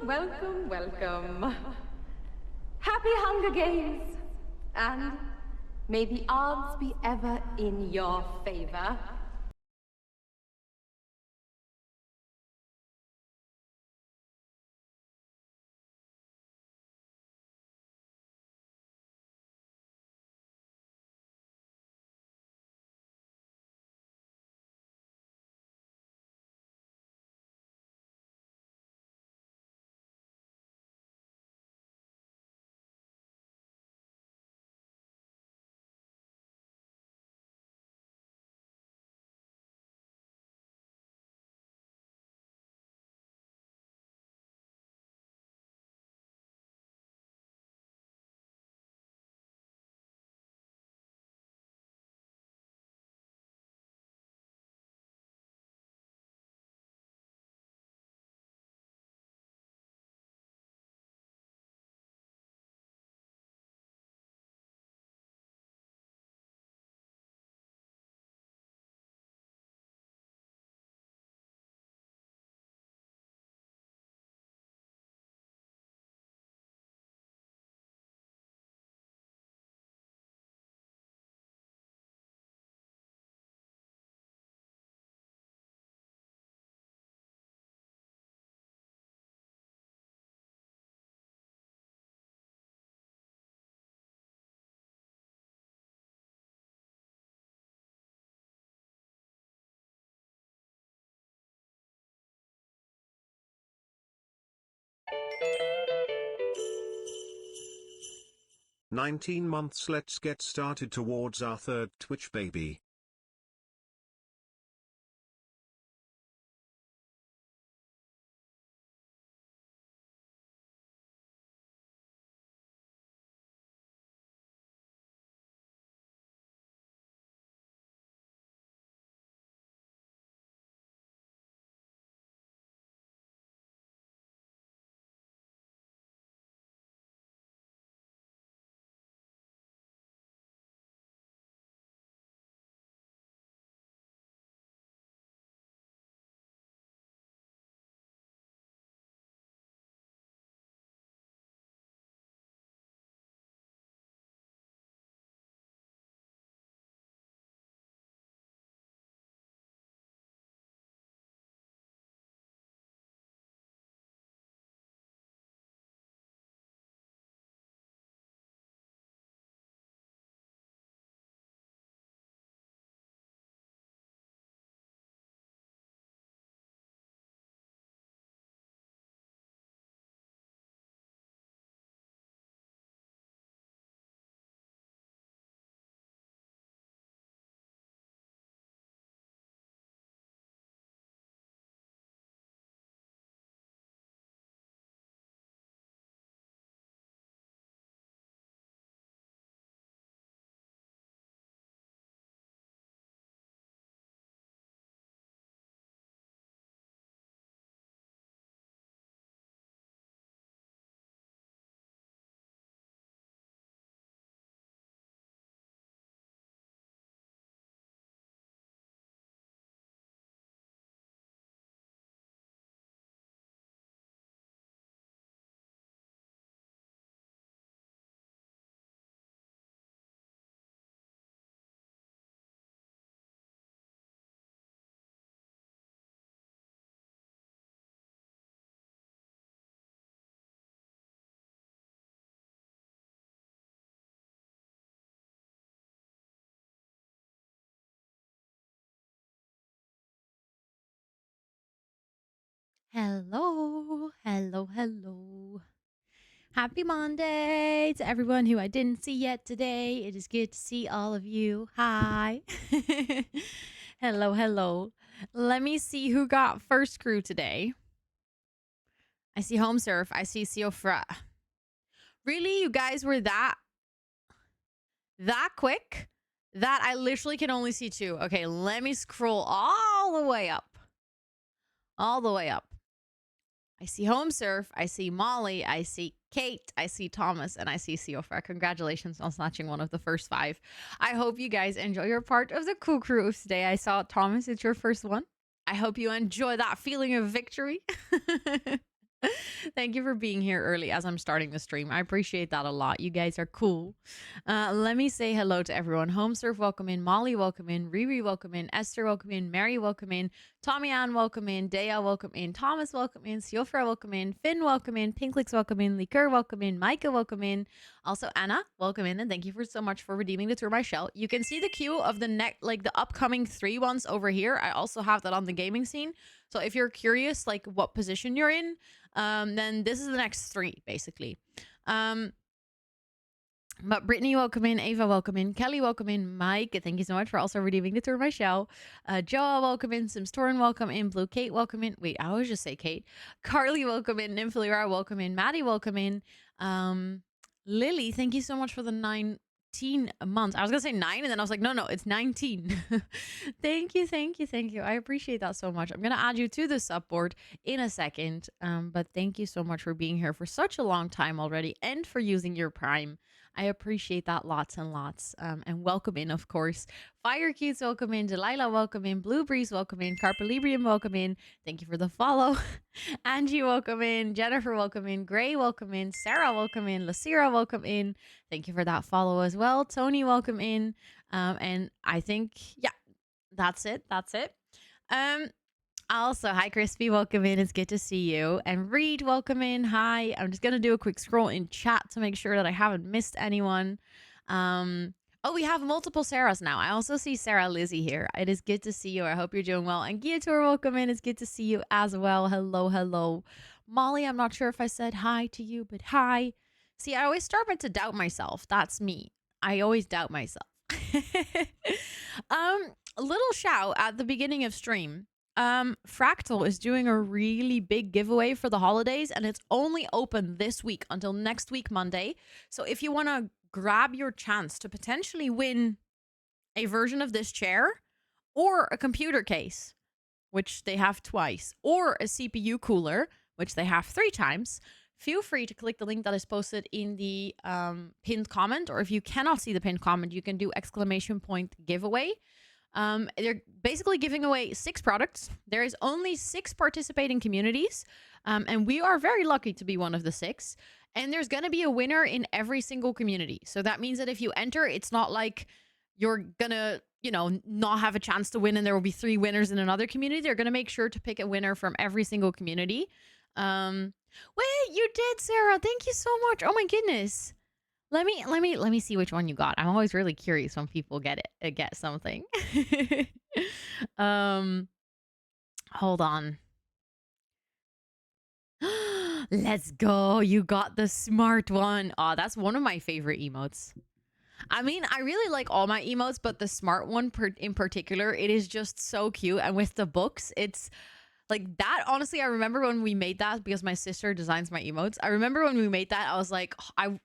Welcome, welcome. Happy Hunger Games! And may the odds be ever in your favor. "19 months. Let's get started towards our third Twitch baby." Hello, hello, hello. Happy Monday to everyone who I didn't see yet today. It is good to see all of you. Hi. Hello, hello. Let me see who got first crew today. I see Home Surf. I see Siofra. Really? You guys were that quick? That I literally can only see two. Okay, let me scroll all the way up. All the way up. I see Home Surf, I see Molly, I see Kate, I see Thomas, and I see Siofra. Congratulations on snatching one of the first 5. I hope you guys enjoy your part of the cool crew today. I saw Thomas, it's your first one. I hope you enjoy that feeling of victory. Thank you for being here early as I'm starting the stream. I appreciate that a lot. You guys are cool. Let me say hello to everyone. Homesurf, welcome in. Molly, welcome in. Riri, welcome in. Esther, welcome in. Mary, welcome in. Tommy Ann, welcome in. Dea, welcome in. Thomas, welcome in. Siofra, welcome in. Finn, welcome in. Pinklix, welcome in. Liqueur, welcome in. Micah, welcome in. Also, Anna, welcome in. And thank you for so much for redeeming the Tour My Shell. You can see the queue of the upcoming 3 ones over here. I also have that on the gaming scene. So if you're curious, like what position you're in, then this is the next 3, basically. But Brittany, welcome in. Ava, welcome in. Kelly, welcome in. Mike, thank you so much for also redeeming the Tour of My Shell. Joa, welcome in. Sims Torin, welcome in. Blue Kate, welcome in. Wait, I always just say Kate. Carly, welcome in. Nymphilira, welcome in. Maddie, welcome in. Lily, thank you so much for the 19 months. I was gonna say 9, and then I was like, no, it's 19. Thank you. I appreciate that so much. I'm gonna add you to the sub board in a second. But thank you so much for being here for such a long time already, and for using your Prime. I appreciate that lots and lots. And welcome in, of course. Fire Cutes, welcome in. Delilah, welcome in. Blue Breeze, welcome in. Carpe Librium, welcome in. Thank you for the follow. Angie, welcome in. Jennifer, welcome in. Gray, welcome in. Sarah, welcome in. Lasira, welcome in. Thank you for that follow as well. Tony, welcome in. And I think, yeah, that's it. Also, hi Crispy, welcome in. It's good to see you. And Reed, welcome in. Hi. I'm just gonna do a quick scroll in chat to make sure that I haven't missed anyone. Oh, we have multiple Sarahs now. I also see Sarah Lizzie here. It is good to see you. I hope you're doing well. And Giator, welcome in. It's good to see you as well. Hello. Molly, I'm not sure if I said hi to you, but hi. See, I always start to doubt myself. That's me. I always doubt myself. A little shout at the beginning of stream. Fractal is doing a really big giveaway for the holidays, and it's only open this week until next week, Monday. So if you want to grab your chance to potentially win a version of this chair, or a computer case, which they have twice, or a CPU cooler, which they have 3 times, feel free to click the link that is posted in the pinned comment. Or if you cannot see the pinned comment, you can do ! giveaway. They're basically giving away 6 products. There is only 6 participating communities, and we are very lucky to be one of the 6. And there's going to be a winner in every single community. So that means that if you enter, it's not like you're going to, not have a chance to win and there will be 3 winners in another community. They're going to make sure to pick a winner from every single community. Wait, you did, Sarah. Thank you so much. Oh my goodness. Let me see which one you got. I'm always really curious when people get something. Hold on. Let's go. You got the smart one. Oh, that's one of my favorite emotes. I mean, I really like all my emotes, but the smart one in particular, it is just so cute. And with the books, it's like that. Honestly, I remember when we made that, because my sister designs my emotes. I remember when we made that, I was like, oh,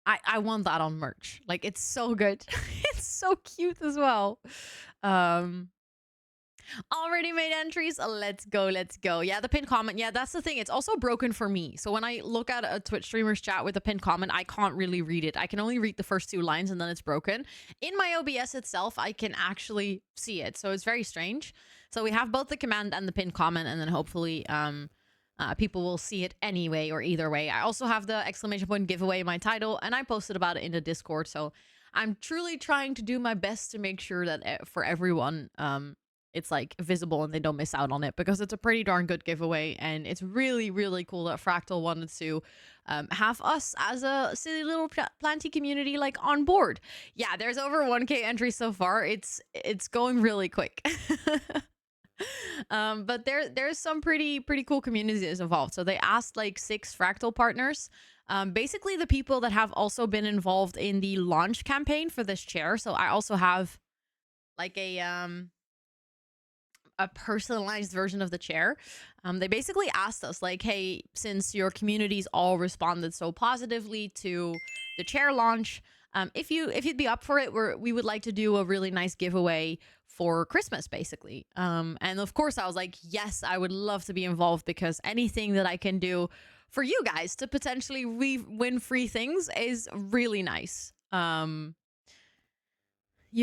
I want that on merch. Like, it's so good. It's so cute as well. Already made entries. Let's go. Yeah, the pinned comment. Yeah, that's the thing. It's also broken for me. So when I look at a Twitch streamer's chat with a pinned comment, I can't really read it. I can only read the first 2 lines and then it's broken. In my OBS itself, I can actually see it. So it's very strange. So we have both the command and the pinned comment, and then hopefully people will see it anyway, or either way. I also have the ! giveaway in my title, and I posted about it in the Discord. So I'm truly trying to do my best to make sure that for everyone, it's like visible and they don't miss out on it, because it's a pretty darn good giveaway. And it's really, really cool that Fractal wanted to have us as a silly little planty community like on board. Yeah, there's over 1K entries so far. It's going really quick. But there's some pretty cool communities involved. So they asked like 6 Fractal partners, basically the people that have also been involved in the launch campaign for this chair. So I also have like a personalized version of the chair. They basically asked us like, hey, since your communities all responded so positively to the chair launch, if you'd be up for it, we would like to do a really nice giveaway for Christmas, basically. And of course I was like, yes, I would love to be involved, because anything that I can do for you guys to potentially win free things is really nice. You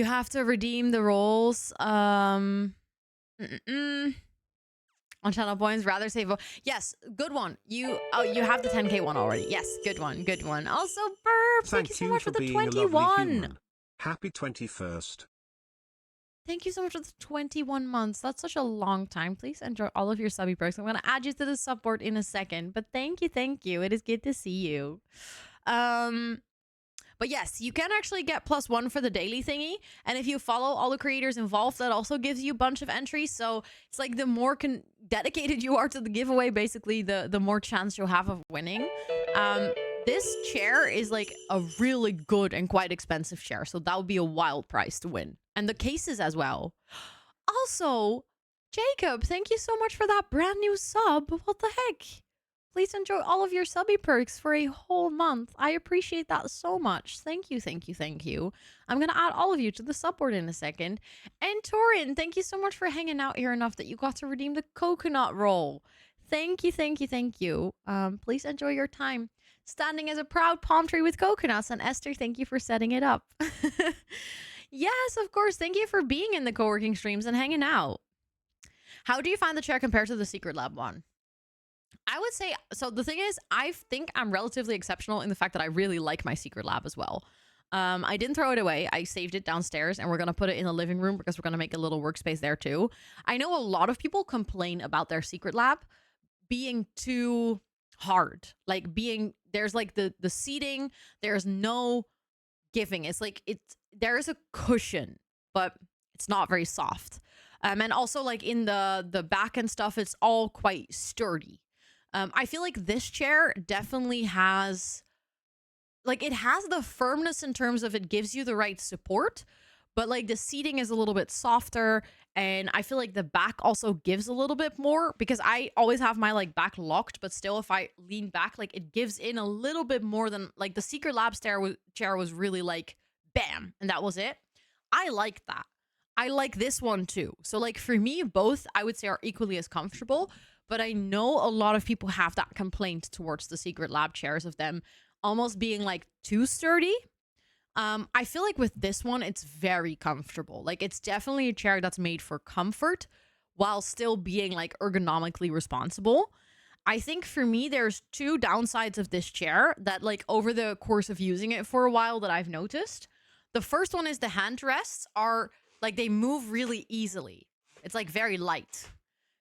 have to redeem the roles. On channel points, rather save. Yes, good one. You have the 10K one already. Yes, good one, good one. Also, Burp, thank you so much for the being a lovely 21. human. Happy 21st. Thank you so much for the 21 months. That's such a long time. Please enjoy all of your subby perks. I'm going to add you to the sub board in a second. But thank you, thank you. It is good to see you. But yes, you can actually get +1 for the daily thingy. And if you follow all the creators involved, that also gives you a bunch of entries. So it's like the more dedicated you are to the giveaway, basically, the more chance you'll have of winning. This chair is like a really good and quite expensive chair. So that would be a wild prize to win. And the cases as well. Also, Jacob, thank you so much for that brand new sub. What the heck? Please enjoy all of your subby perks for a whole month. I appreciate that so much. Thank you, thank you, thank you. I'm going to add all of you to the sub board in a second. And Torin, thank you so much for hanging out here enough that you got to redeem the coconut roll. Thank you, thank you, thank you. Please enjoy your time standing as a proud palm tree with coconuts. And Esther, thank you for setting it up. Yes, of course. Thank you for being in the co-working streams and hanging out. How do you find the chair compared to the Secret Lab one? I would say, so the thing is, I think I'm relatively exceptional in the fact that I really like my Secret Lab as well. I didn't throw it away. I saved it downstairs and we're going to put it in the living room because we're going to make a little workspace there too. I know a lot of people complain about their Secret Lab being too hard. Like there's like the seating, there's no giving. It's like, there is a cushion, but it's not very soft. And also like in the back and stuff, it's all quite sturdy. I feel like this chair definitely has, like, it has the firmness in terms of it gives you the right support, but like the seating is a little bit softer. And I feel like the back also gives a little bit more because I always have my like back locked, but still if I lean back, like it gives in a little bit more than like the Secret Lab chair was really like bam. And that was it. I like that. I like this one too. So like for me, both I would say are equally as comfortable, but I know a lot of people have that complaint towards the Secret Lab chairs of them almost being like too sturdy. I feel like with this one, it's very comfortable. Like it's definitely a chair that's made for comfort while still being like ergonomically responsible. I think for me, there's two downsides of this chair that like over the course of using it for a while that I've noticed. The first one is the hand rests are like they move really easily. It's like very light.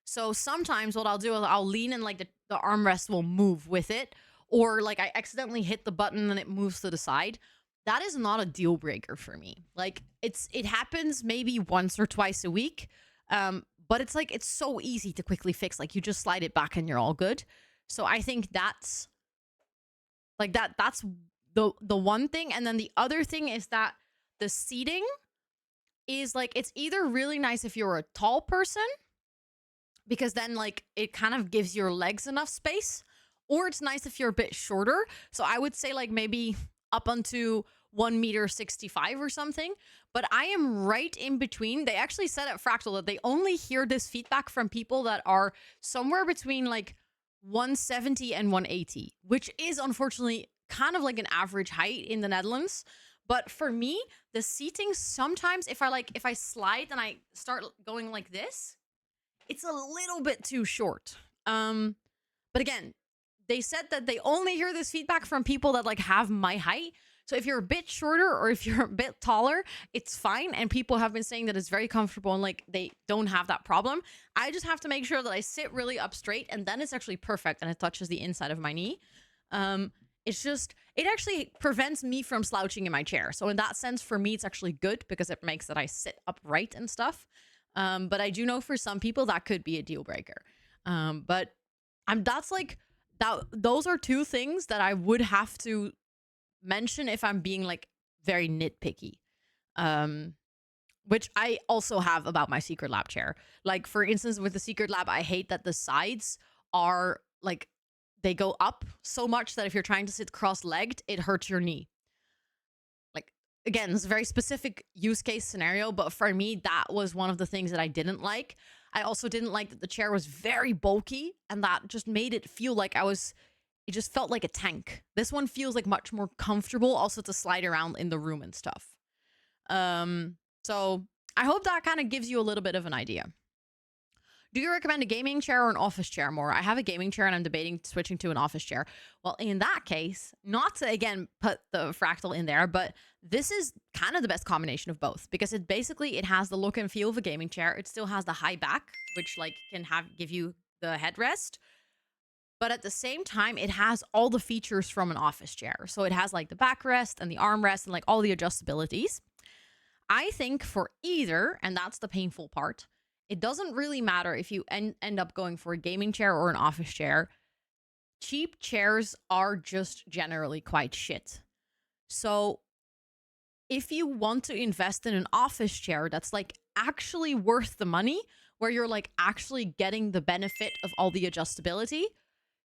So sometimes what I'll do is I'll lean and like the armrest will move with it. Or like I accidentally hit the button and it moves to the side. That is not a deal breaker for me. Like it happens maybe once or twice a week. But it's like, it's so easy to quickly fix. Like you just slide it back and you're all good. So I think that's like that's the one thing. And then the other thing is that the seating is like, it's either really nice if you're a tall person, because then like it kind of gives your legs enough space, or it's nice if you're a bit shorter. So I would say like maybe up onto 1.65 meters or something. But I am right in between. They actually said at Fractal that they only hear this feedback from people that are somewhere between like 170 and 180, which is unfortunately kind of like an average height in the Netherlands. But for me, the seating sometimes if I slide and I start going like this, it's a little bit too short. But again, they said that they only hear this feedback from people that like have my height. So if you're a bit shorter or if you're a bit taller, it's fine. And people have been saying that it's very comfortable and like they don't have that problem. I just have to make sure that I sit really up straight and then it's actually perfect and it touches the inside of my knee. It's just, it actually prevents me from slouching in my chair. So in that sense, for me, it's actually good because it makes that I sit upright and stuff. But I do know for some people that could be a deal breaker. But that's like, those are two things that I would have to mention if I'm being like very nitpicky, which I also have about my Secret Lab chair. Like for instance, with the Secret Lab, I hate that the sides are like, they go up so much that if you're trying to sit cross-legged, it hurts your knee. Like, again, it's a very specific use case scenario, but for me, that was one of the things that I didn't like. I also didn't like that the chair was very bulky and that just made it feel like it just felt like a tank. This one feels like much more comfortable also to slide around in the room and stuff. So I hope that kind of gives you a little bit of an idea. Do you recommend a gaming chair or an office chair more? I have a gaming chair and I'm debating switching to an office chair. Well, in that case, not to again put the fractal in there, but this is kind of the best combination of both because it has the look and feel of a gaming chair. It still has the high back, which like can give you the headrest. But at the same time, it has all the features from an office chair. So it has like the backrest and the armrest and like all the adjustabilities. I think for either, and that's the painful part, it doesn't really matter if you end up going for a gaming chair or an office chair. Cheap chairs are just generally quite shit. So if you want to invest in an office chair that's like actually worth the money, where you're like actually getting the benefit of all the adjustability,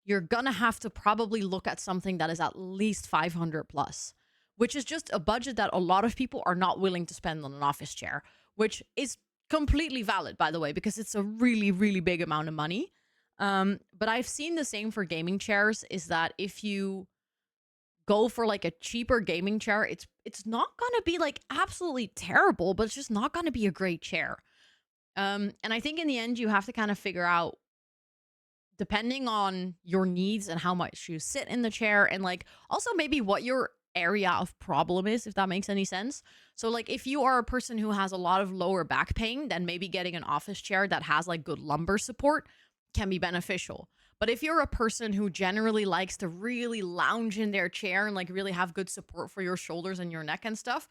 you're gonna have to probably look at something that is at least 500 plus, which is just a budget that a lot of people are not willing to spend on an office chair, which is completely valid, by the way, because it's a really, really big amount of money. But I've seen the same for gaming chairs, is that if you go for like a cheaper gaming chair, it's not gonna be like absolutely terrible, but it's just not gonna be a great chair. And I think in the end, you have to kind of figure out, depending on your needs and how much you sit in the chair, and like also maybe what your area of problem is, if that makes any sense. So like if you are a person who has a lot of lower back pain, then maybe getting an office chair that has like good lumbar support can be beneficial. But if you're a person who generally likes to really lounge in their chair and like really have good support for your shoulders and your neck and stuff,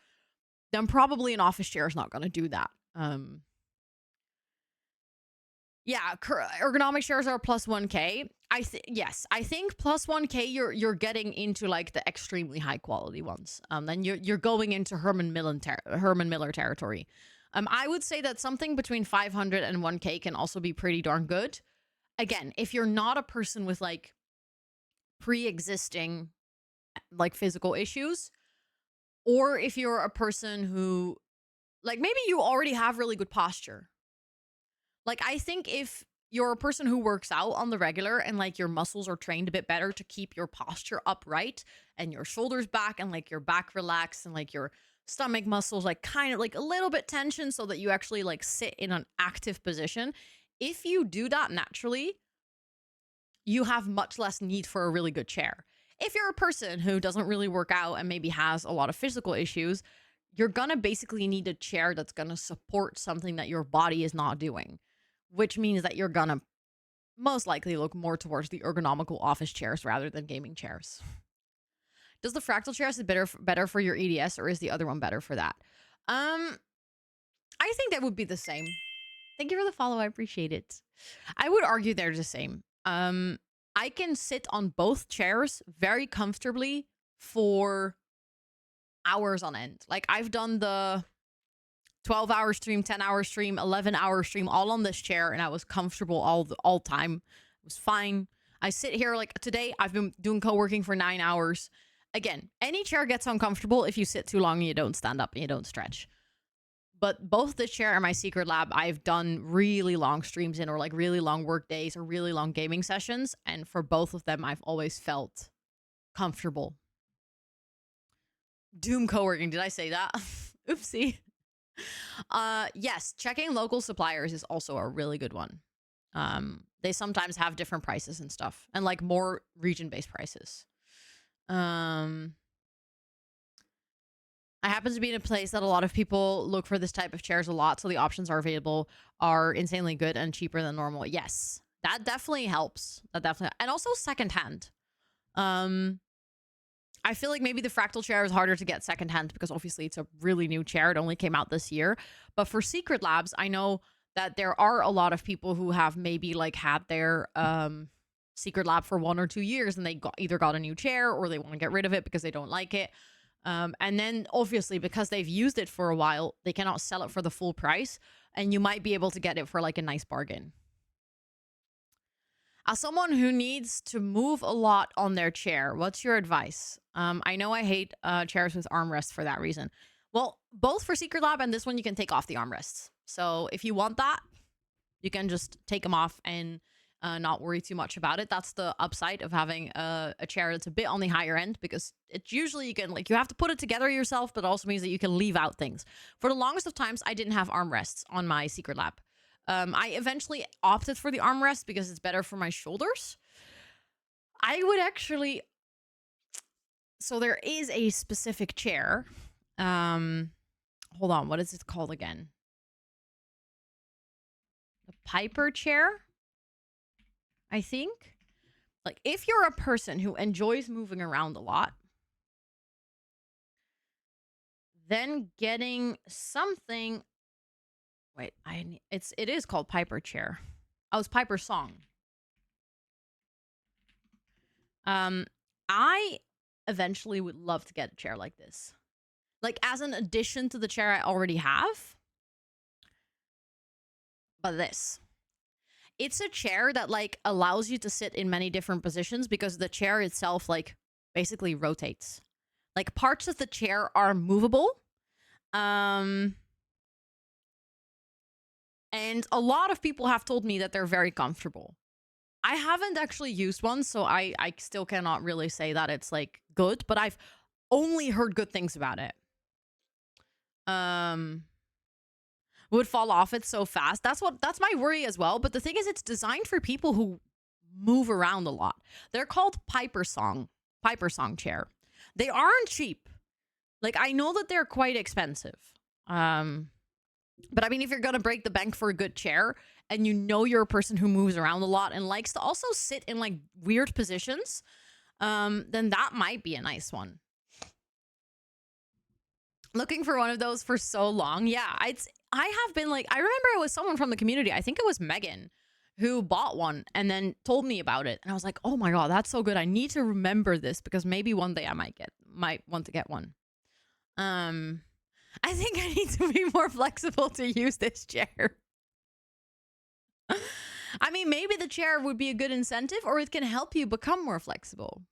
then probably an office chair is not going to do that. Yeah, ergonomic chairs are plus 1K. Yes, I think plus 1K you're getting into like the extremely high quality ones. Then you're going into Herman Miller territory. I would say that something between 500 and 1K can also be pretty darn good. Again, if you're not a person with like pre-existing like physical issues, or if you're a person who like maybe you already have really good posture. Like, I think if you're a person who works out on the regular and like your muscles are trained a bit better to keep your posture upright and your shoulders back and like your back relaxed and like your stomach muscles like kind of like a little bit tension so that you actually like sit in an active position. If you do that naturally, you have much less need for a really good chair. If you're a person who doesn't really work out and maybe has a lot of physical issues, you're gonna basically need a chair that's gonna support something that your body is not doing, which means that you're gonna most likely look more towards the ergonomical office chairs rather than gaming chairs. Does the fractal chair is better for your EDS, or is the other one better for that? I think that would be the same. Thank you for the follow. I appreciate it. I would argue they're the same. I can sit on both chairs very comfortably for hours on end. Like I've done the 12-hour stream, 10-hour stream, 11-hour stream all on this chair, and I was comfortable all time. It was fine. I sit here like today, I've been doing co-working for 9 hours. Again, any chair gets uncomfortable if you sit too long and you don't stand up and you don't stretch. But both this chair and my secret lab, I've done really long streams in, or like really long work days or really long gaming sessions. And for both of them, I've always felt comfortable. Doom co-working, did I say that? Oopsie. Yes, checking local suppliers is also a really good one. They sometimes have different prices and stuff, and like more region-based prices. I happen to be in a place that a lot of people look for this type of chairs a lot, so the options are available are insanely good and cheaper than normal. Yes, that definitely helps. That definitely, and also secondhand. I feel like maybe the fractal chair is harder to get secondhand because obviously it's a really new chair. It only came out this year. But for secret labs, I know that there are a lot of people who have maybe like had their secret lab for 1 or 2 years, and they either got a new chair or they want to get rid of it because they don't like it. And then obviously because they've used it for a while, they cannot sell it for the full price, and you might be able to get it for like a nice bargain. As someone who needs to move a lot on their chair, what's your advice? I know I hate chairs with armrests for that reason. Well, both for Secret Lab and this one, you can take off the armrests. So if you want that, you can just take them off and not worry too much about it. That's the upside of having a chair that's a bit on the higher end, because it's usually you can you have to put it together yourself, but it also means that you can leave out things. For the longest of times, I didn't have armrests on my Secret Lab. I eventually opted for the armrest because it's better for my shoulders. I would actually... So there is a specific chair. Hold on, what is it called again? The Piper chair, I think. Like, if you're a person who enjoys moving around a lot, then getting something... Wait, it is called Piper chair. Oh, it's Piper song. I eventually would love to get a chair like this. Like, as an addition to the chair I already have. But this. It's a chair that, like, allows you to sit in many different positions because the chair itself, like, basically rotates. Like, parts of the chair are movable. And a lot of people have told me that they're very comfortable. I haven't actually used one, so I still cannot really say that it's, like, good, but I've only heard good things about it. Would fall off it so fast. That's my worry as well. But the thing is, it's designed for people who move around a lot. They're called Piper song chair. They aren't cheap. Like, I know that they're quite expensive. But I mean, if you're gonna break the bank for a good chair and you know you're a person who moves around a lot and likes to also sit in, like, weird positions, then that might be a nice one. Looking for one of those for so long. Yeah, I have been, like, I remember it was someone from the community. I think it was Megan who bought one and then told me about it. And I was like, oh my God, that's so good. I need to remember this because maybe one day I might want to get one. I think I need to be more flexible to use this chair. I mean, maybe the chair would be a good incentive, or it can help you become more flexible.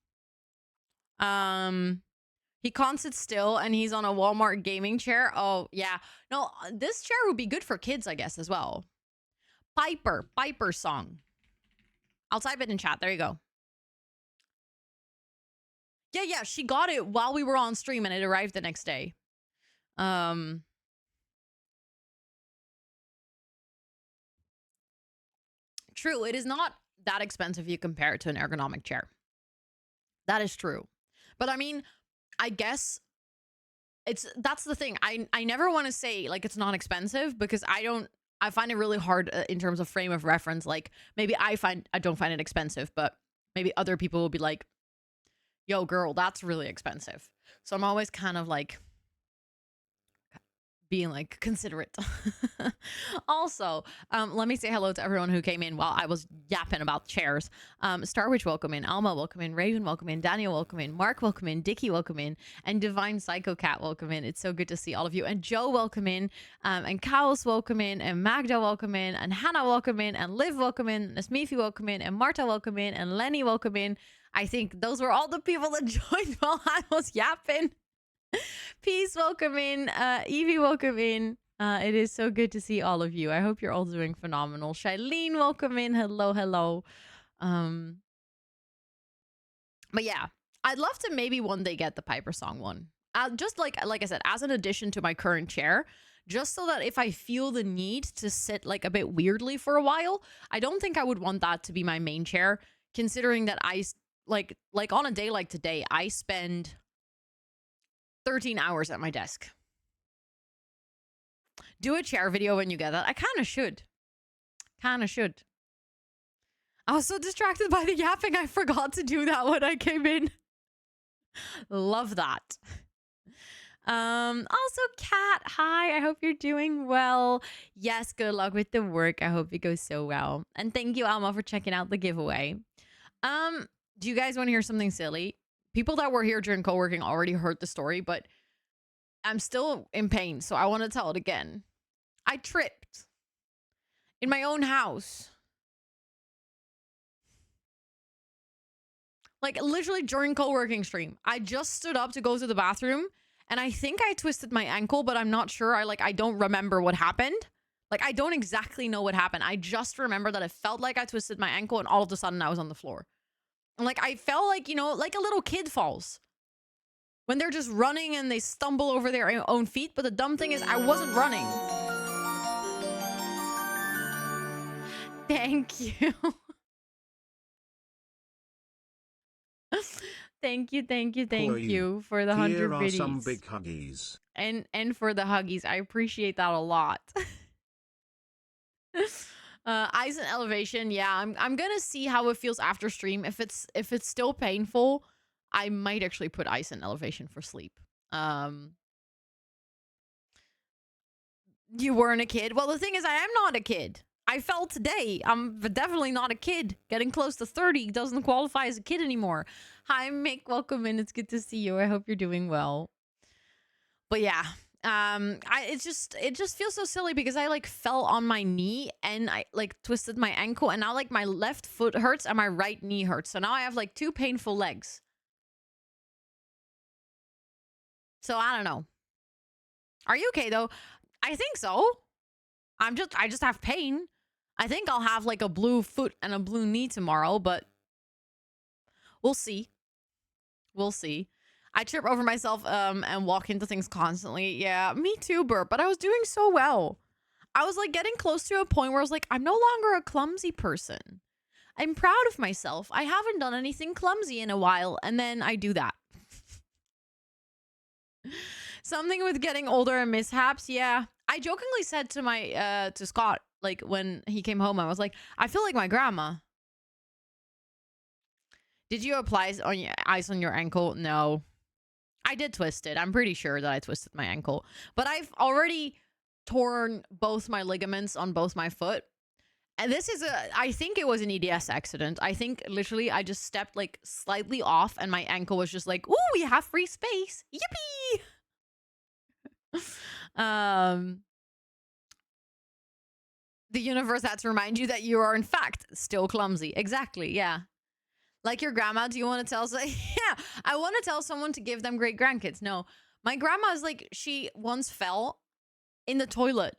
He can't sit still and he's on a Walmart gaming chair. Oh, yeah. No, this chair would be good for kids, I guess, as well. Piper song. I'll type it in chat. There you go. Yeah, she got it while we were on stream and it arrived the next day. True, it is not that expensive if you compare it to an ergonomic chair. That is true. But I mean, I guess that's the thing. I never want to say, like, it's not expensive because I find it really hard in terms of frame of reference. Like, maybe I don't find it expensive, but maybe other people will be like, yo, girl, that's really expensive. So I'm always kind of like being, like, considerate. Also, let me say hello to everyone who came in while I was yapping about chairs. Starwitch, welcome in. Alma, welcome in. Raven, welcome in. Daniel, welcome in. Mark, welcome in. Dickie, welcome in. And Divine Psycho Cat, welcome in. It's so good to see all of you. And Joe, welcome in. And Chaos, welcome in. And Magda, welcome in. And Hannah, welcome in. And Liv, welcome in. And Smeefy, welcome in. And Marta, welcome in. And Lenny, welcome in. I think those were all the people that joined while I was yapping. Peace, welcome in. Evie, welcome in. It is so good to see all of you. I hope you're all doing phenomenal. Shailene, welcome in. Hello. But yeah, I'd love to maybe one day get the Piper song one. Just like I said, as an addition to my current chair, just so that if I feel the need to sit, like, a bit weirdly for a while, I don't think I would want that to be my main chair, considering that I like on a day like today, I spend 13 hours at my desk. Do a chair video when you get that. I kind of should. I was so distracted by the yapping, I forgot to do that when I came in. Love that. Also, Kat, hi. I hope you're doing well. Yes, good luck with the work. I hope it goes so well. And thank you, Alma, for checking out the giveaway. Do you guys want to hear something silly? People that were here during co-working already heard the story, but I'm still in pain, so I want to tell it again. I tripped in my own house. Like, literally during co-working stream. I just stood up to go to the bathroom, and I think I twisted my ankle, but I'm not sure. I don't remember what happened. Like, I don't exactly know what happened. I just remember that it felt like I twisted my ankle, and all of a sudden I was on the floor. And, like, I felt like, you know, like a little kid falls when they're just running and they stumble over their own feet. But the dumb thing is, I wasn't running. Thank you. Thank you, thank you, Poor thank you. you for the Here 100 are some biddies. big huggies. And for the huggies. I appreciate that a lot. Ice and elevation. Yeah, I'm gonna see how it feels after stream. If it's still painful, I might actually put ice and elevation for sleep. Um you weren't a kid. Well, the thing is I am not a kid. I fell today. I'm definitely not a kid. Getting close to 30 doesn't qualify as a kid anymore. Hi, Mick. Welcome in. It's good to see you. I hope you're doing well. But yeah, it just feels so silly because I like fell on my knee and I like twisted my ankle and now like my left foot hurts and my right knee hurts. So now I have like two painful legs. So I don't know. Are you okay though? I think so. I just have pain. I think I'll have like a blue foot and a blue knee tomorrow, but we'll see. We'll see. I trip over myself and walk into things constantly. Yeah, me too, Bert, but I was doing so well. I was like getting close to a point where I was like, I'm no longer a clumsy person. I'm proud of myself. I haven't done anything clumsy in a while, and then I do that. Something with getting older and mishaps. Yeah, I jokingly said to my to Scott like when he came home, I was like, I feel like my grandma. Did you apply ice on your ankle? No, I did twist it. I'm pretty sure that I twisted my ankle, but I've already torn both my ligaments on both my foot. And this is I think it was an EDS accident. I think literally I just stepped like slightly off and my ankle was just like, ooh, we have free space. Yippee. The universe had to remind you that you are in fact still clumsy. Exactly. Yeah. Like your grandma, do you want to tell yeah, I want to tell someone to give them great grandkids. No. My grandma is like, she once fell in the toilet,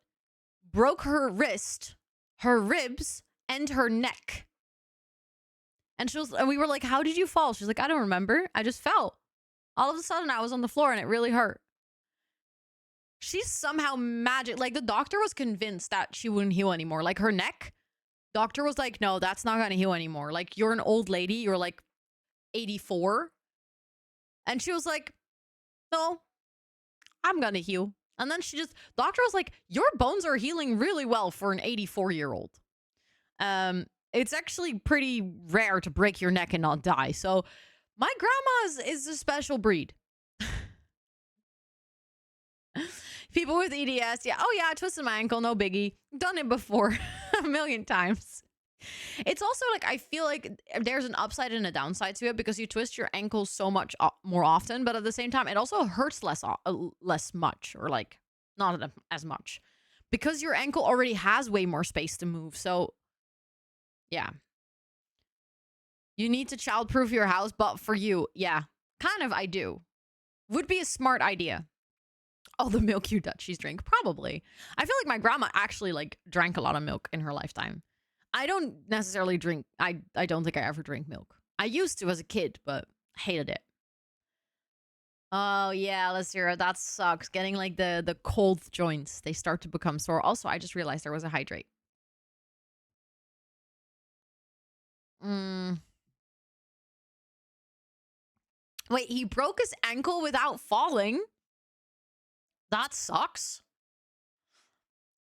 broke her wrist, her ribs, and her neck. And we were like, how did you fall? She's like, I don't remember. I just fell. All of a sudden, I was on the floor and it really hurt. She's somehow magic. Like, the doctor was convinced that she wouldn't heal anymore. Like, her neck, doctor was like, no, that's not going to heal anymore. Like, you're an old lady. You're like 84. And she was like, no, I'm going to heal. And then doctor was like, your bones are healing really well for an 84-year-old. It's actually pretty rare to break your neck and not die. So my grandma's is a special breed. People with EDS, yeah. Oh yeah, I twisted my ankle, no biggie. Done it before a million times. It's also like I feel like there's an upside and a downside to it because you twist your ankle so much more often, but at the same time, it also hurts less much or like not as much because your ankle already has way more space to move. So yeah. You need to childproof your house, but for you, yeah, kind of I do. Would be a smart idea. Oh, the milk you Dutchies drink, probably. I feel like my grandma actually like drank a lot of milk in her lifetime. I don't necessarily drink. I don't think I ever drank milk. I used to as a kid, but hated it. Oh yeah, let's hear it. That sucks. Getting like the cold joints, they start to become sore. Also, I just realized there was a hydrate. Wait, he broke his ankle without falling? That sucks.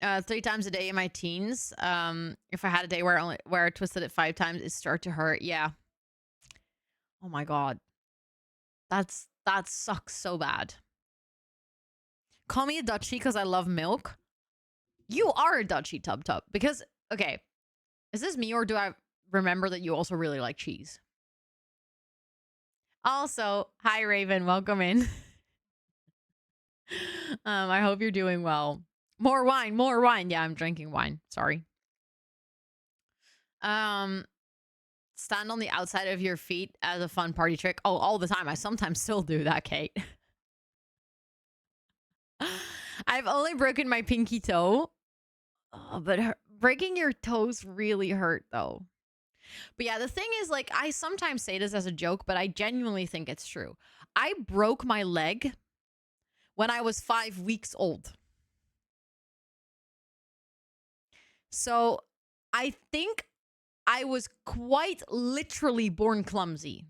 3 times a day in my teens. If I had a day where I twisted it 5 times, it start to hurt. Yeah. Oh my god. That sucks so bad. Call me a Dutchie because I love milk. You are a Dutchie, Tub Tub. Because, okay, is this me or do I remember that you also really like cheese? Also, hi Raven, welcome in. I hope you're doing well. More wine, more wine. Yeah, I'm drinking wine. Sorry. Stand on the outside of your feet as a fun party trick. Oh, all the time. I sometimes still do that, Kate. I've only broken my pinky toe. Oh, but breaking your toes really hurt, though. But yeah, the thing is, like, I sometimes say this as a joke, but I genuinely think it's true. I broke my leg when I was 5 weeks old. So I think I was quite literally born clumsy.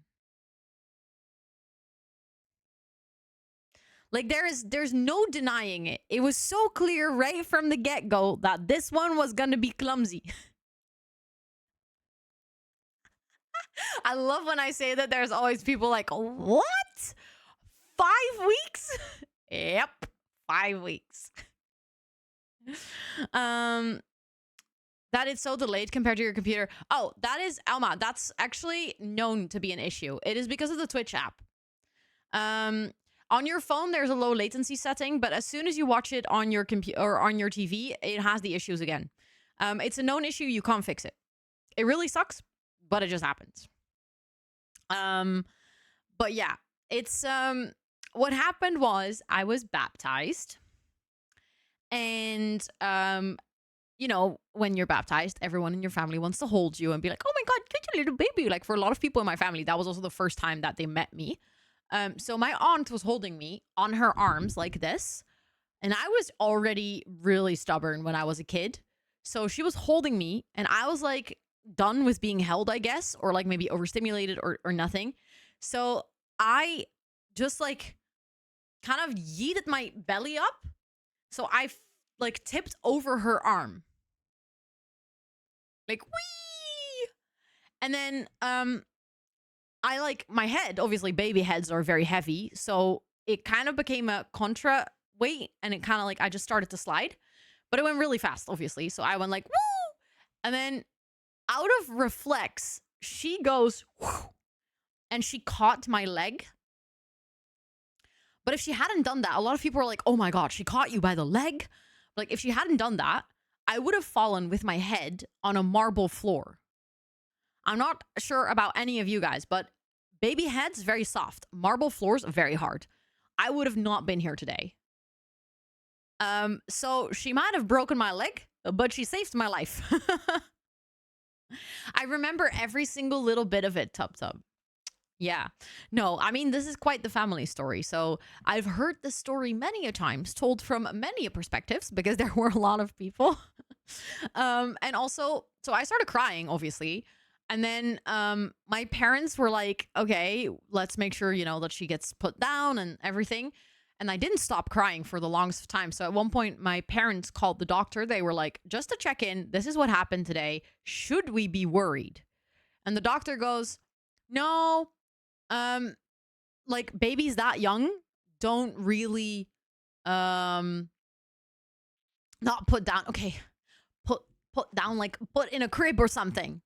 Like there's no denying it. It was so clear right from the get-go that this one was gonna be clumsy. I love when I say that. There's always people like, what? 5 weeks? Yep, 5 weeks. That is so delayed compared to your computer. Oh, that is Alma. That's actually known to be an issue. It is because of the Twitch app. On your phone, there's a low latency setting, but as soon as you watch it on your computer or on your TV, it has the issues again. It's a known issue. You can't fix it. It really sucks, but it just happens. But yeah, it's what happened was I was baptized, and you know, when you're baptized, everyone in your family wants to hold you and be like, "Oh my God, get your little baby!" Like for a lot of people in my family, that was also the first time that they met me. So my aunt was holding me on her arms like this, and I was already really stubborn when I was a kid. So she was holding me, and I was like done with being held, I guess, or like maybe overstimulated or nothing. So I just like kind of yeeted my belly up. So I like tipped over her arm. Like, wee! And then I like my head, obviously baby heads are very heavy, so it kind of became a contra weight, and it kind of like I just started to slide, but it went really fast, obviously. So I went like woo, and then out of reflex, she goes whoo, and she caught my leg. But if she hadn't done that, a lot of people were like, "Oh my God, she caught you by the leg." Like if she hadn't done that, I would have fallen with my head on a marble floor. I'm not sure about any of you guys, but baby heads, very soft. Marble floors, very hard. I would have not been here today. So she might have broken my leg, but she saved my life. I remember every single little bit of it, Tub Tub. Yeah. No, I mean, this is quite the family story. So I've heard the story many a times, told from many perspectives, because there were a lot of people. And also, so I started crying, obviously. And then my parents were like, okay, let's make sure, you know, that she gets put down and everything. And I didn't stop crying for the longest time. So at one point, my parents called the doctor. They were like, just to check in, this is what happened today. Should we be worried? And the doctor goes, no, like babies that young don't really not put down. Okay, put down, like put in a crib or something.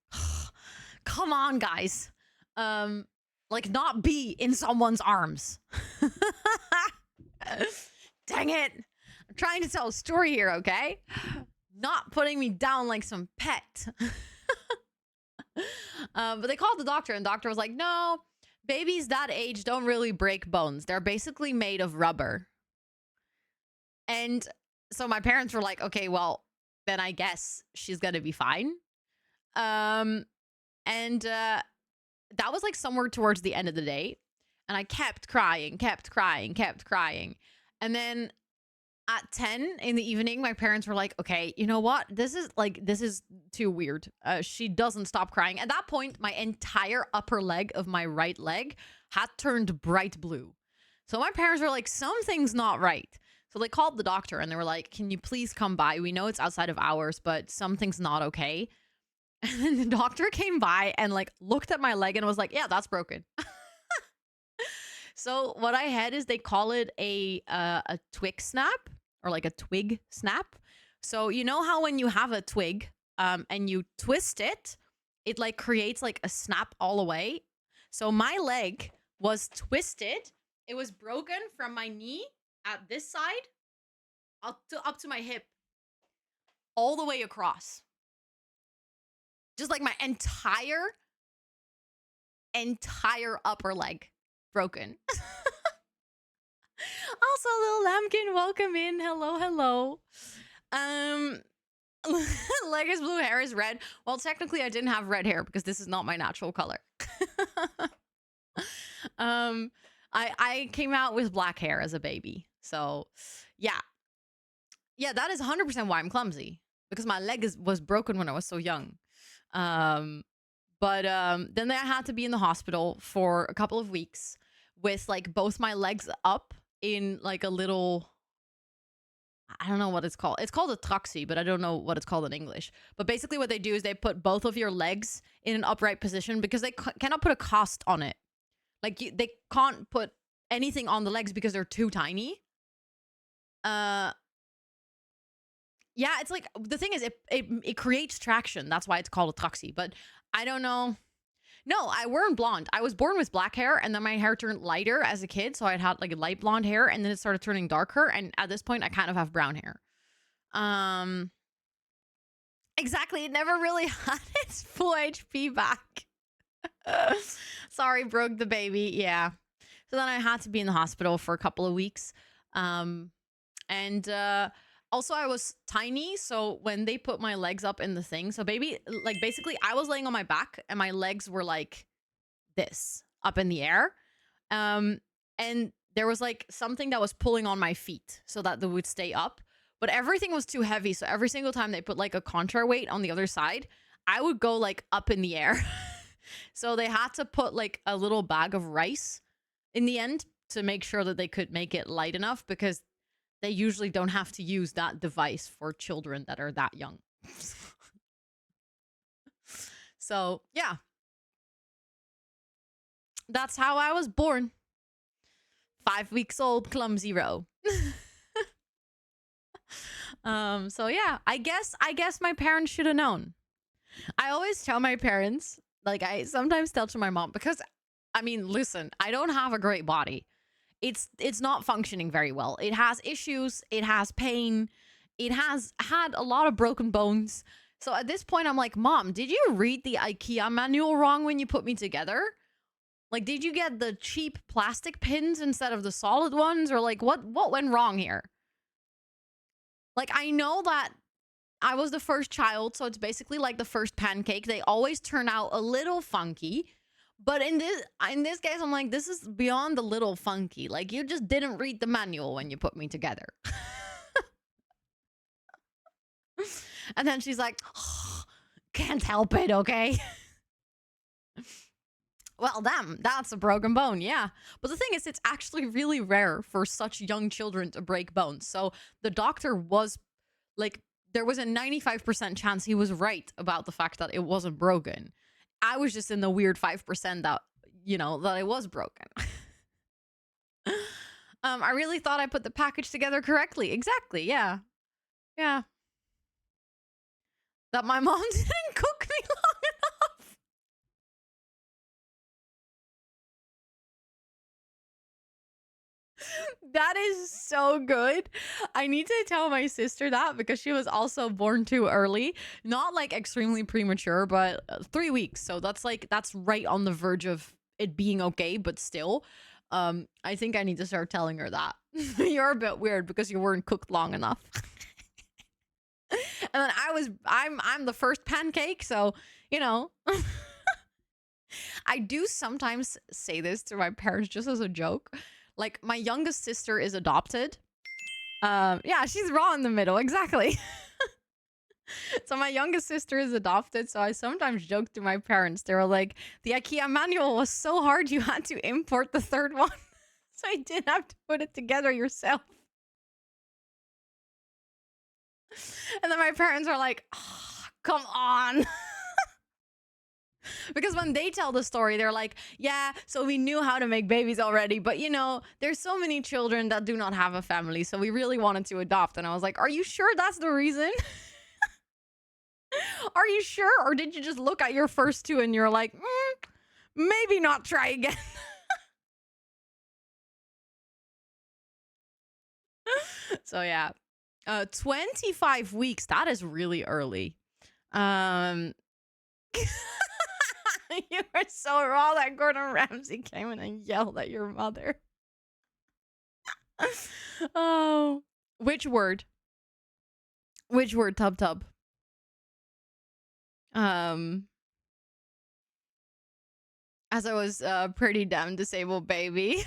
Come on, guys. Like not be in someone's arms. Dang it. I'm trying to tell a story here, okay? Not putting me down like some pet. But they called the doctor, and the doctor was like, no, babies that age don't really break bones. They're basically made of rubber. And so my parents were like, okay, well, then I guess she's gonna be fine. And that was like somewhere towards the end of the day. And I kept crying. And then at 10 in the evening, my parents were like, okay, you know what? This is too weird. She doesn't stop crying. At that point, my entire upper leg of my right leg had turned bright blue. So my parents were like, something's not right. So they called the doctor, and they were like, can you please come by? We know it's outside of hours, but something's not okay. And then the doctor came by and like looked at my leg and was like, yeah, that's broken. So what I had is, they call it a twig snap, or like a twig snap. So you know how when you have a twig and you twist it, it like creates like a snap all the way. So my leg was twisted. It was broken from my knee at this side up to my hip, all the way across. Just like my entire upper leg broken. Also, little lambkin, welcome in. Hello. Leg is blue, hair is red. Well, technically I didn't have red hair because this is not my natural color. I came out with black hair as a baby. So yeah, that is 100% why I'm clumsy, because my leg was broken when I was so young. But then I had to be in the hospital for a couple of weeks with like both my legs up in like a little, I don't know what it's called. It's called a traxie, but I don't know what it's called in English. But basically what they do is they put both of your legs in an upright position because they cannot put a cast on it. Like they can't put anything on the legs because they're too tiny. Yeah, it's like, the thing is it creates traction. That's why it's called a traxie. But I don't know. No, I weren't blonde. I was born with black hair, and then my hair turned lighter as a kid, so I had like light blonde hair, and then it started turning darker, and at this point I kind of have brown hair. Exactly, it never really had its full HP back. Sorry, broke the baby. Yeah. So then I had to be in the hospital for a couple of weeks. And also I was tiny, so when they put my legs up in the thing, so baby, like basically I was laying on my back and my legs were like this up in the air. And there was like something that was pulling on my feet so that they would stay up, but everything was too heavy. So every single time they put like a contra weight on the other side, I would go like up in the air. So they had to put like a little bag of rice in the end to make sure that they could make it light enough, because they usually don't have to use that device for children that are that young. So, yeah. That's how I was born. 5 weeks old, clumsy row. So yeah, I guess my parents should have known. I always tell my parents, like I sometimes tell to my mom, because I mean, listen, I don't have a great body. It's not functioning very well. It has issues, it has pain, it has had a lot of broken bones. So at this point I'm like, Mom, did you read the IKEA manual wrong when you put me together? Like, did you get the cheap plastic pins instead of the solid ones? Or like, what went wrong here? Like, I know that I was the first child, so it's basically like the first pancake. They always turn out a little funky. But in this case, I'm like, this is beyond the little funky. Like, you just didn't read the manual when you put me together. And then she's like, oh, can't help it, okay? Well, damn, that's a broken bone, yeah. But the thing is, it's actually really rare for such young children to break bones. So the doctor was like, there was a 95% chance he was right about the fact that it wasn't broken. I was just in the weird 5% that, you know, that it was broken. I really thought I put the package together correctly. Exactly, yeah. Yeah. That my mom didn't cook me long enough. That is so good. I need to tell my sister that, because she was also born too early. Not like extremely premature, but 3 weeks. So that's right on the verge of it being okay, but still. I think I need to start telling her that. You're a bit weird because you weren't cooked long enough. And then I'm the first pancake, so, you know. I do sometimes say this to my parents just as a joke. Like, my youngest sister is adopted. Yeah, she's raw in the middle, exactly. So my youngest sister is adopted, so I sometimes joke to my parents. They were like, the IKEA manual was so hard you had to import the third one. So you didn't have to put it together yourself. And then my parents are like, oh, come on. Because when they tell the story, they're like, yeah, so we knew how to make babies already, but you know, there's so many children that do not have a family, so we really wanted to adopt. And I was like, are you sure that's the reason? Are you sure? Or did you just look at your first two and you're like, maybe not try again? So yeah, 25 weeks, that is really early. You were so raw that Gordon Ramsay came in and yelled at your mother. Oh, which word? Which word, Tub Tub? As I was a pretty damn disabled baby.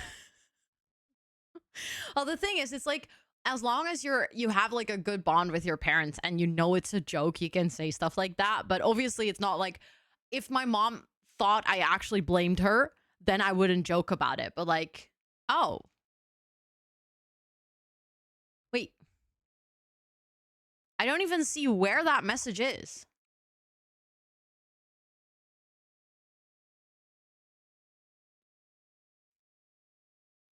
Well, the thing is, it's like, as long as you have like a good bond with your parents and you know it's a joke, you can say stuff like that. But obviously it's not like, if my mom thought I actually blamed her, then I wouldn't joke about it. But like, oh, wait, I don't even see where that message is.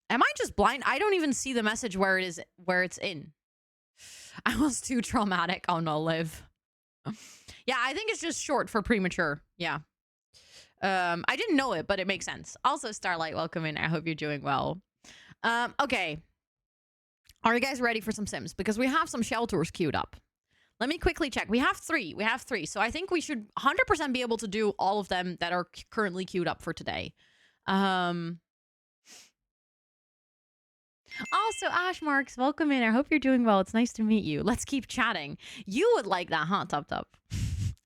Am I just blind? I don't even see the message where it is, where it's in. I was too traumatic. Oh no, Liv. Yeah, I think it's just short for premature. Yeah. I didn't know it, but it makes sense. Also, Starlight, welcome in. I hope you're doing well. Okay. Are you guys ready for some Sims? Because we have some shell tours queued up. Let me quickly check. We have three. So I think we should 100% be able to do all of them that are currently queued up for today. Also, Ashmarks, welcome in. I hope you're doing well. It's nice to meet you. Let's keep chatting. You would like that, huh, Top Top?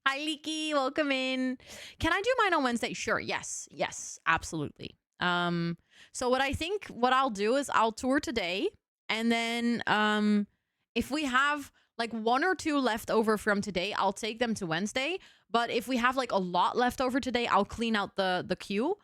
Hi, Leaky. Welcome in. Can I do mine on Wednesday? Sure. Yes. Yes, absolutely. So what I'll do is I'll tour today, and then if we have like one or two left over from today, I'll take them to Wednesday. But if we have like a lot left over today, I'll clean out the queue.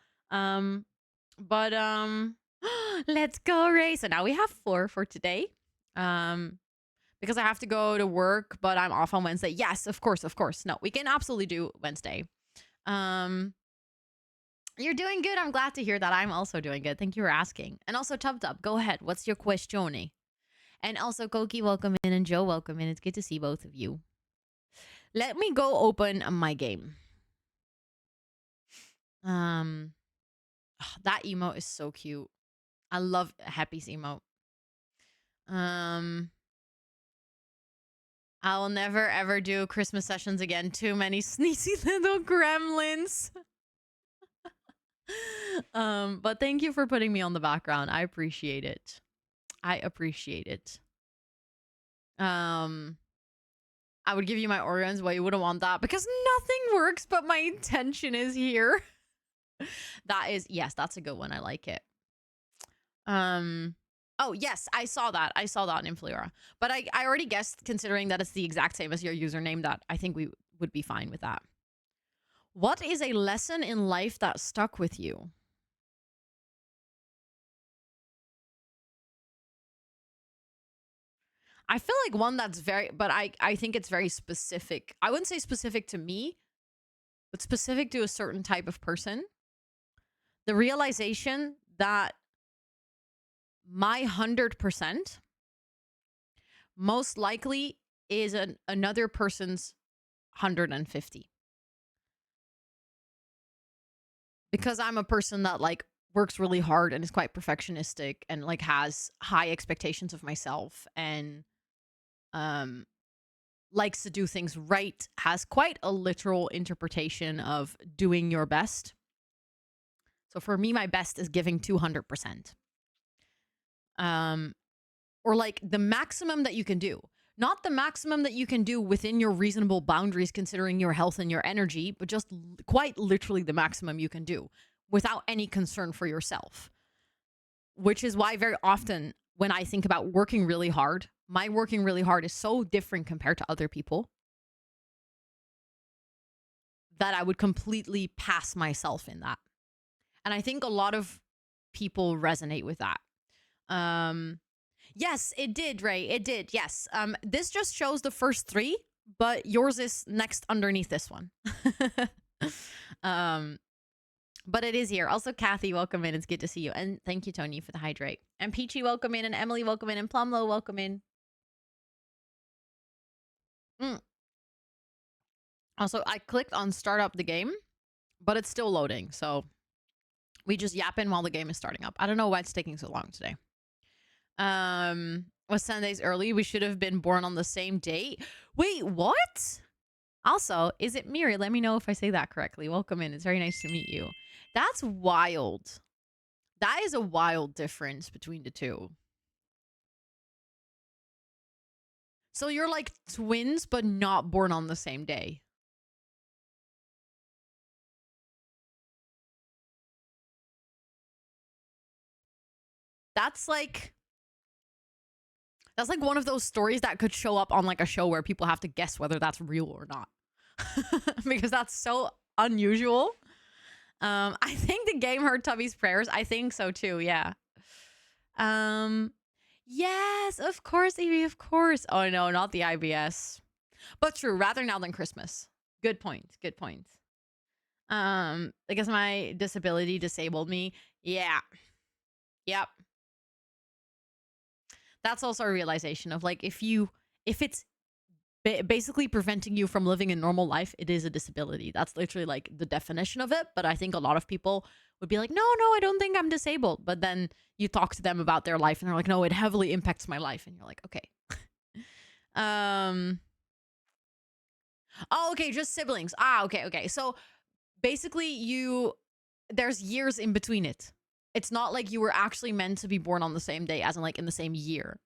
Let's go, Ray. So now we have 4 for today. Because I have to go to work, but I'm off on Wednesday. Yes, of course. No, we can absolutely do Wednesday. You're doing good. I'm glad to hear that. I'm also doing good. Thank you for asking. And also, Tub Tub, go ahead. What's your question? And also, Koki, welcome in, and Joe, welcome in. It's good to see both of you. Let me go open my game. That emote is so cute. I love Happy's emote. I will never ever do Christmas sessions again. Too many sneezy little gremlins. But thank you for putting me on the background. I appreciate it. I would give you my organs, but you wouldn't want that because nothing works but my intention is here. Yes, that's a good one. I like it. Oh, yes, I saw that in Influora. But I already guessed, considering that it's the exact same as your username, that I think we would be fine with that. What is a lesson in life that stuck with you? I feel like one that's but I think it's very specific. I wouldn't say specific to me, but specific to a certain type of person. The realization that my 100% most likely is another person's 150. Because I'm a person that like works really hard and is quite perfectionistic and like has high expectations of myself and likes to do things right, has quite a literal interpretation of doing your best. So for me, my best is giving 200%. Or like the maximum that you can do. Not the maximum that you can do within your reasonable boundaries considering your health and your energy, but just quite literally the maximum you can do without any concern for yourself. Which is why very often when I think about working really hard, my working really hard is so different compared to other people that I would completely pass myself in that. And I think a lot of people resonate with that. Yes, it did, Ray. It did. Yes. This just shows the first 3, but yours is next underneath this one. But it is here. Also, Kathy, welcome in. It's good to see you. And thank you, Tony, for the hydrate. And Peachy, welcome in. And Emily, welcome in. And Plumlo, welcome in. Also, I clicked on start up the game, but it's still loading. So we just yap in while the game is starting up. I don't know why it's taking so long today. Was Sundays early? We should have been born on the same date. Wait, what? Also, is it Miri? Let me know if I say that correctly. Welcome in. It's very nice to meet you. That's wild. That is a wild difference between the two. So you're like twins, but not born on the same day. That's like That's like one of those stories that could show up on like a show where people have to guess whether that's real or not. Because that's so unusual. I think the game heard Tubby's prayers. I think so too, yeah. Yes, of course, Evie, of course. Oh no, not the IBS. But true, rather now than Christmas. Good point. Good point. I guess my disability disabled me. Yeah. Yep. That's also a realization of like if it's basically preventing you from living a normal life, it is a disability. That's literally like the definition of it. But I think a lot of people would be like, no, I don't think I'm disabled. But then you talk to them about their life and they're like, no, it heavily impacts my life. And you're like, okay. Oh, okay, just siblings. Okay. So basically there's years in between it. It's not like you were actually meant to be born on the same day, as in like in the same year.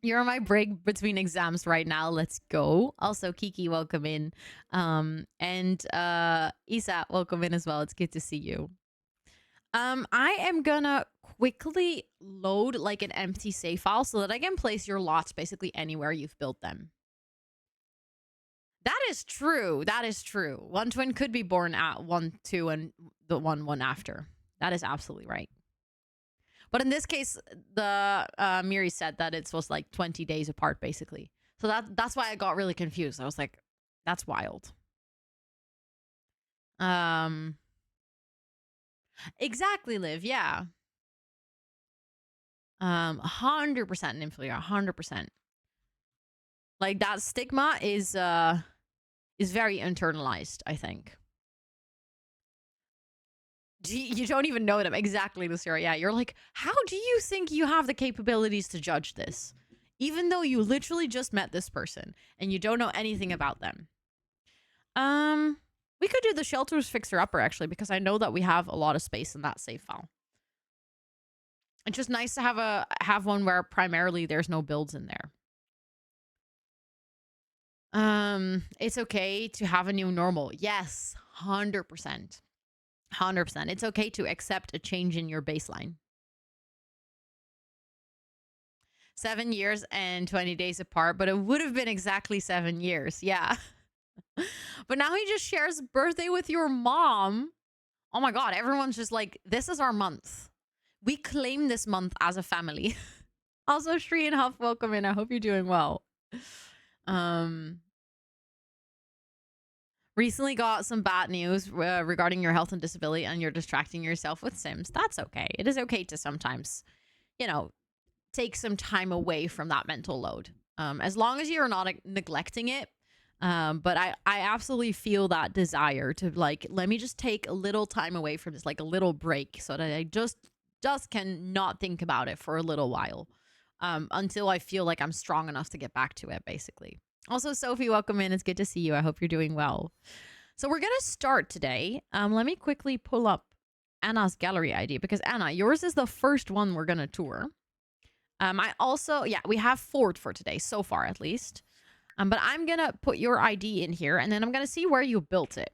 You're on my break between exams right now. Let's go. Also, Kiki, welcome in. And Isa, welcome in as well. It's good to see you. I am gonna quickly load like an empty save file so that I can place your lots basically anywhere you've built them. That is true. That is true. One twin could be born at 1, 2, and the one after. That is absolutely right. But in this case, the Miri said that it was like 20 days apart, basically. So that's why I got really confused. I was like, that's wild. Exactly, Liv. Yeah. 100% Nymphalia, 100%. Like that stigma is very internalized, I think. You don't even know them. Exactly, Lucia. Yeah, you're like, how do you think you have the capabilities to judge this? Even though you literally just met this person and you don't know anything about them. We could do the shelters fixer-upper, actually, because I know that we have a lot of space in that save file. It's just nice to have one where primarily there's no builds in there. It's okay to have a new normal. Yes, 100%. 100%. It's okay to accept a change in your baseline. 7 years and 20 days apart, but it would have been exactly 7 years. Yeah. But now he just shares birthday with your mom. Oh my God. Everyone's just like, this is our month. We claim this month as a family. Also, Shri and Huff, welcome in. I hope you're doing well. Recently got some bad news regarding your health and disability, and you're distracting yourself with Sims. That's okay. It is okay to sometimes, take some time away from that mental load. As long as you're not neglecting it. But I absolutely feel that desire to like, let me just take a little time away from this, like a little break, so that I just can not think about it for a little while, until I feel like I'm strong enough to get back to it, basically. Also, Sophie, welcome in. It's good to see you. I hope you're doing well. So we're going to start today. Let me quickly pull up Anna's gallery ID, because Anna, yours is the first one we're going to tour. We have 4 for today, so far at least. But I'm going to put your ID in here, and then I'm going to see where you built it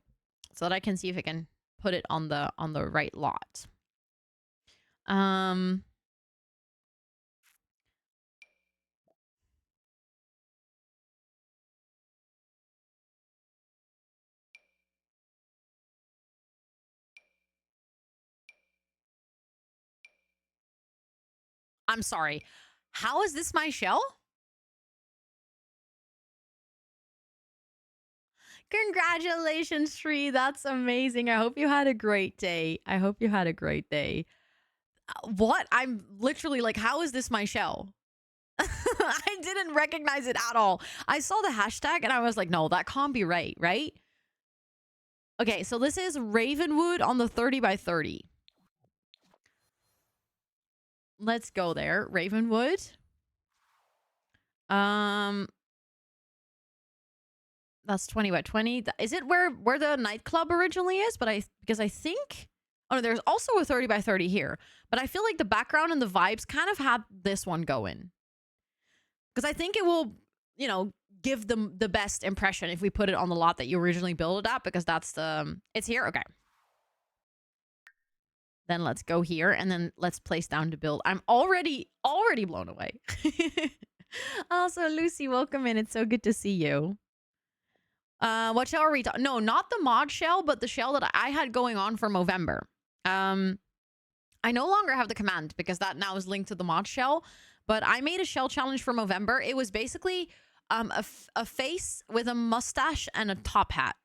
so that I can see if I can put it on the right lot. I'm sorry. How is this my shell? Congratulations, Shri. That's amazing. I hope you had a great day. What? I'm literally like, how is this my shell? I didn't recognize it at all. I saw the hashtag and I was like, no, that can't be right? Okay, so this is Ravenwood on the 30 by 30. Let's go there. Ravenwood. That's 20 by 20. Is it where the nightclub originally is? Because I think... Oh, no, there's also a 30 by 30 here. But I feel like the background and the vibes kind of had this one going. Because I think it will, give them the best impression if we put it on the lot that you originally built it at. Because that's the... It's here? Okay. Then let's go here and then let's place down to build. I'm already blown away. Also, Lucy, welcome in. It's so good to see you. What shell are we talking? No, not the mod shell, but the shell that I had going on for Movember. I no longer have the command because that now is linked to the mod shell. But I made a shell challenge for Movember. It was basically a face with a mustache and a top hat.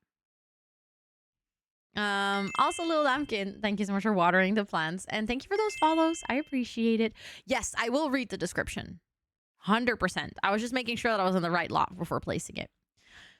Also, Lil Lampkin, thank you so much for watering the plants. And thank you for those follows. I appreciate it. Yes, I will read the description. 100%. I was just making sure that I was on the right lot before placing it.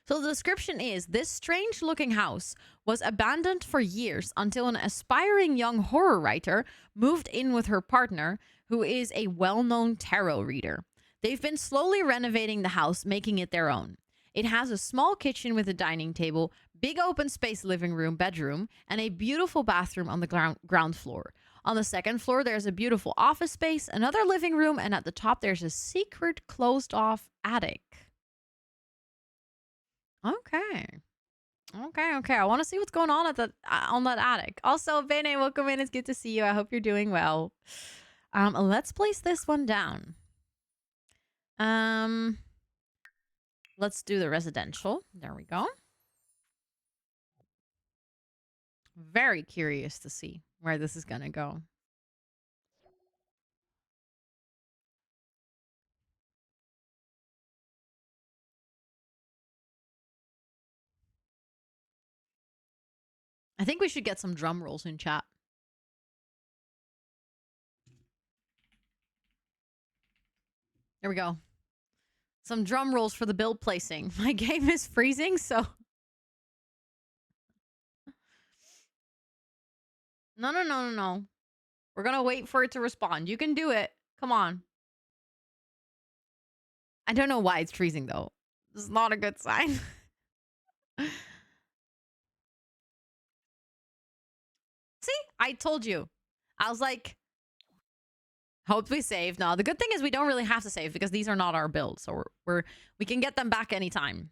So the description is, this strange looking house was abandoned for years until an aspiring young horror writer moved in with her partner, who is a well-known tarot reader. They've been slowly renovating the house, making it their own. It has a small kitchen with a dining table, big open space living room, bedroom, and a beautiful bathroom on the ground floor. On the second floor, there's a beautiful office space, another living room, and at the top, there's a secret closed-off attic. Okay. I want to see what's going on at on that attic. Also, Bene, welcome in. It's good to see you. I hope you're doing well. Let's place this one down. Let's do the residential. There we go. Very curious to see where this is gonna go. I think we should get some drum rolls in chat. There we go. Some drum rolls for the build placing. My game is freezing, so... No. We're gonna wait for it to respond. You can do it. Come on. I don't know why it's freezing, though. This is not a good sign. See? I told you. I was like... Hope we save. No, the good thing is we don't really have to save because these are not our builds. So we can get them back anytime.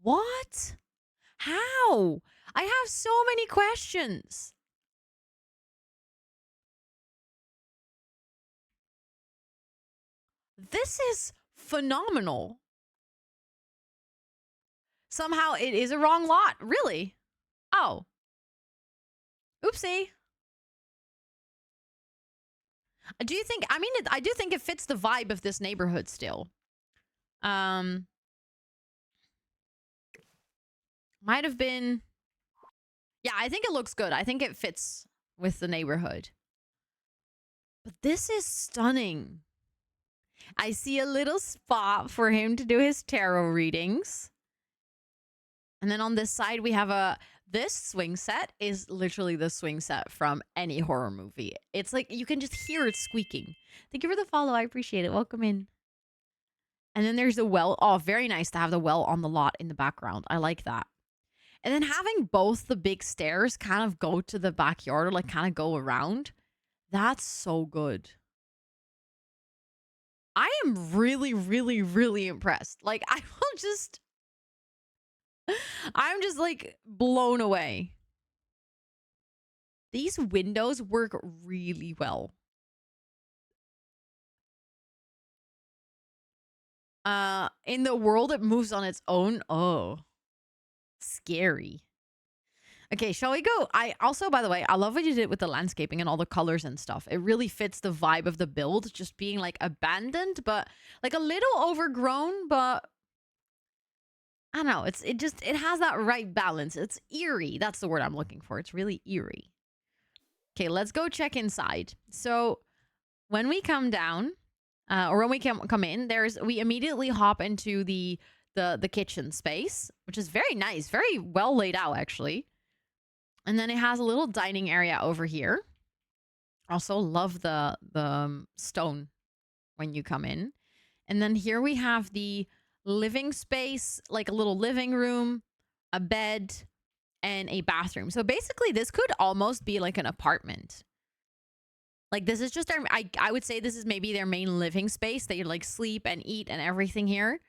What? How? I have so many questions. This is phenomenal. Somehow it is a wrong lot. Really? Oh. Oopsie. Do you think... I mean, I do think it fits the vibe of this neighborhood still. Might have been... Yeah, I think it looks good. I think it fits with the neighborhood. But this is stunning. I see a little spot for him to do his tarot readings. And then on this side, we have this swing set is literally the swing set from any horror movie. It's like, you can just hear it squeaking. Thank you for the follow. I appreciate it. Welcome in. And then there's the well. Oh, very nice to have the well on the lot in the background. I like that. And then having both the big stairs kind of go to the backyard or like kind of go around. That's so good. I am really, really, really impressed. Like, I'm just like blown away. These windows work really well. In the world it moves on its own. Oh, scary. Okay, shall we go? I also, by the way, I love what you did with the landscaping and all the colors and stuff. It really fits the vibe of the build, just being like abandoned, but like a little overgrown, but I don't know. It has that right balance. It's eerie. That's the word I'm looking for. It's really eerie. Okay, let's go check inside. So when we come down, or when we come in, we immediately hop into the kitchen space, which is very nice, very well laid out actually. And then it has a little dining area over here. Also love the stone when you come in. And then here we have the living space, like a little living room, a bed, and a bathroom. So basically this could almost be like an apartment. Like this is just their, I would say this is maybe their main living space. They like sleep and eat and everything here.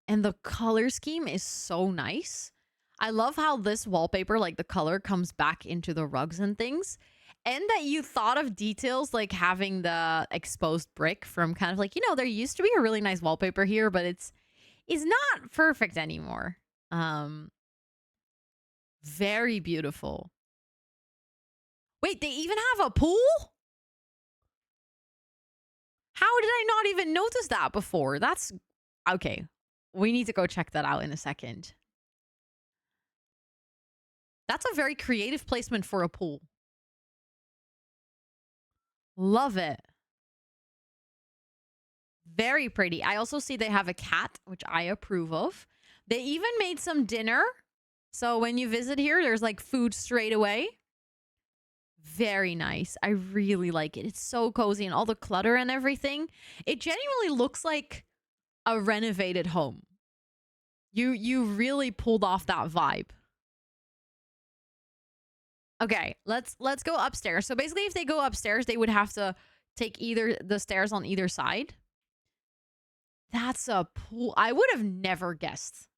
And the color scheme is so nice. I love how this wallpaper, like the color comes back into the rugs and things. And that you thought of details like having the exposed brick from kind of like, there used to be a really nice wallpaper here, but it's not perfect anymore. Very beautiful. Wait, they even have a pool? How did I not even notice that before? That's okay. We need to go check that out in a second. That's a very creative placement for a pool. Love it. Very pretty. I also see they have a cat, which I approve of. They even made some dinner. So when you visit here, there's like food straight away. Very nice. I really like it. It's so cozy and all the clutter and everything. It genuinely looks like a renovated home. You really pulled off that vibe. Okay, let's go upstairs. So basically, if they go upstairs, they would have to take either the stairs on either side. That's a pool. I would have never guessed.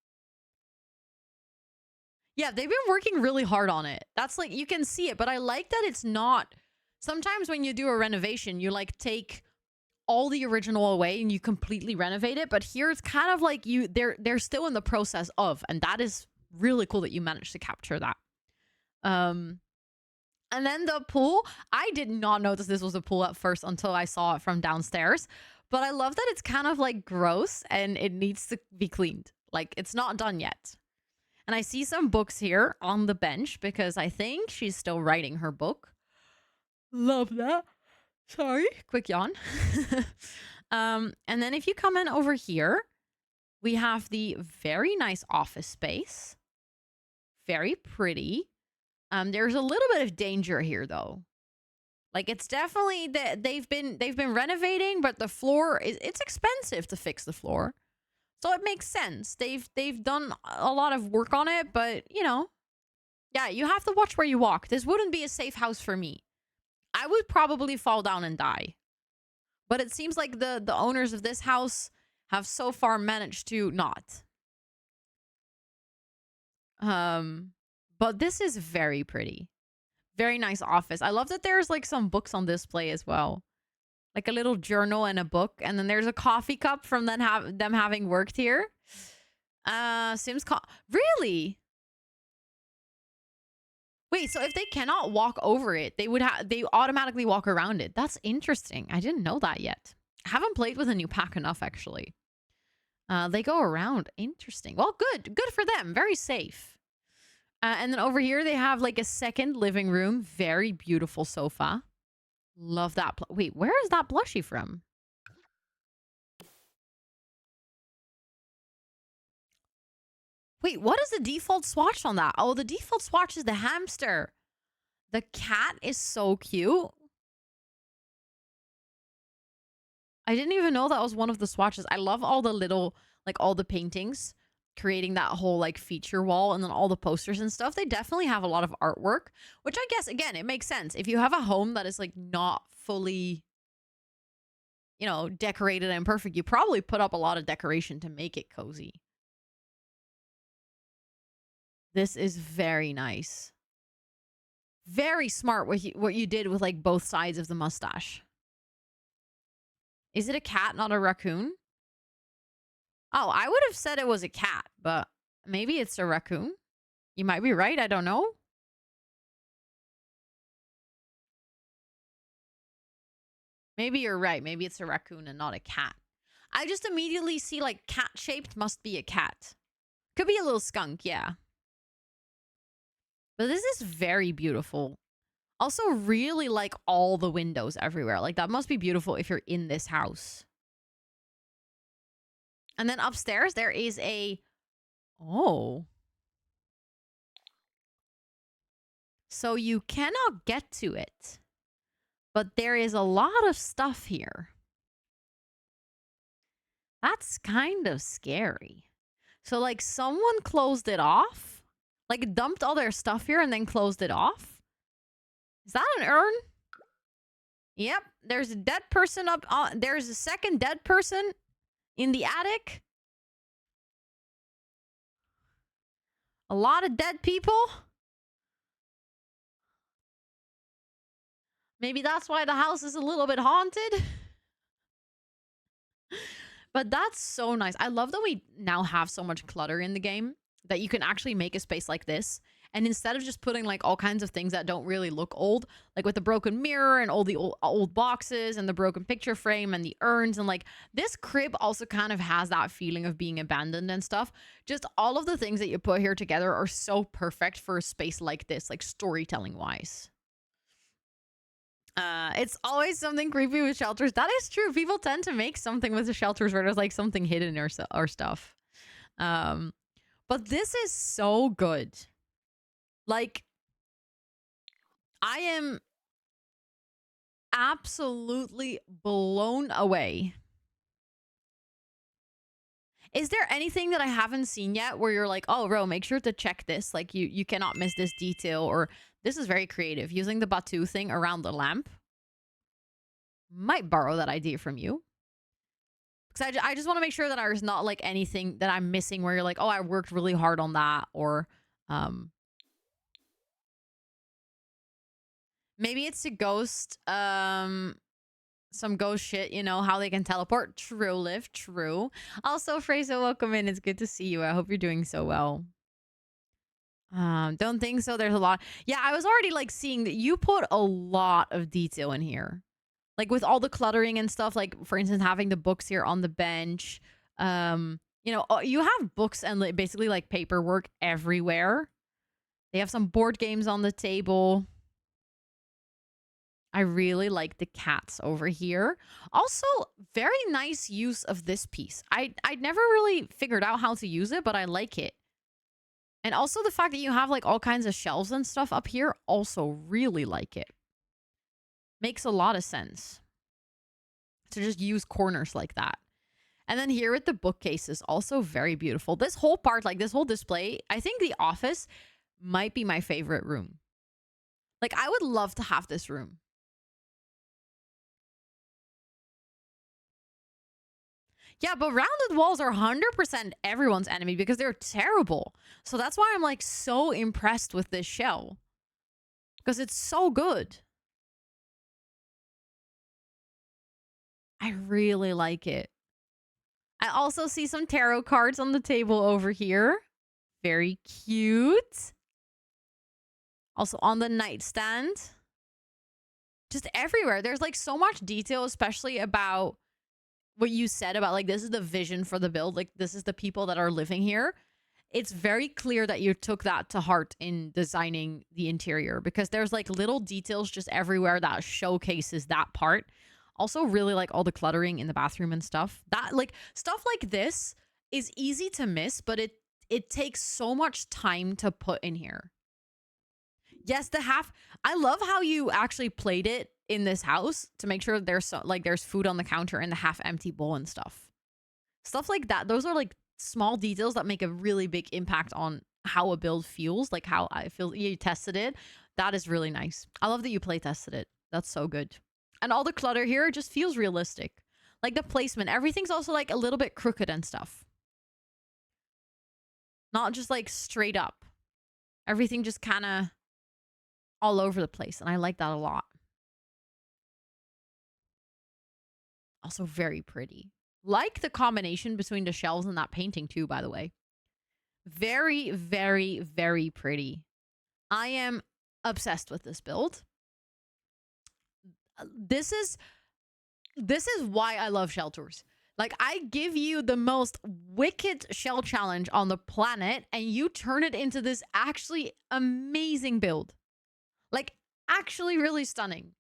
Yeah, they've been working really hard on it. That's like, you can see it, but I like that it's not. Sometimes when you do a renovation, you like take all the original away and you completely renovate it. But here it's kind of like they're still in the process of, and that is really cool that you managed to capture that. And then the pool, I did not notice this was a pool at first until I saw it from downstairs. But I love that it's kind of like gross and it needs to be cleaned. Like it's not done yet. And I see some books here on the bench because I think she's still writing her book. Love that. Sorry, quick yawn. And then if you come in over here, we have the very nice office space. Very pretty. There's a little bit of danger here though. Like it's definitely that they've been renovating, but the floor it's expensive to fix the floor. So it makes sense. They've done a lot of work on it, but yeah, you have to watch where you walk. This wouldn't be a safe house for me. I would probably fall down and die. But it seems like the owners of this house have so far managed to not. But this is very pretty. Very nice office. I love that there's like some books on display as well. Like a little journal and a book. And then there's a coffee cup from them having worked here. Really? Wait, so if they cannot walk over it, they automatically walk around it. That's interesting. I didn't know that yet. I haven't played with a new pack enough, actually. They go around. Interesting. Well, good. Good for them. Very safe. And then over here, they have like a second living room. Very beautiful sofa. Love that. Wait, where is that plushie from? Wait, what is the default swatch on that? Oh, the default swatch is the hamster. The cat is so cute. I didn't even know that was one of the swatches. I love all the little, like all the paintings, creating that whole like feature wall and then all the posters and stuff. They definitely have a lot of artwork, which I guess, again, it makes sense. If you have a home that is like not fully, decorated and perfect, you probably put up a lot of decoration to make it cozy. This is very nice. Very smart what you did with like both sides of the mustache. Is it a cat, not a raccoon? Oh, I would have said it was a cat, but maybe it's a raccoon. You might be right. I don't know. Maybe you're right. Maybe it's a raccoon and not a cat. I just immediately see like cat-shaped must be a cat. Could be a little skunk, yeah. But this is very beautiful. Also really like all the windows everywhere. Like that must be beautiful if you're in this house. And then upstairs there is a... Oh. So you cannot get to it. But there is a lot of stuff here. That's kind of scary. So like someone closed it off? Like dumped all their stuff here and then closed it off? Is that an urn? Yep, there's a dead person up. There's a second dead person in the attic. A lot of dead people. Maybe that's why the house is a little bit haunted. But that's so nice. I love that we now have so much clutter in the game that you can actually make a space like this. And instead of just putting like all kinds of things that don't really look old, like with the broken mirror and all the old boxes and the broken picture frame and the urns, and like this crib also kind of has that feeling of being abandoned and stuff. Just all of the things that you put here together are so perfect for a space like this, like storytelling wise. It's always something creepy with shelters. That is true. People tend to make something with the shelters where there's like something hidden or stuff. But this is so good. Like, I am absolutely blown away. Is there anything that I haven't seen yet where you're like, oh, Ro, make sure to check this. Like, you cannot miss this detail, or this is very creative. Using the batu thing around the lamp. Might borrow that idea from you. Because I just want to make sure that there's not like anything that I'm missing where you're like, oh, I worked really hard on that. Or maybe it's a ghost, some ghost shit, you know, how they can teleport. True, Liv, true. Also, Fraser, welcome in. It's good to see you. I hope you're doing so well. Don't think so. There's a lot. Yeah, I was already like seeing that you put a lot of detail in here. Like with all the cluttering and stuff, like for instance, having the books here on the bench. You know, you have books and basically like paperwork everywhere. They have some board games on the table. I really like the cats over here. Also, very nice use of this piece. I'd never really figured out how to use it, but I like it. And also the fact that you have like all kinds of shelves and stuff up here, also really like it. Makes a lot of sense to just use corners like that. And then here with the bookcases, also very beautiful. This whole part, like this whole display, I think the office might be my favorite room. Like, I would love to have this room. Yeah, but rounded walls are 100% everyone's enemy because they're terrible. So that's why I'm like so impressed with this shell. Because it's so good. I really like it. I also see some tarot cards on the table over here. Very cute. Also on the nightstand. Just everywhere. There's like so much detail, especially about what you said about like this is the vision for the build. Like this is the people that are living here. It's very clear that you took that to heart in designing the interior because there's like little details just everywhere that showcases that part. Also really like all the cluttering in the bathroom and stuff. That like stuff like this is easy to miss, but it takes so much time to put in here. Yes, I love how you actually played it in this house to make sure there's there's food on the counter and the half empty bowl and stuff. Stuff like that. Those are like small details that make a really big impact on how a build feels, like how I feel you tested it. That is really nice. I love that you play tested it. That's so good. And all the clutter here just feels realistic. Like the placement, everything's also like a little bit crooked and stuff. Not just like straight up. Everything just kind of all over the place. And I like that a lot. Also very pretty. Like the combination between the shelves and that painting too, by the way. Very, very, very pretty. I am obsessed with this build. This is why I love shell tours. Like, I give you the most wicked shell challenge on the planet, and you turn it into this actually amazing build. Like, actually really stunning.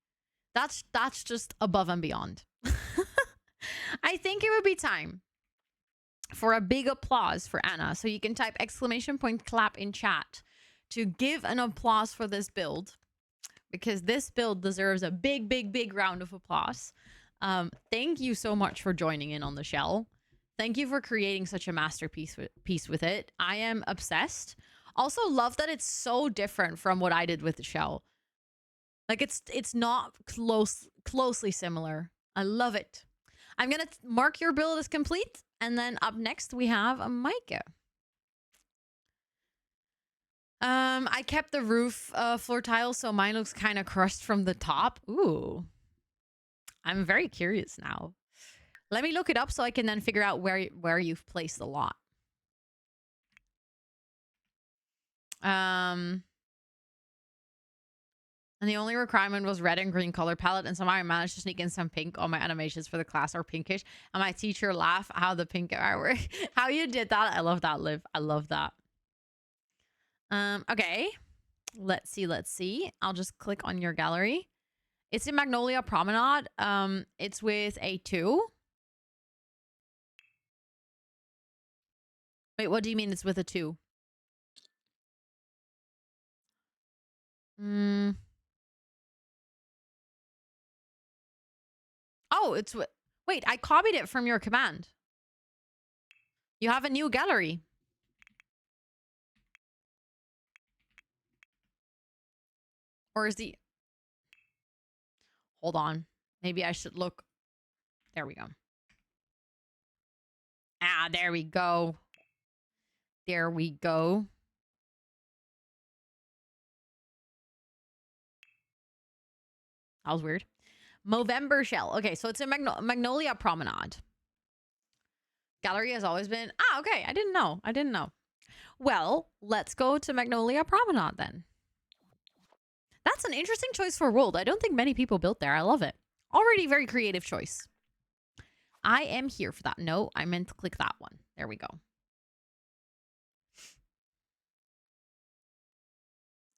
That's just above and beyond. I think it would be time for a big applause for Anna. So you can type !clap in chat to give an applause for this build, because this build deserves a big, big, big round of applause. Thank you so much for joining in on the shell. Thank you for creating such a masterpiece piece with it. I am obsessed. Also love that it's so different from what I did with the shell. Like it's not closely similar. I love it. I'm gonna mark your build as complete, and then up next we have a Micah. I kept the roof floor tile, so mine looks kind of crushed from the top. Ooh, I'm very curious now. Let me look it up so I can then figure out where you've placed the lot. And the only requirement was red and green color palette, and somehow I managed to sneak in some pink. All my animations for the class are pinkish, and my teacher laughed how the pink artwork. How you did that? I love that, Liv. I love that. Okay. Let's see. I'll just click on your gallery. It's in Magnolia Promenade. It's with a 2. Wait, what do you mean it's with a 2? Oh, it's wait, I copied it from your command. You have a new gallery. Or is the... Hold on. Maybe I should look. There we go. Ah, there we go. There we go. That was weird. Movember Shell. Okay, so it's in Magnolia Promenade. Gallery has always been... Ah, okay. I didn't know. Well, let's go to Magnolia Promenade then. That's an interesting choice for world. I don't think many people built there. I love it. Already very creative choice. I am here for that. No, I meant to click that one. There we go.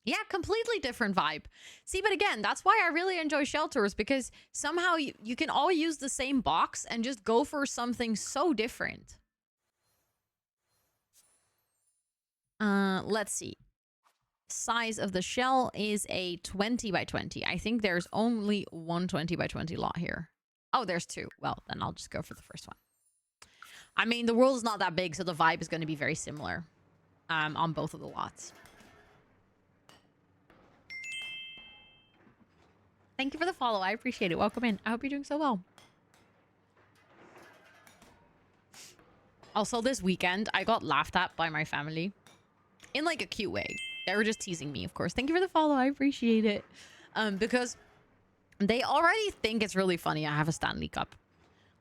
Yeah, completely different vibe. See, but again, that's why I really enjoy shelters, because somehow you can all use the same box and just go for something so different. Let's see. Size of the shell is a 20 by 20. I think there's only one 20 by 20 lot here. Oh, there's 2. Well, then I'll just go for the first one. I mean, the world is not that big, so the vibe is going to be very similar on both of the lots. Thank you for the follow. I appreciate it. Welcome in. I hope you're doing so well. Also, this weekend, I got laughed at by my family. In, like, a cute way. They were just teasing me, of course. Thank you for the follow. I appreciate it. Because they already think it's really funny I have a Stanley Cup.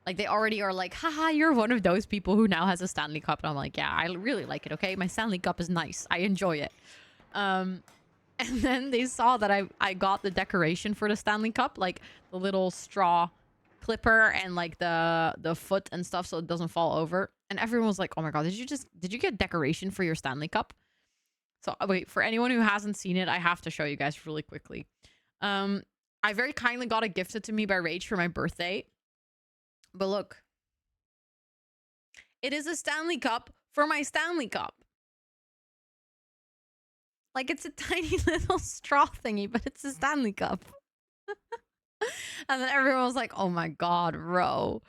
Like, they already are like, haha, you're one of those people who now has a Stanley Cup. And I'm like, yeah, I really like it, okay? My Stanley Cup is nice. I enjoy it. And then they saw that I got the decoration for the Stanley Cup, like the little straw clipper and like the foot and stuff so it doesn't fall over. And everyone was like, oh my God, did you get decoration for your Stanley Cup? So wait, for anyone who hasn't seen it, I have to show you guys really quickly. I very kindly got it gifted to me by Rage for my birthday. But look, it is a Stanley Cup for my Stanley Cup. Like, it's a tiny little straw thingy, but it's a Stanley Cup. And then everyone was like, oh my God, Ro.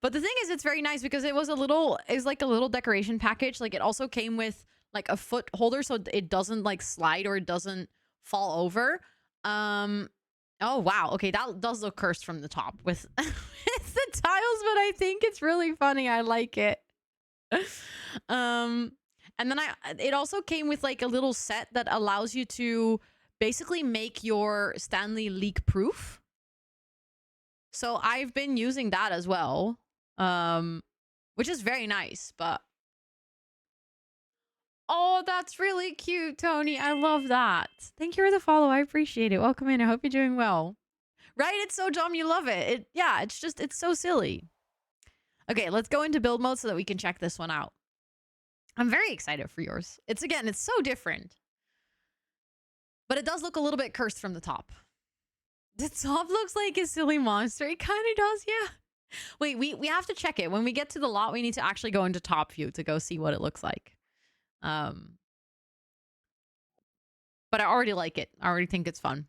But the thing is, it's very nice because it was like a little decoration package. Like, it also came with like a foot holder so it doesn't like slide or it doesn't fall over. Oh wow, okay, that does look cursed from the top with it's the tiles, but I think it's really funny. I like it. And then it also came with like a little set that allows you to basically make your Stanley leak proof. So I've been using that as well, which is very nice. But oh, that's really cute, Tony. I love that. Thank you for the follow. I appreciate it. Welcome in. I hope you're doing well. Right? It's so dumb. You love it. Yeah, it's so silly. Okay, let's go into build mode so that we can check this one out. I'm very excited for yours. It's so different. But it does look a little bit cursed from the top. The top looks like a silly monster. It kind of does, yeah. Wait, we have to check it. When we get to the lot, we need to actually go into top view to go see what it looks like. But I already like it. I already think it's fun.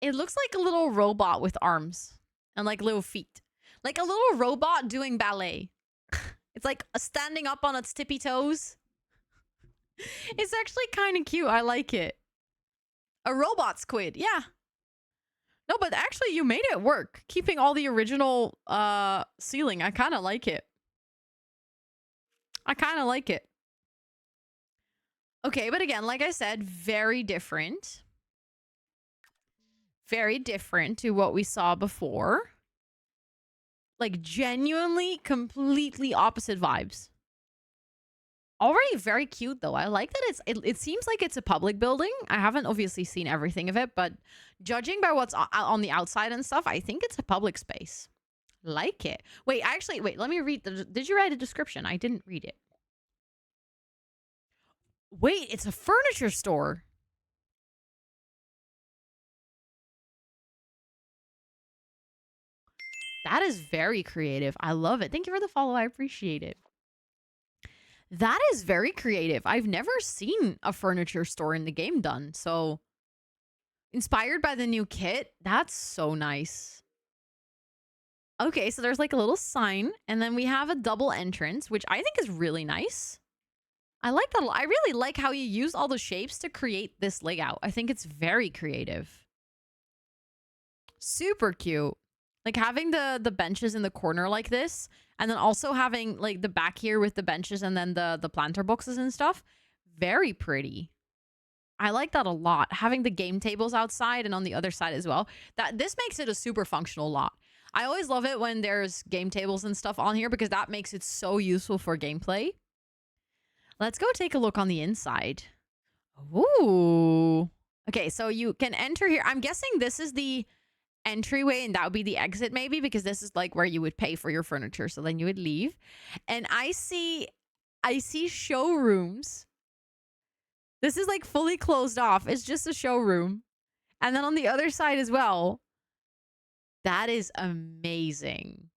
It looks like a little robot with arms and like little feet. Like a little robot doing ballet. It's like standing up on its tippy toes. It's actually kind of cute. I like it. A robot squid. Yeah. No, but actually you made it work. Keeping all the original ceiling. I kind of like it. I kind of like it. Okay, but again, like I said, very different. Very different to what we saw before. Like genuinely, completely opposite vibes. Already very cute though. I like that it seems like it's a public building. I haven't obviously seen everything of it, but judging by what's on the outside and stuff, I think it's a public space. Like it. Wait, let me read did you write a description? I didn't read it. Wait, it's a furniture store. That is very creative. I love it. Thank you for the follow. I appreciate it. That is very creative. I've never seen a furniture store in the game done. So, inspired by the new kit. That's so nice. Okay, so there's like a little sign. And then we have a double entrance, which I think is really nice. I like that. I really like how you use all the shapes to create this layout. I think it's very creative. Super cute. Like having the benches in the corner like this, and then also having like the back here with the benches and then the planter boxes and stuff. Very pretty. I like that a lot. Having the game tables outside and on the other side as well. This makes it a super functional lot. I always love it when there's game tables and stuff on here because that makes it so useful for gameplay. Let's go take a look on the inside. Ooh. Okay, so you can enter here. I'm guessing this is the entryway and that would be the exit maybe, because this is like where you would pay for your furniture, so then you would leave. And I see showrooms. This is like fully closed off. It's just a showroom. And then on the other side as well. That is amazing.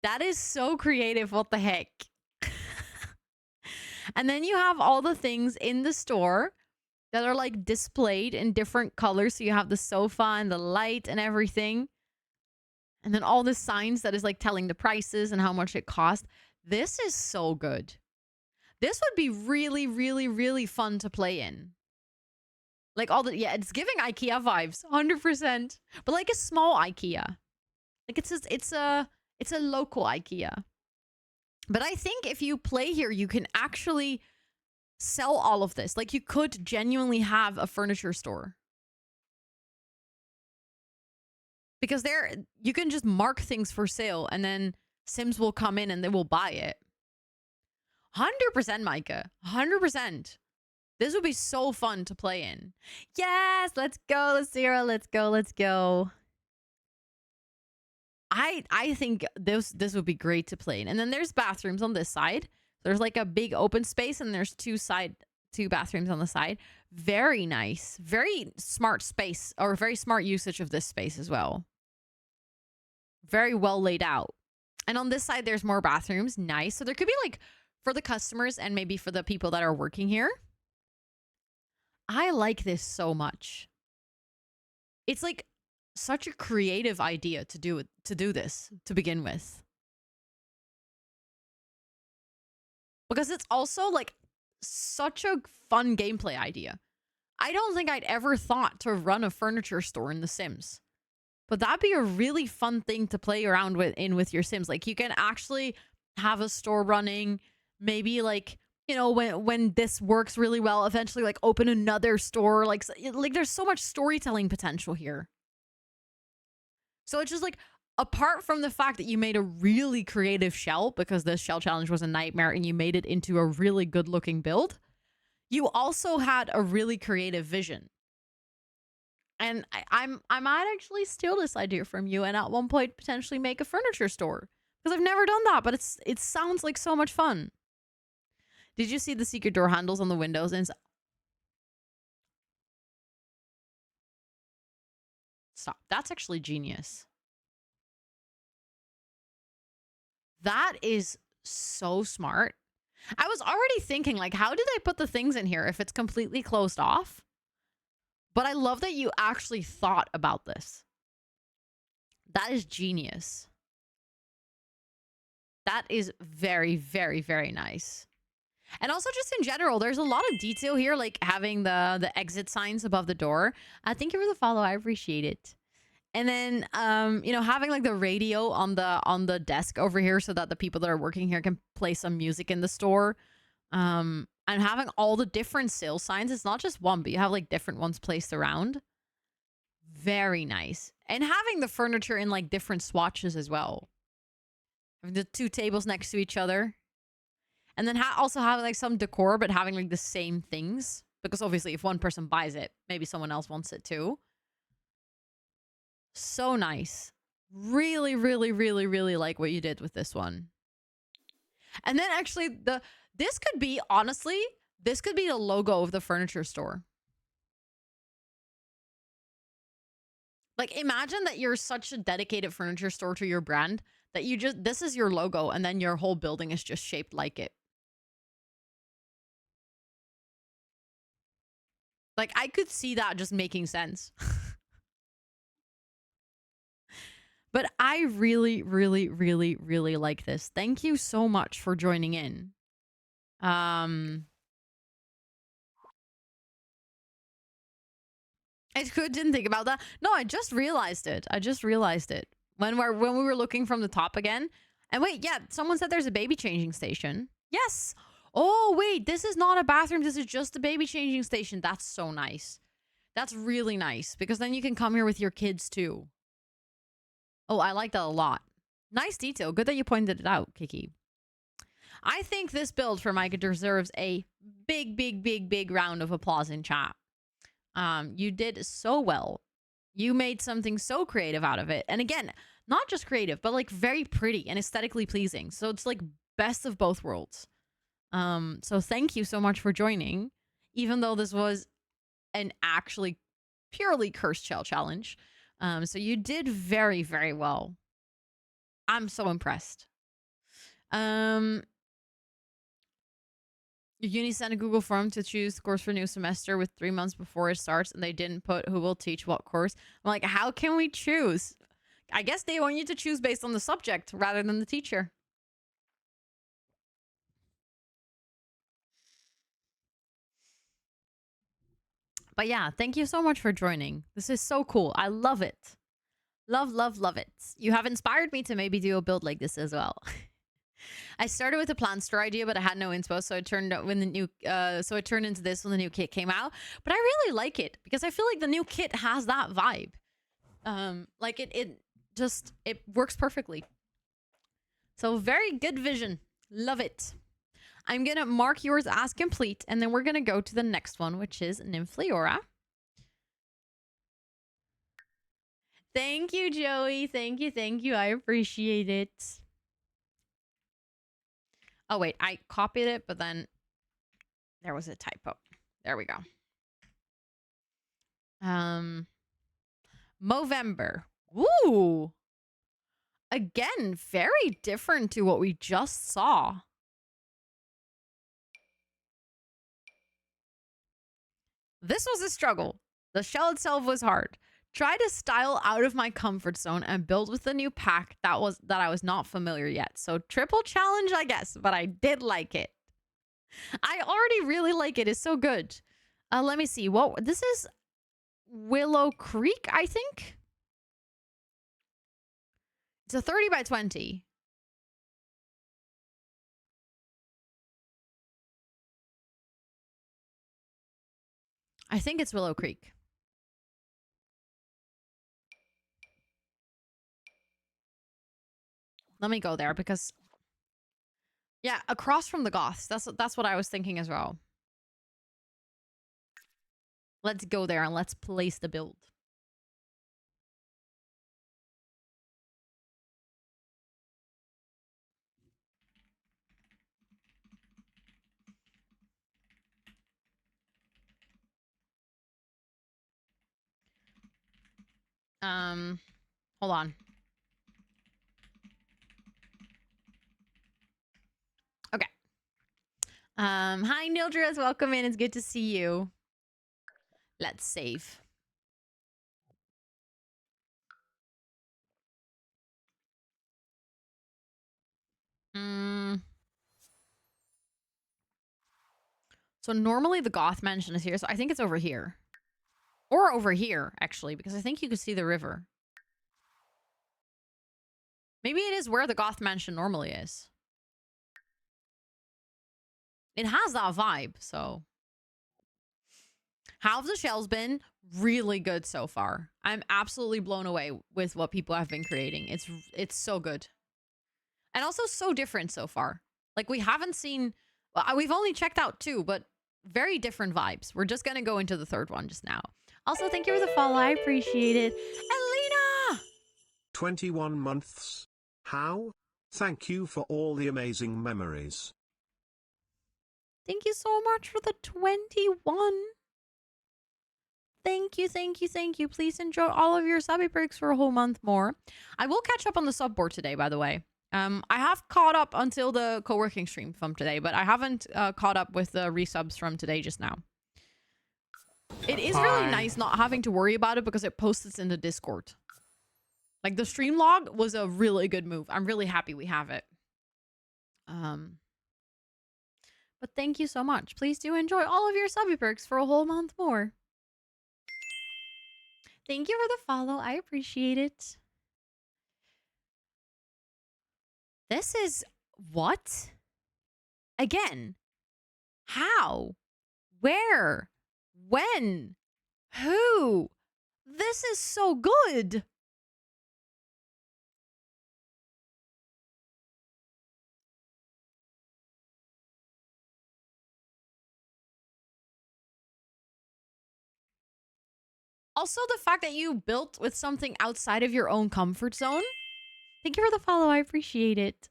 That is so creative. What the heck? And then you have all the things in the store that are like displayed in different colors. So you have the sofa and the light and everything. And then all the signs that is like telling the prices and how much it costs. This is so good. This would be really, really, really fun to play in. Like it's giving IKEA vibes, 100%. But like a small IKEA. Like it's a local IKEA. But I think if you play here, you can actually sell all of this. Like you could genuinely have a furniture store. Because you can just mark things for sale and then Sims will come in and they will buy it. 100%, Micah. 100%. This would be so fun to play in. Yes, let's go, Lucira. Let's go, let's go. I think this would be great to play in. And then there's bathrooms on this side. There's like a big open space and there's two bathrooms on the side. Very nice. Very smart space, or very smart usage of this space as well. Very well laid out. And on this side, there's more bathrooms. Nice. So there could be like for the customers and maybe for the people that are working here. I like this so much. It's like such a creative idea to do this to begin with. Because it's also like such a fun gameplay idea. I don't think I'd ever thought to run a furniture store in The Sims. But that'd be a really fun thing to play around with your Sims. Like you can actually have a store running, maybe like, you know, when this works really well, eventually like open another store. Like there's so much storytelling potential here. So it's just like, apart from the fact that you made a really creative shell, because this shell challenge was a nightmare and you made it into a really good looking build, you also had a really creative vision. And I might actually steal this idea from you and at one point potentially make a furniture store. Because I've never done that, but it sounds like so much fun. Did you see the secret door handles on the windows? Stop. That's actually genius. That is so smart. I was already thinking, like, how did they put the things in here if it's completely closed off? But I love that you actually thought about this. That is genius. that is very, very, very nice. And also just in general, there's a lot of detail here, like having the exit signs above the door. Thank you for the follow. I appreciate it. And then you know, having like the radio on the desk over here so that the people that are working here can play some music in the store. And having all the different sales signs. It's not just one, but you have like different ones placed around. Very nice. And having the furniture in like different swatches as well. Having the two tables next to each other. And then also having like some decor, but having like the same things. Because obviously if one person buys it, maybe someone else wants it too. So nice. Really, really, really, really like what you did with this one. And then actually this could be, honestly, this could be the logo of the furniture store. Like imagine that you're such a dedicated furniture store to your brand that you just, this is your logo and then your whole building is just shaped like it. Like I could see that just making sense. But I really, really, really, really like this. Thank you so much for joining in. I didn't think about that. No, I just realized it. When we were looking from the top again. And wait, yeah, someone said there's a baby changing station. Yes. Oh, wait, this is not a bathroom. This is just a baby changing station. That's so nice. That's really nice because then you can come here with your kids too. Oh, I like that a lot. Nice detail. Good that you pointed it out, Kiki. I think this build for Micah deserves a big, big, big, big round of applause in chat. You did so well. You made something so creative out of it. And again, not just creative, but like very pretty and aesthetically pleasing. So it's like best of both worlds. So thank you so much for joining. Even though this was an actually purely cursed shell challenge. So you did very, very well. I'm so impressed. Uni sent a Google form to choose course for new semester with 3 months before it starts, and they didn't put who will teach what course. I'm like, how can we choose? I guess they want you to choose based on the subject rather than the teacher. But yeah, thank you so much for joining. This is so cool. I love it. Love, love, love it. You have inspired me to maybe do a build like this as well. I started with a plant store idea, but I had no inspo, so it turned out when the new so it turned into this when the new kit came out. But I really like it because I feel like the new kit has that vibe. Like it works perfectly. So very good vision. Love it. I'm gonna mark yours as complete, and then we're gonna go to the next one, which is Nymphleora. Thank you, Joey. Thank you, thank you. I appreciate it. Oh, wait, I copied it, but then there was a typo. There we go. Movember. Ooh. Again, very different to what we just saw. This was a struggle. The shell itself was hard. Try to style out of my comfort zone and build with the new pack that I was not familiar yet. So triple challenge, I guess, but I did like it. I already really like it. It's so good. Let me see. What this is Willow Creek, I think. It's a 30 by 20. I think it's Willow Creek. Let me go there because yeah, across from the Goths. That's what I was thinking as well. Let's go there and let's place the build. Hold on. Okay. Hi Nildras, welcome in. It's good to see you. Let's save. So normally the goth mansion is here. So I think it's over here. Or over here, actually, because I think you can see the river. Maybe it is where the goth mansion normally is. It has that vibe, so. How have the shells been? Really good so far. I'm absolutely blown away with what people have been creating. It's so good. And also so different so far. Like we haven't seen, well, we've only checked out 2, but very different vibes. We're just going to go into the 3rd one just now. Also, thank you for the follow. I appreciate it. Elena! 21 months. How? Thank you for all the amazing memories. Thank you so much for the 21. Thank you, thank you, thank you. Please enjoy all of your subby perks for a whole month more. I will catch up on the sub board today, by the way. I have caught up until the co-working stream from today, but I haven't caught up with the resubs from today just now. It is really nice not having to worry about it because it posts in the Discord. Like the stream log was a really good move. I'm really happy we have it. But thank you so much. Please do enjoy all of your subby perks for a whole month more. Thank you for the follow. I appreciate it. This is what? Again. How? Where? When? Who? This is so good. Also, the fact that you built with something outside of your own comfort zone. Thank you for the follow. I appreciate it.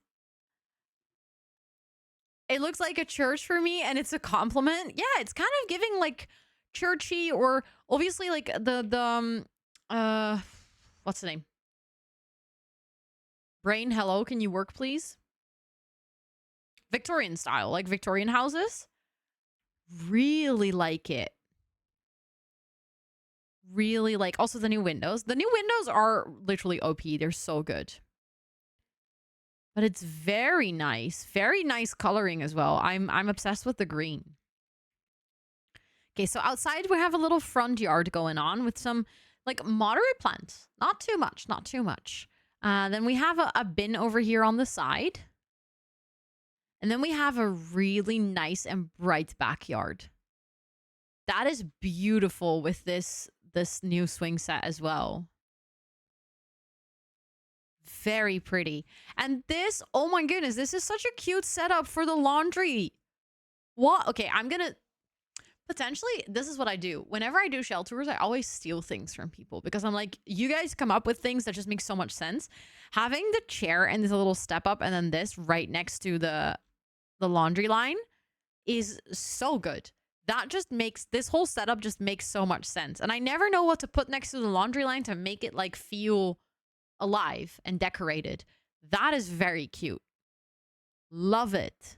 It looks like a church for me, and it's a compliment. Yeah, it's kind of giving like churchy, or obviously like the what's the name? Brain, hello, can you work, please? Victorian style, like Victorian houses. Really like it. Really like, also the new windows. The new windows are literally OP. They're so good. But it's very nice. Very nice coloring as well. I'm obsessed with the green. Okay, so outside we have a little front yard going on with some like moderate plants. Not too much, not too much. Then we have a bin over here on the side. And then we have a really nice and bright backyard. That is beautiful with this new swing set as well. Very pretty. And this, oh my goodness, this is such a cute setup for the laundry. What? Okay, I'm gonna... Potentially, this is what I do. Whenever I do shell tours, I always steal things from people because I'm like, you guys come up with things that just make so much sense. Having the chair and this little step up and then this right next to the laundry line is so good. That just makes, this whole setup just makes so much sense. And I never know what to put next to the laundry line to make it like feel alive and decorated. That is very cute. Love it.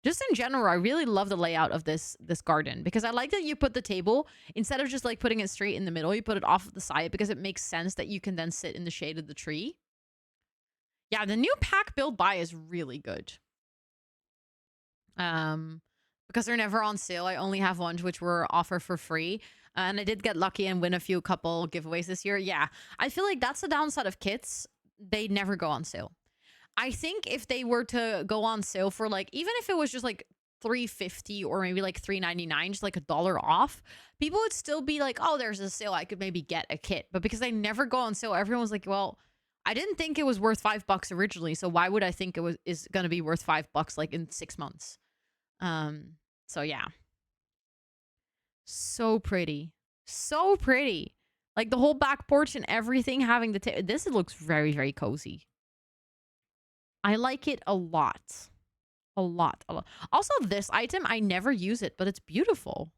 Just in general, I really love the layout of this garden because I like that you put the table, instead of just like putting it straight in the middle, you put it off the side because it makes sense that you can then sit in the shade of the tree. Yeah, the new pack build buy is really good. Because they're never on sale. I only have ones which were offered for free. And I did get lucky and win a few couple giveaways this year. Yeah, I feel like that's the downside of kits. They never go on sale. I think if they were to go on sale for like, even if it was just like $3.50 or maybe like $3.99, just like $1 off, people would still be like, oh, there's a sale, I could maybe get a kit. But because they never go on sale, everyone was like, well, I didn't think it was worth $5 originally, so why would I think it is going to be worth $5 like in 6 months? So yeah. So pretty. So pretty. Like the whole back porch and everything having the this looks very, very cozy. I like it a lot. A lot. A lot. Also, this item, I never use it, but it's beautiful.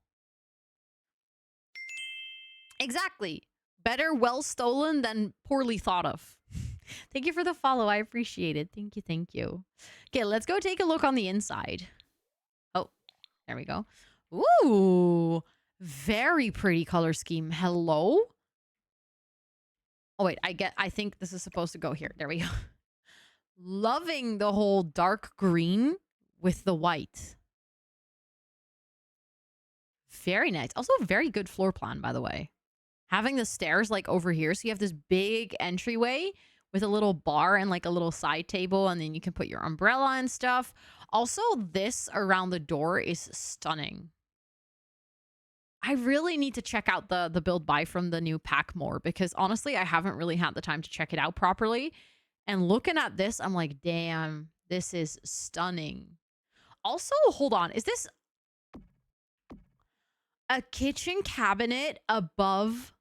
Exactly. Better well stolen than poorly thought of. Thank you for the follow. I appreciate it. Thank you. Thank you. Okay, let's go take a look on the inside. Oh, there we go. Ooh, very pretty color scheme. Hello? Oh, wait, I think this is supposed to go here. There we go. Loving the whole dark green with the white. Very nice. Also, very good floor plan, by the way. Having the stairs like over here. So you have this big entryway with a little bar and like a little side table. And then you can put your umbrella and stuff. Also, this around the door is stunning. I really need to check out the build buy from the new pack more because honestly, I haven't really had the time to check it out properly. And looking at this, I'm like, damn, this is stunning. Also, hold on. Is this a kitchen cabinet above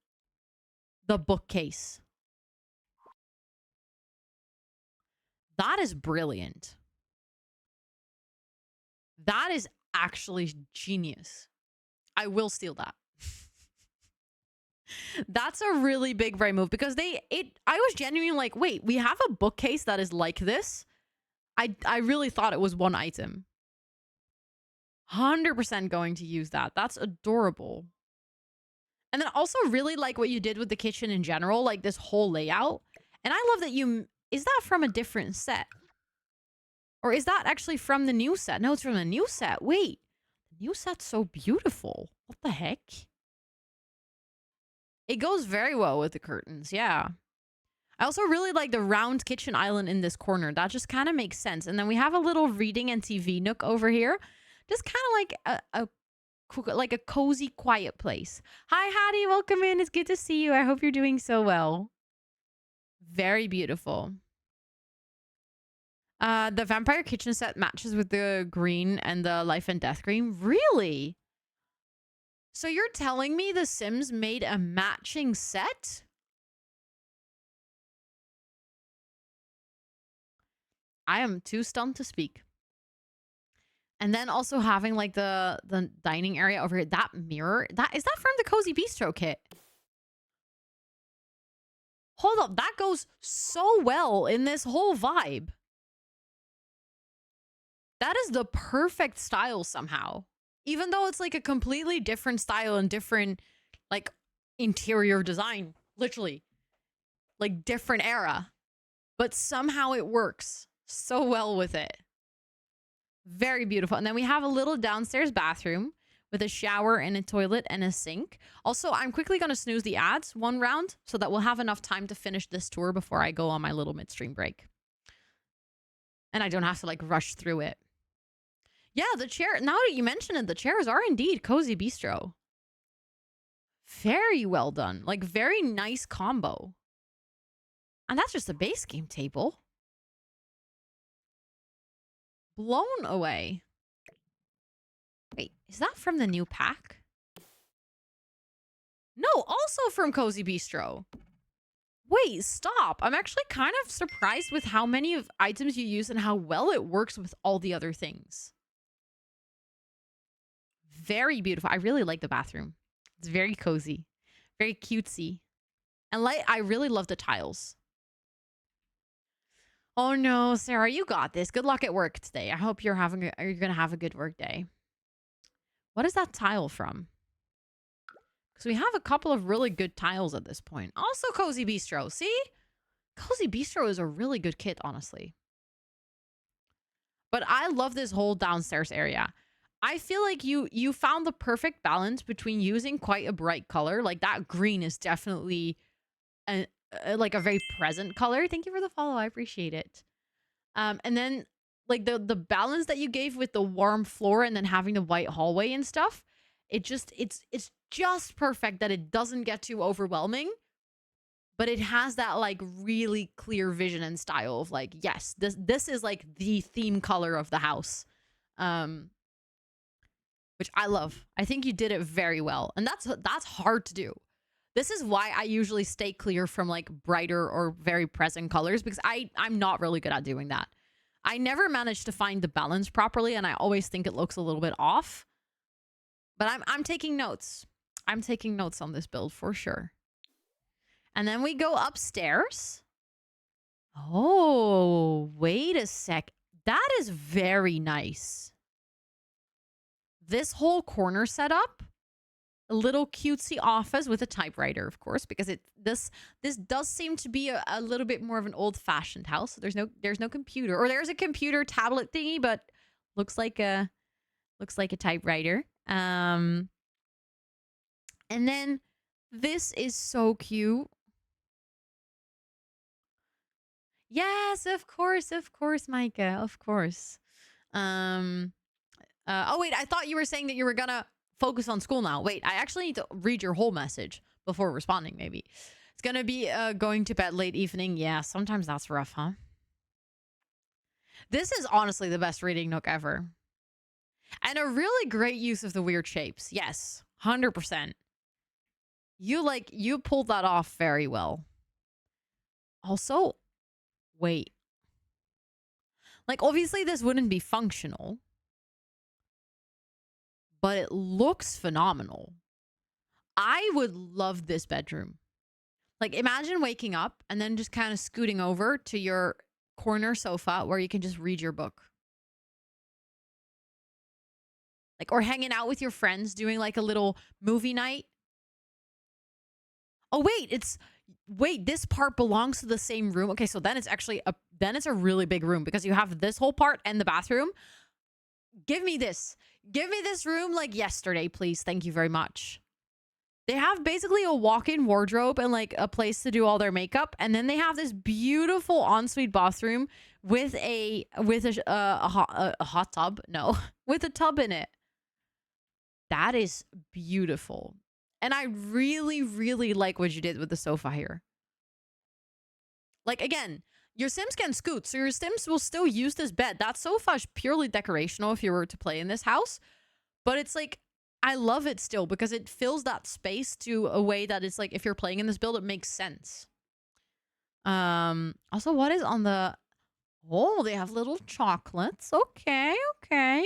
the bookcase? That is brilliant. That is actually genius. I will steal that. That's a really big brain move because I was genuinely like, wait, we have a bookcase that is like this? I really thought it was one item. 100% going to use that. That's adorable. And then also really like what you did with the kitchen in general, like this whole layout. And I love that is that from a different set? Or is that actually from the new set? No, it's from the new set. Wait, the new set's so beautiful. What the heck? It goes very well with the curtains, yeah. I also really like the round kitchen island in this corner. That just kind of makes sense. And then we have a little reading and TV nook over here. Just kind of like a cozy, quiet place. Hi, Hattie. Welcome in. It's good to see you. I hope you're doing so well. Very beautiful. The vampire kitchen set matches with the green and the life and death green. Really? So you're telling me The Sims made a matching set? I am too stunned to speak. And then also having like the dining area over here, that mirror, is that from the Cozy Bistro kit? Hold up, that goes so well in this whole vibe. That is the perfect style somehow. Even though it's like a completely different style and different like interior design, literally. Like different era. But somehow it works so well with it. Very beautiful. And then we have a little downstairs bathroom with a shower and a toilet and a sink. Also, I'm quickly going to snooze the ads one round so that we'll have enough time to finish this tour before I go on my little midstream break. And I don't have to like rush through it. Yeah, the chair, now that you mention it, the chairs are indeed Cozy Bistro. Very well done. Like very nice combo. And that's just a base game table. Blown away. Wait, is that from the new pack? No, also from Cozy Bistro. Wait, stop. I'm actually kind of surprised with how many of items you use and how well it works with all the other things. Very beautiful. I really like the bathroom. It's very cozy. Very cutesy. And I really love the tiles. Oh no, Sarah, you got this. Good luck at work today. I hope you're going to have a good work day. What is that tile from? Because we have a couple of really good tiles at this point. Also Cozy Bistro. See? Cozy Bistro is a really good kit, honestly. But I love this whole downstairs area. I feel like you found the perfect balance between using quite a bright color. Like that green is definitely like a very present color. Thank you for the follow. I appreciate it. And then like the balance that you gave with the warm floor and then having the white hallway and stuff, it's just perfect that it doesn't get too overwhelming, but it has that like really clear vision and style of like, yes, this is like the theme color of the house. Which I love. I think you did it very well. And that's hard to do. This is why I usually stay clear from like brighter or very present colors because I'm not really good at doing that. I never managed to find the balance properly and I always think it looks a little bit off. But I'm taking notes. I'm taking notes on this build for sure. And then we go upstairs. Oh, wait a sec. That is very nice. This whole corner setup, a little cutesy office with a typewriter, of course, because this does seem to be a little bit more of an old-fashioned house. So there's no computer, or there's a computer tablet thingy, but looks like a typewriter. And then this is so cute. Yes, of course, Micah, of course. Oh wait, I thought you were saying that you were gonna focus on school now. Wait, I actually need to read your whole message before responding. Maybe it's gonna be going to bed late evening. Yeah, sometimes that's rough, huh? This is honestly the best reading nook ever, and a really great use of the weird shapes. Yes, 100%. You pulled that off very well. Also, wait. Like, obviously, this wouldn't be functional, but it looks phenomenal. I would love this bedroom. Like, imagine waking up and then just kind of scooting over to your corner sofa where you can just read your book. Like, or hanging out with your friends doing like a little movie night. Oh, wait, this part belongs to the same room. Okay, so then it's actually a really big room because you have this whole part and the bathroom. Give me this. Give me this room like yesterday, please. Thank you very much. They have basically a walk-in wardrobe and like a place to do all their makeup, and then they have this beautiful ensuite bathroom with a hot tub. No, with a tub in it. That is beautiful. And I really, really like what you did with the sofa here. Like, again, your Sims can scoot, so your Sims will still use this bed. That sofa is purely decorational if you were to play in this house. But it's like, I love it still because it fills that space to a way that it's like, if you're playing in this build, it makes sense. Also, what is on the... Oh, they have little chocolates. Okay, okay.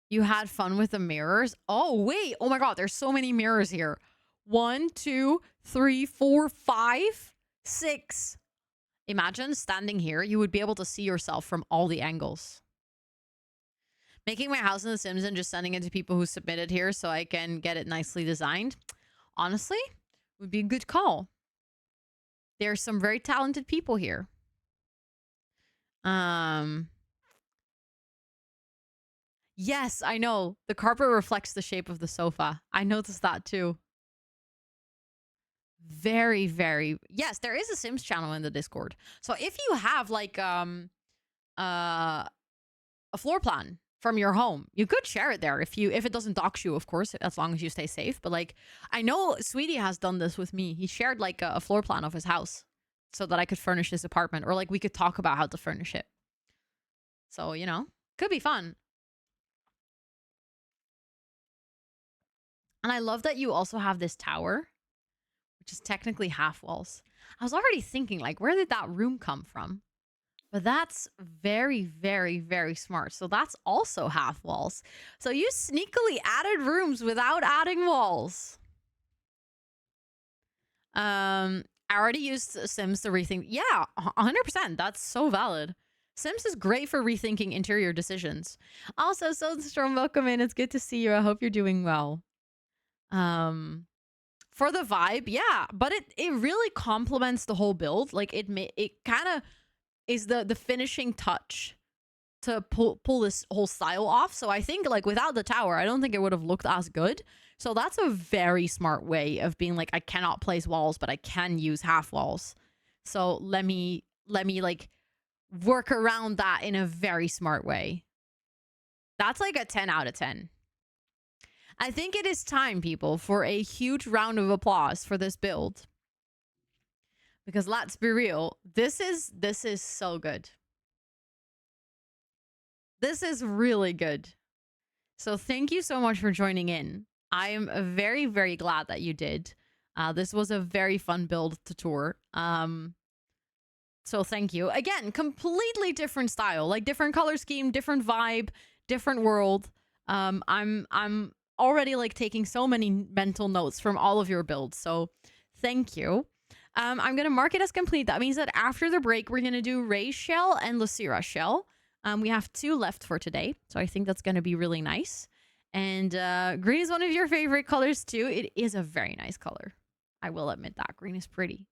You had fun with the mirrors. Oh, wait. Oh my God. There's so many mirrors here. 1, 2, 3, 4, 5, 6. Imagine standing here. You would be able to see yourself from all the angles. Making my house in The Sims and just sending it to people who submitted here so I can get it nicely designed. Honestly, would be a good call. There's some very talented people here. Yes, I know. The carpet reflects the shape of the sofa. I noticed that too. Very, very... Yes, there is a Sims channel in the Discord. So if you have like a floor plan from your home, you could share it there if it doesn't dox you, of course, as long as you stay safe. But like, I know Sweetie has done this with me. He shared like a floor plan of his house so that I could furnish his apartment, or like we could talk about how to furnish it. So, you know, could be fun. And I love that you also have this tower, which is technically half walls. I was already thinking, like, where did that room come from? But that's very, very, very smart. So that's also half walls. So you sneakily added rooms without adding walls. I already used Sims to rethink. Yeah, 100%. That's so valid. Sims is great for rethinking interior decisions. Also, Soulstorm, welcome in. It's good to see you. I hope you're doing well. For the vibe, yeah, but it really complements the whole build. Like it kind of is the finishing touch to pull this whole style off. So I think like without the tower, I don't think it would have looked as good. So that's a very smart way of being like, I cannot place walls, but I can use half walls. So let me like work around that in a very smart way. That's like a 10 out of 10. I think it is time, people, for a huge round of applause for this build. Because let's be real, this is so good. This is really good. So thank you so much for joining in. I am very, very glad that you did. This was a very fun build to tour. So thank you. Again, completely different style, like different color scheme, different vibe, different world. I'm already like taking so many mental notes from all of your builds. So thank you. I'm going to mark it as complete. That means that after the break, we're going to do Ray's shell and Lucira's shell. We have 2 left for today. So I think that's going to be really nice. And green is one of your favorite colors too. It is a very nice color. I will admit that. Green is pretty.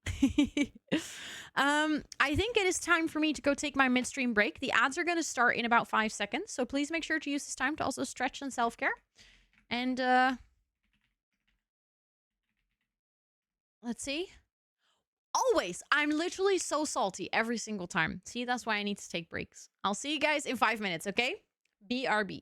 I think it is time for me to go take my midstream break. The ads are going to start in about 5 seconds. So please make sure to use this time to also stretch and self-care. And Let's see. Always. I'm literally so salty every single time. See, that's why I need to take breaks. I'll see you guys in 5 minutes, okay? BRB.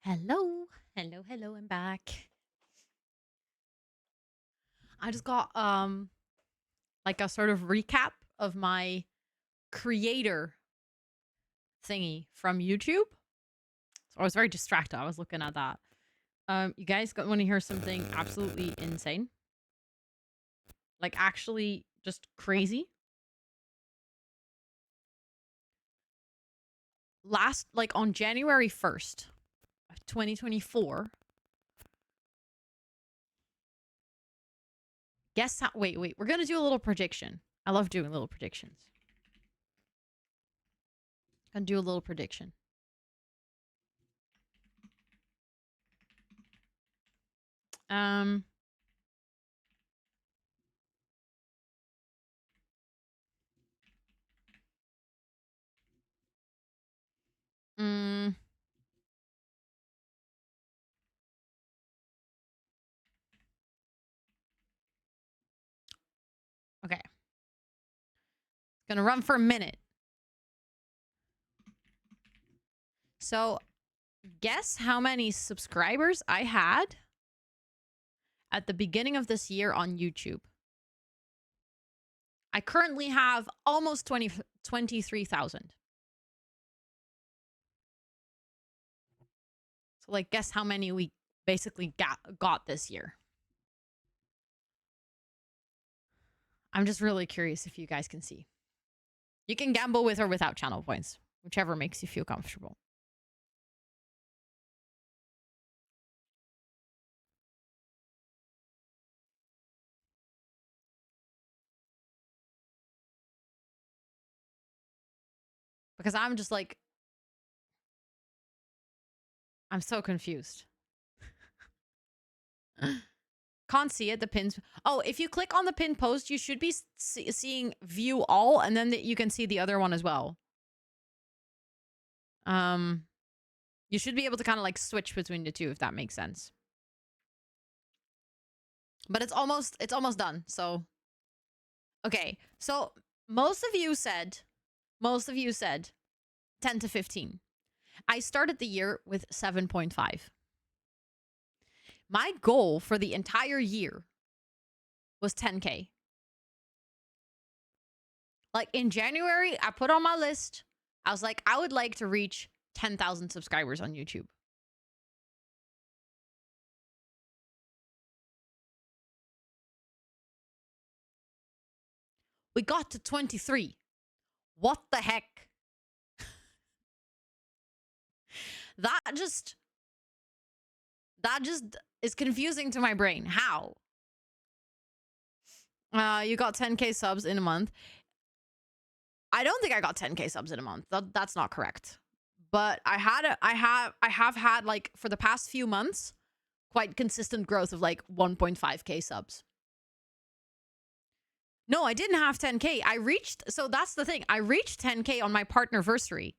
Hello. Hello, hello, I'm back. I just got like a sort of recap of my creator thingy from YouTube. So I was very distracted. I was looking at that. You guys want to hear something absolutely insane? Like actually just crazy? Like on January 1st, 2024. Guess how, wait, we're going to do a little prediction. I love doing little predictions. Gonna do a little prediction. Um, mm, okay. Gonna run for a minute. So, guess how many subscribers I had at the beginning of this year on YouTube? I currently have almost 23,000. So, like, guess how many we basically got this year? I'm just really curious if you guys can see. You can gamble with or without channel points, whichever makes you feel comfortable. Because I'm just like, I'm so confused. Can't see it. The pins. Oh, if you click on the pin post, you should be seeing view all, and then you can see the other one as well. You should be able to kind of like switch between the two, if that makes sense. But it's almost done. So, okay. So most of you said 10 to 15. I started the year with 7.5. My goal for the entire year was 10K. Like in January, I put on my list, I was like, I would like to reach 10,000 subscribers on YouTube. We got to 23. What the heck? That just is confusing to my brain. How? You got 10K subs in a month. I don't think I got 10K subs in a month. That's not correct. But I have had like for the past few months quite consistent growth of like 1.5K subs. No, I didn't have 10K. So that's the thing. I reached 10K on my partnerversary.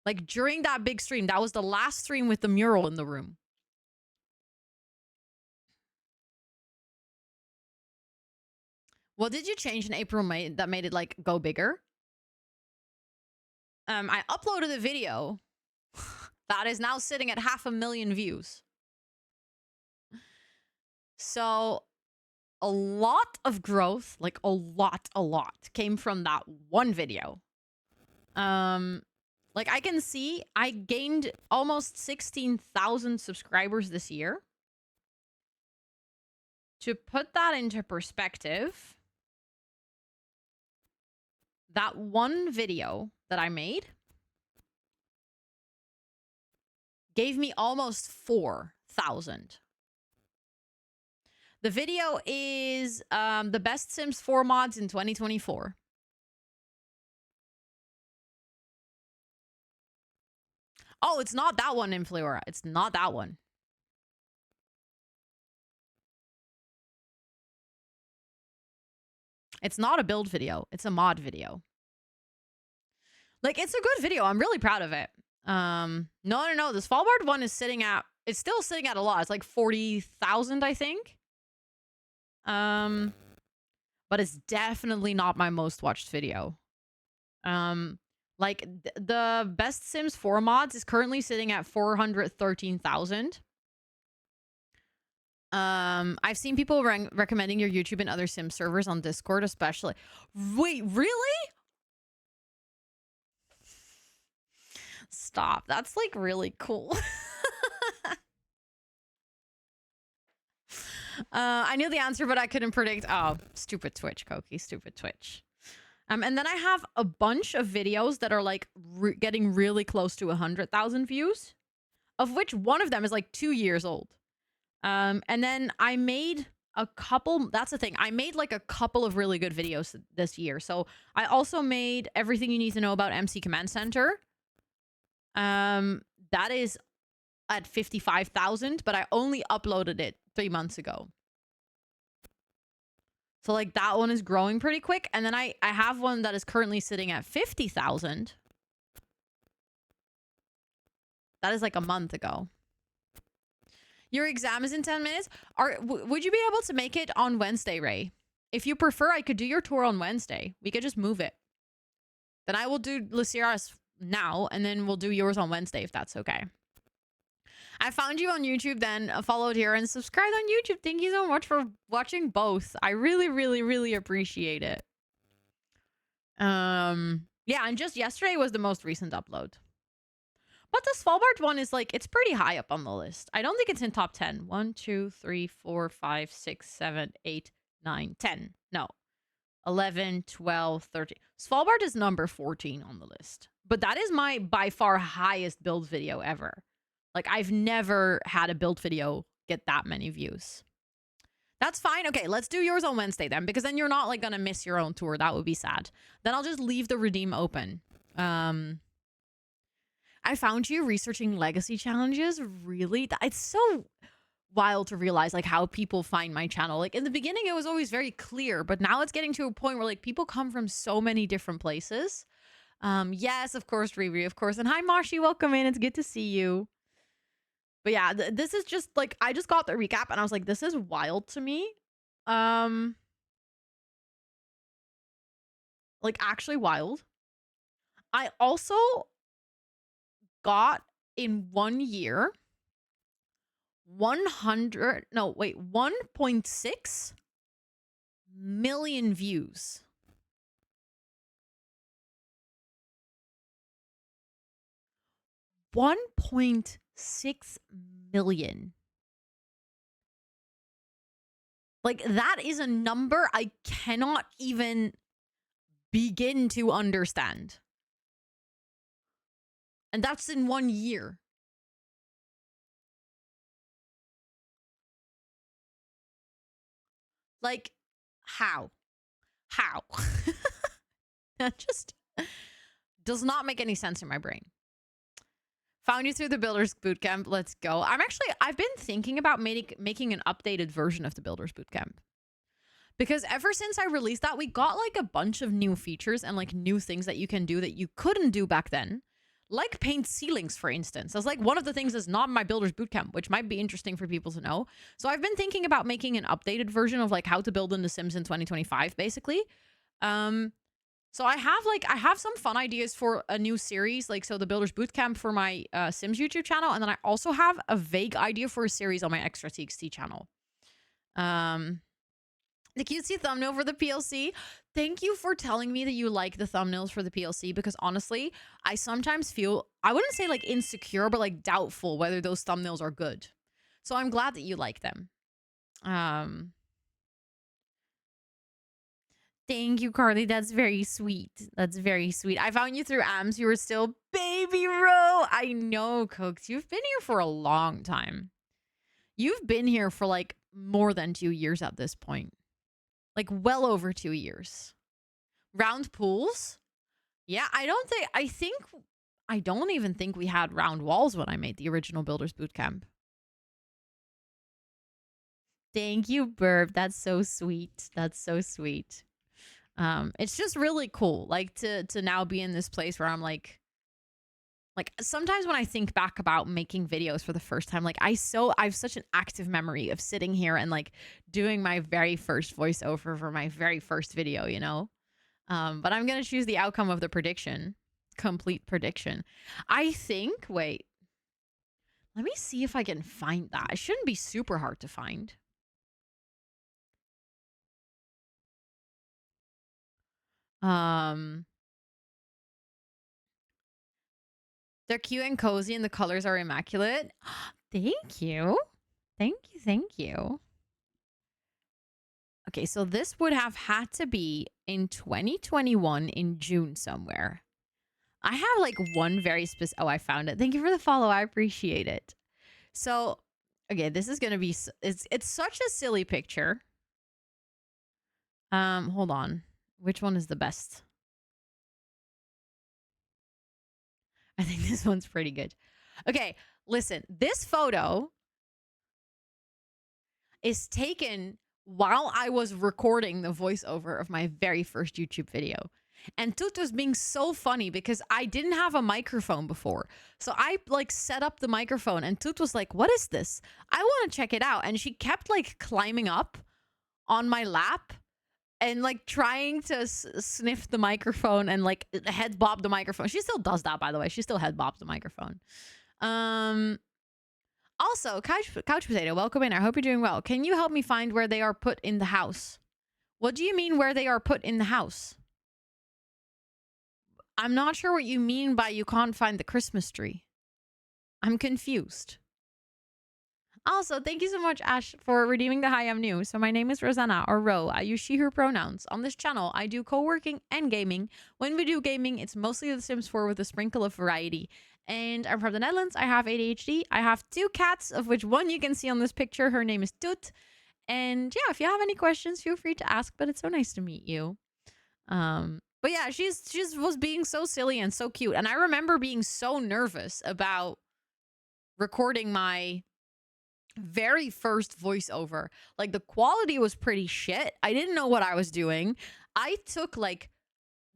Like during that big stream. That was the last stream with the mural in the room. What did you change in April, May that made it like go bigger? I uploaded a video that is now sitting at 500,000 views. So a lot of growth, like a lot, came from that one video. Like I can see I gained almost 16,000 subscribers this year. To put that into perspective, that one video that I made gave me almost 4,000. The video is the best Sims 4 mods in 2024. Oh, it's not that one, Influora. It's not that one. It's not a build video. It's a mod video. Like, it's a good video. I'm really proud of it. No. The Svalbard one is it's still sitting at a lot. It's like 40,000, I think. But it's definitely not my most watched video. Like the best Sims 4 mods is currently sitting at 413,000. I've seen people recommending your YouTube and other Sim servers on Discord, especially. Wait, really? Stop. That's like really cool. I knew the answer, but I couldn't predict. Oh, stupid Twitch, Koki. Stupid Twitch. And then I have a bunch of videos that are like getting really close to 100,000 views, of which one of them is like 2 years old. And then I made a couple. That's the thing. I made like a couple of really good videos this year. So I also made Everything You Need to Know About MC Command Center. That is at 55,000, but I only uploaded it 3 months ago. So like that one is growing pretty quick. And then I have one that is currently sitting at 50,000. That is like a month ago. Your exam is in 10 minutes. Would you be able to make it on Wednesday, Ray? If you prefer, I could do your tour on Wednesday. We could just move it. Then I will do Lucira's now, and then we'll do yours on Wednesday, if that's okay. I found you on YouTube, then followed here and subscribed on YouTube. Thank you so much for watching both. I really, really, really appreciate it. Yeah, and just yesterday was the most recent upload. But the Svalbard one is like, it's pretty high up on the list. I don't think it's in top 10. 1, 2, 3, 4, 5, 6, 7, 8, 9, 10. No. 11, 12, 13. Svalbard is number 14 on the list. But that is my by far highest build video ever. Like, I've never had a build video get that many views. That's fine. Okay, let's do yours on Wednesday then, because then you're not like going to miss your own tour. That would be sad. Then I'll just leave the redeem open. I found you researching legacy challenges. Really? It's so wild to realize like how people find my channel. Like in the beginning, it was always very clear, but now it's getting to a point where like people come from so many different places. Yes, of course, Riri, of course. And hi, Mashi, welcome in. It's good to see you. But yeah, this is just like, I just got the recap and I was like, this is wild to me. Like actually wild. I also got in 1 year 1.6 million views. $1.6 million. Like, that is a number I cannot even begin to understand. And that's in 1 year. Like, how? That just does not make any sense in my brain. Found you through the Builders Bootcamp. Let's go. I've been thinking about making an updated version of the Builders Bootcamp. Because ever since I released that, we got like a bunch of new features and like new things that you can do that you couldn't do back then. Like paint ceilings, for instance. That's like one of the things that's not in my Builders Bootcamp, which might be interesting for people to know. So I've been thinking about making an updated version of like how to build in The Sims in 2025, basically. So I have some fun ideas for a new series, like so the Builders Bootcamp for my Sims YouTube channel, and then I also have a vague idea for a series on my Extratxt channel. The cutesy thumbnail for the PLC. Thank you for telling me that you like the thumbnails for the PLC, because honestly, I sometimes feel, I wouldn't say like insecure, but like doubtful whether those thumbnails are good. So I'm glad that you like them. Thank you, Carly. That's very sweet. That's very sweet. I found you through AMS. You were still baby Ro. I know, Cokes. You've been here for a long time. You've been here for like more than 2 years at this point. Like well over 2 years. Round pools? Yeah, I don't even think we had round walls when I made the original Builders Bootcamp. Thank you, Burb. That's so sweet. That's so sweet. It's just really cool, like to now be in this place where I'm like sometimes when I think back about making videos for the first time, like I have such an active memory of sitting here and like doing my very first voiceover for my very first video, you know? But I'm gonna choose the outcome of the prediction complete prediction. I think, wait, let me see if I can find that. It shouldn't be super hard to find. They're cute and cozy and the colors are immaculate. Thank you. Thank you. Thank you. Okay, so this would have had to be in 2021 in June somewhere. I have like one very specific. Oh, I found it. Thank you for the follow. I appreciate it. So, okay, this is going to be it's such a silly picture. Hold on. Which one is the best? I think this one's pretty good. Okay, listen. This photo is taken while I was recording the voiceover of my very first YouTube video. And Toot was being so funny because I didn't have a microphone before. So I like set up the microphone and Toot was like, what is this? I want to check it out. And she kept like climbing up on my lap and like trying to sniff the microphone and like head bob the microphone. She still does that, by the way. She still head bobs the microphone. Also, Couch Potato, welcome in. I hope you're doing well. Can you help me find where they are put in the house? What do you mean where they are put in the house? I'm not sure what you mean by you can't find the Christmas tree. I'm confused. Also, thank you so much, Ash, for redeeming the Hi, I'm new. So my name is Rosanna, or Ro. I use she, her pronouns. On this channel, I do co-working and gaming. When we do gaming, it's mostly The Sims 4 with a sprinkle of variety. And I'm from the Netherlands. I have ADHD. I have 2 cats, of which one you can see on this picture. Her name is Toot. And yeah, if you have any questions, feel free to ask. But it's so nice to meet you. But yeah, she was being so silly and so cute. And I remember being so nervous about recording my very first voiceover. Like the quality was pretty shit. I didn't know what I was doing. I took like,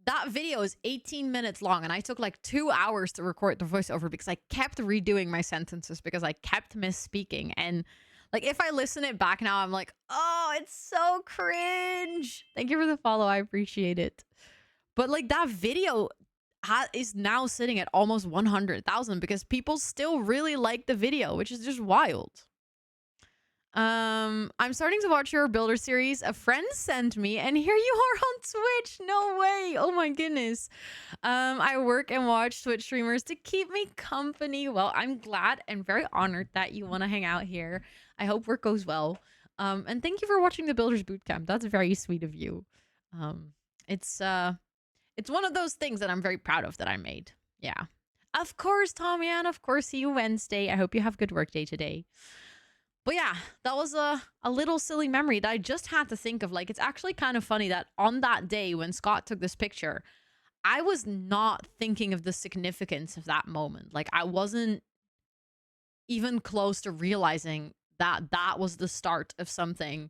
that video is 18 minutes long and I took like 2 hours to record the voiceover because I kept redoing my sentences because I kept misspeaking. And like if I listen it back now, I'm like, oh, it's so cringe. Thank you for the follow. I appreciate it. But like that video is now sitting at almost 100,000 because people still really like the video, which is just wild. I'm starting to watch your Builder series. A friend sent me, and here you are on Twitch. No way. Oh my goodness. I work and watch Twitch streamers to keep me company. Well, I'm glad and very honored that you want to hang out here. I hope work goes well. And thank you for watching the Builders Bootcamp. That's very sweet of you. It's one of those things that I'm very proud of that I made. Yeah. Of course, Tommy, and of course, see you Wednesday. I hope you have a good work day today. But yeah, that was a little silly memory that I just had to think of. Like, it's actually kind of funny that on that day when Scott took this picture, I was not thinking of the significance of that moment. Like, I wasn't even close to realizing that that was the start of something.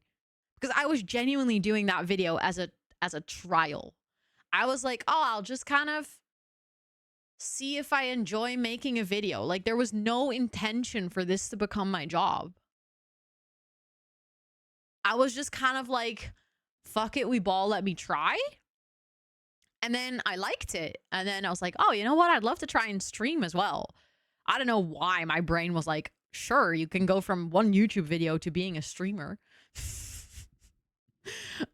Because I was genuinely doing that video as a trial. I was like, oh, I'll just kind of see if I enjoy making a video. Like, there was no intention for this to become my job. I was just kind of like, fuck it, we ball, let me try. And then I liked it. And then I was like, oh, you know what? I'd love to try and stream as well. I don't know why my brain was like, sure, you can go from one YouTube video to being a streamer.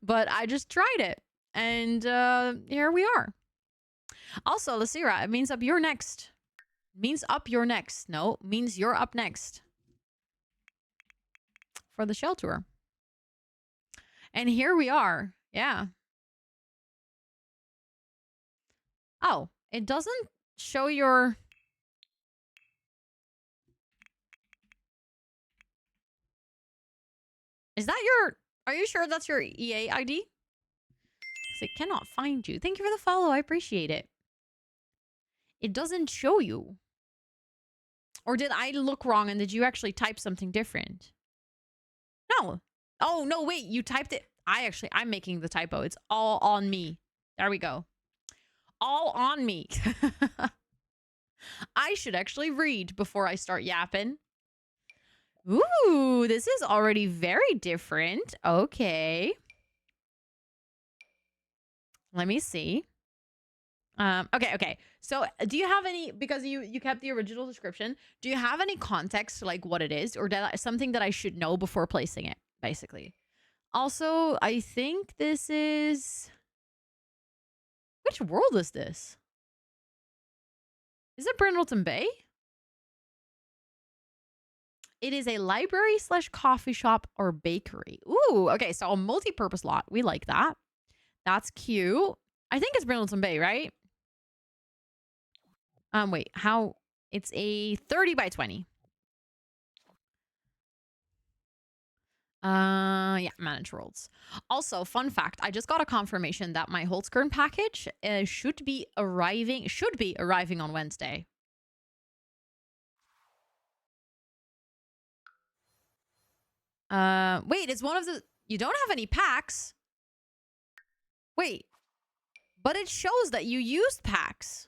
But I just tried it. And here we are. Also, Lasira, it means up you're next. Means up you're next. No, means you're up next. For the shell tour. And here we are. Yeah. Oh, it doesn't show your... Is that your... Are you sure that's your EA ID? Because it cannot find you. Thank you for the follow. I appreciate it. It doesn't show you. Or did I look wrong and did you actually type something different? No. Oh, no, wait. You typed it. I'm making the typo. It's all on me. There we go. All on me. I should actually read before I start yapping. Ooh, this is already very different. Okay. Let me see. Okay. So do you have any, because you kept the original description, do you have any context to like what it is, or something that I should know before placing it, basically? Also, I think this is, which world is this? Is it Brindleton Bay? It is a library / coffee shop or bakery. Ooh, okay, so a multi-purpose lot. We like that. That's cute. I think it's Brindleton Bay, right? Wait, how? It's a 30 by 20. Yeah, manage worlds. Also, fun fact, I just got a confirmation that my Holtzkern package should be arriving on Wednesday. Wait, it's one of the, you don't have any packs? Wait, but it shows that you used packs.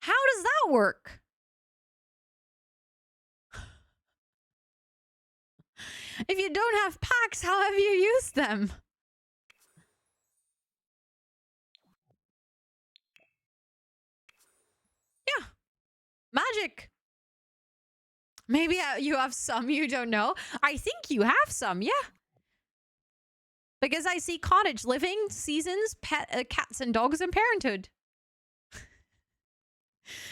How does that work? If you don't have packs, how have you used them? Yeah, magic. Maybe you have some you don't know. I think you have some, yeah. Because I see cottage living, seasons, pet, cats and dogs, and parenthood.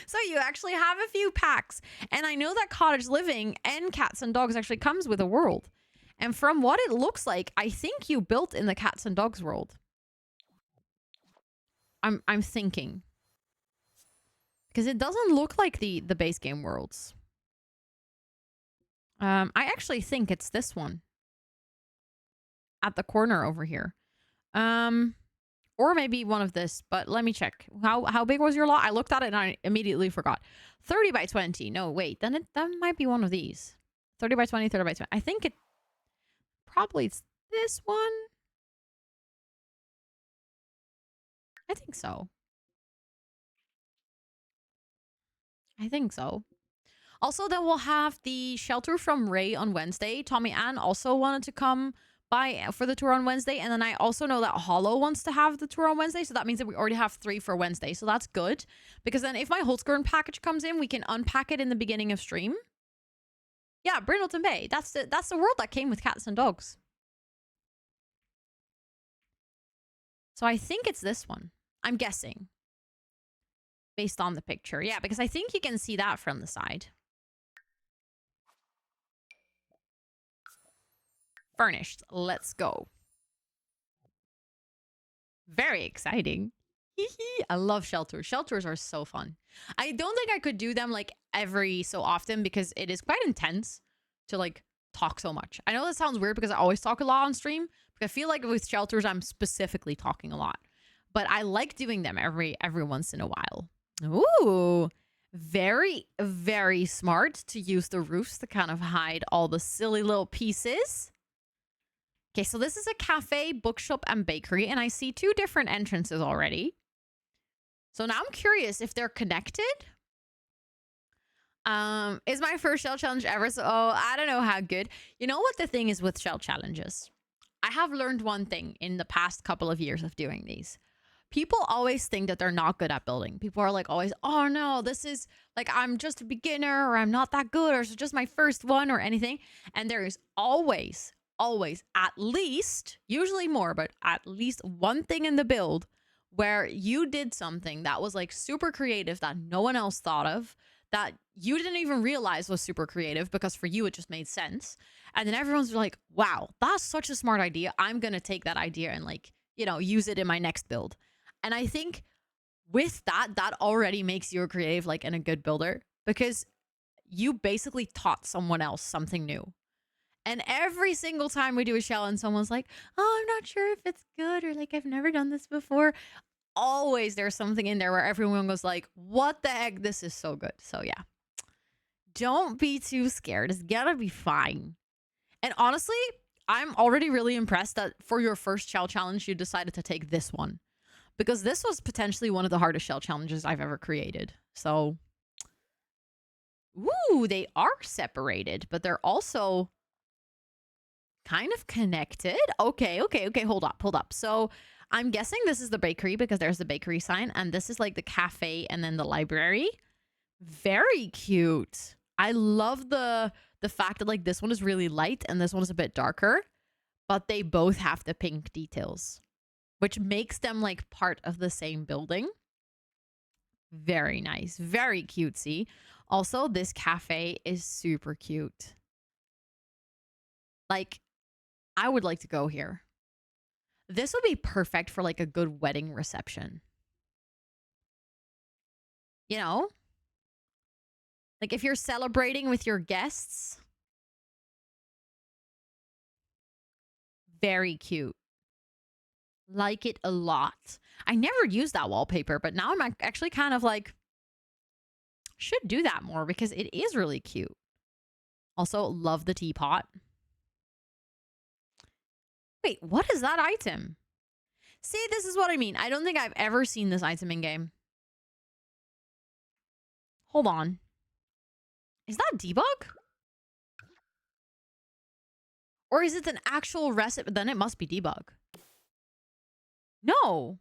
So you actually have a few packs. And I know that cottage living and cats and dogs actually comes with a world. And from what it looks like, I think you built in the cats and dogs world. I'm thinking. Because it doesn't look like the base game worlds. I actually think it's this one. At the corner over here. Or maybe one of this, but let me check. How big was your lot? I looked at it and I immediately forgot. 30 by 20. No, wait. Then that might be one of these. 30 by 20, 30 by 20. I think it probably it's this one. I think so. Also, then we'll have the shelter from Ray on Wednesday. Tommy Ann also wanted to come by for the tour on Wednesday. And then I also know that Hollow wants to have the tour on Wednesday. So that means that we already have 3 for Wednesday. So that's good. Because then if my Holtzkern package comes in, we can unpack it in the beginning of stream. Yeah, Brindleton Bay. That's the world that came with cats and dogs. So I think it's this one. I'm guessing. Based on the picture. Yeah, because I think you can see that from the side. Furnished. Let's go. Very exciting. I love shelters. Shelters are so fun. I don't think I could do them like every so often because it is quite intense to like talk so much. I know that sounds weird because I always talk a lot on stream, but I feel like with shelters I'm specifically talking a lot. But I like doing them every once in a while. Ooh, very, very smart to use the roofs to kind of hide all the silly little pieces. Okay, so this is a cafe, bookshop, and bakery, and I see 2 different entrances already. So now I'm curious if they're connected. Is my first shell challenge ever, so I don't know how good. You know what the thing is with shell challenges? I have learned one thing in the past couple of years of doing these. People always think that they're not good at building. People are like always, oh no, this is like, I'm just a beginner, or I'm not that good, or it's just my first one or anything. And there is always at least, usually more, but at least one thing in the build where you did something that was like super creative that no one else thought of, that you didn't even realize was super creative because for you it just made sense. And then everyone's like, wow, that's such a smart idea. I'm going to take that idea and like, you know, use it in my next build. And I think with that already makes you a creative, like, and a good builder because you basically taught someone else something new. And every single time we do a shell and someone's like, oh, I'm not sure if it's good, or like, I've never done this before. Always there's something in there where everyone goes like, what the heck? This is so good. So yeah, don't be too scared. It's gonna be fine. And honestly, I'm already really impressed that for your first shell challenge, you decided to take this one. Because this was potentially one of the hardest shell challenges I've ever created. So Ooh, they are separated, but they're also kind of connected. Okay. Hold up. So I'm guessing this is the bakery because there's the bakery sign, and this is like the cafe and then the library. Very cute. I love the fact that like this one is really light and this one is a bit darker, but they both have the pink details, which makes them like part of the same building. Very nice. Very cutesy. Also, this cafe is super cute. Like, I would like to go here. This would be perfect for like a good wedding reception. You know? Like if you're celebrating with your guests. Very cute. Like it a lot. I never used that wallpaper, but now I'm actually kind of like, should do that more because it is really cute. Also, love the teapot. Wait, what is that item? See, this is what I mean. I don't think I've ever seen this item in game. Hold on. Is that debug? Or is it an actual recipe? Then it must be debug. No.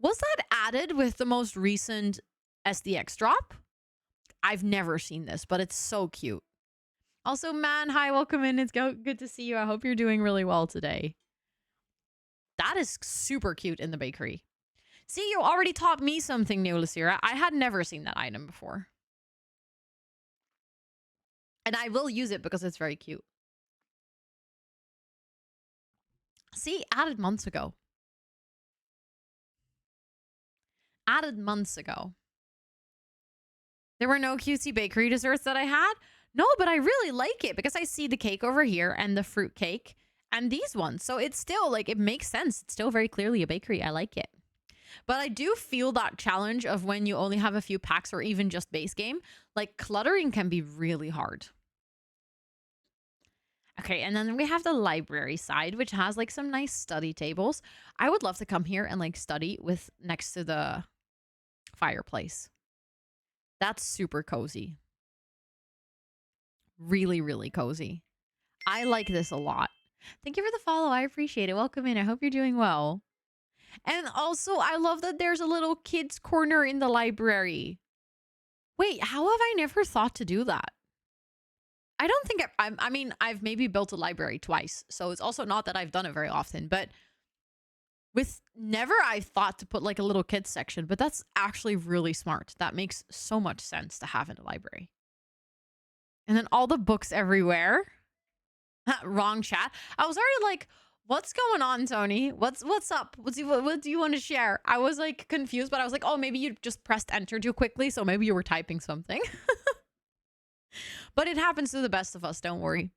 Was that added with the most recent SDX drop? I've never seen this, but it's so cute. Also, man, hi, welcome in. It's good to see you. I hope you're doing really well today. That is super cute in the bakery. See, you already taught me something new, Lucira. I had never seen that item before. And I will use it because it's very cute. See, added months ago. Added months ago. There were no cutesy bakery desserts that I had. No, but I really like it because I see the cake over here and the fruit cake and these ones. So it's still like, it makes sense. It's still very clearly a bakery. I like it. But I do feel that challenge of when you only have a few packs or even just base game, like cluttering can be really hard. Okay, and then we have the library side, which has like some nice study tables. I would love to come here and like study with next to the fireplace. That's super cozy. Really, really cozy. I like this a lot. Thank you for the follow. I appreciate it. Welcome in. I hope you're doing well. And also, I love that there's a little kids corner in the library. Wait, how have I never thought to do that? I don't think I mean, I've maybe built a library twice. So it's also not that I've done it very often, but with never I thought to put like a little kids section, but that's actually really smart. That makes so much sense to have in a library. And then all the books everywhere. Wrong chat. I was already like, what's going on, Tony? What's up? What do you want to share? I was like confused, but I was like, oh, maybe you just pressed enter too quickly. So maybe you were typing something. But it happens to the best of us. Don't worry.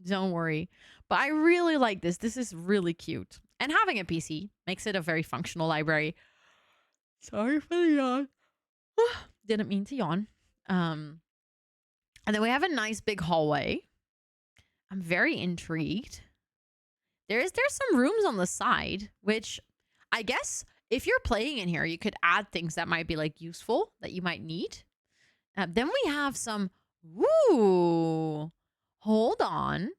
Don't worry. But I really like this. This is really cute. And having a PC makes it a very functional library. Sorry for the yawn. Didn't mean to yawn. And then we have a nice big hallway. I'm very intrigued. There's some rooms on the side, which I guess if you're playing in here, you could add things that might be like useful that you might need. Then we have some, ooh, hold on.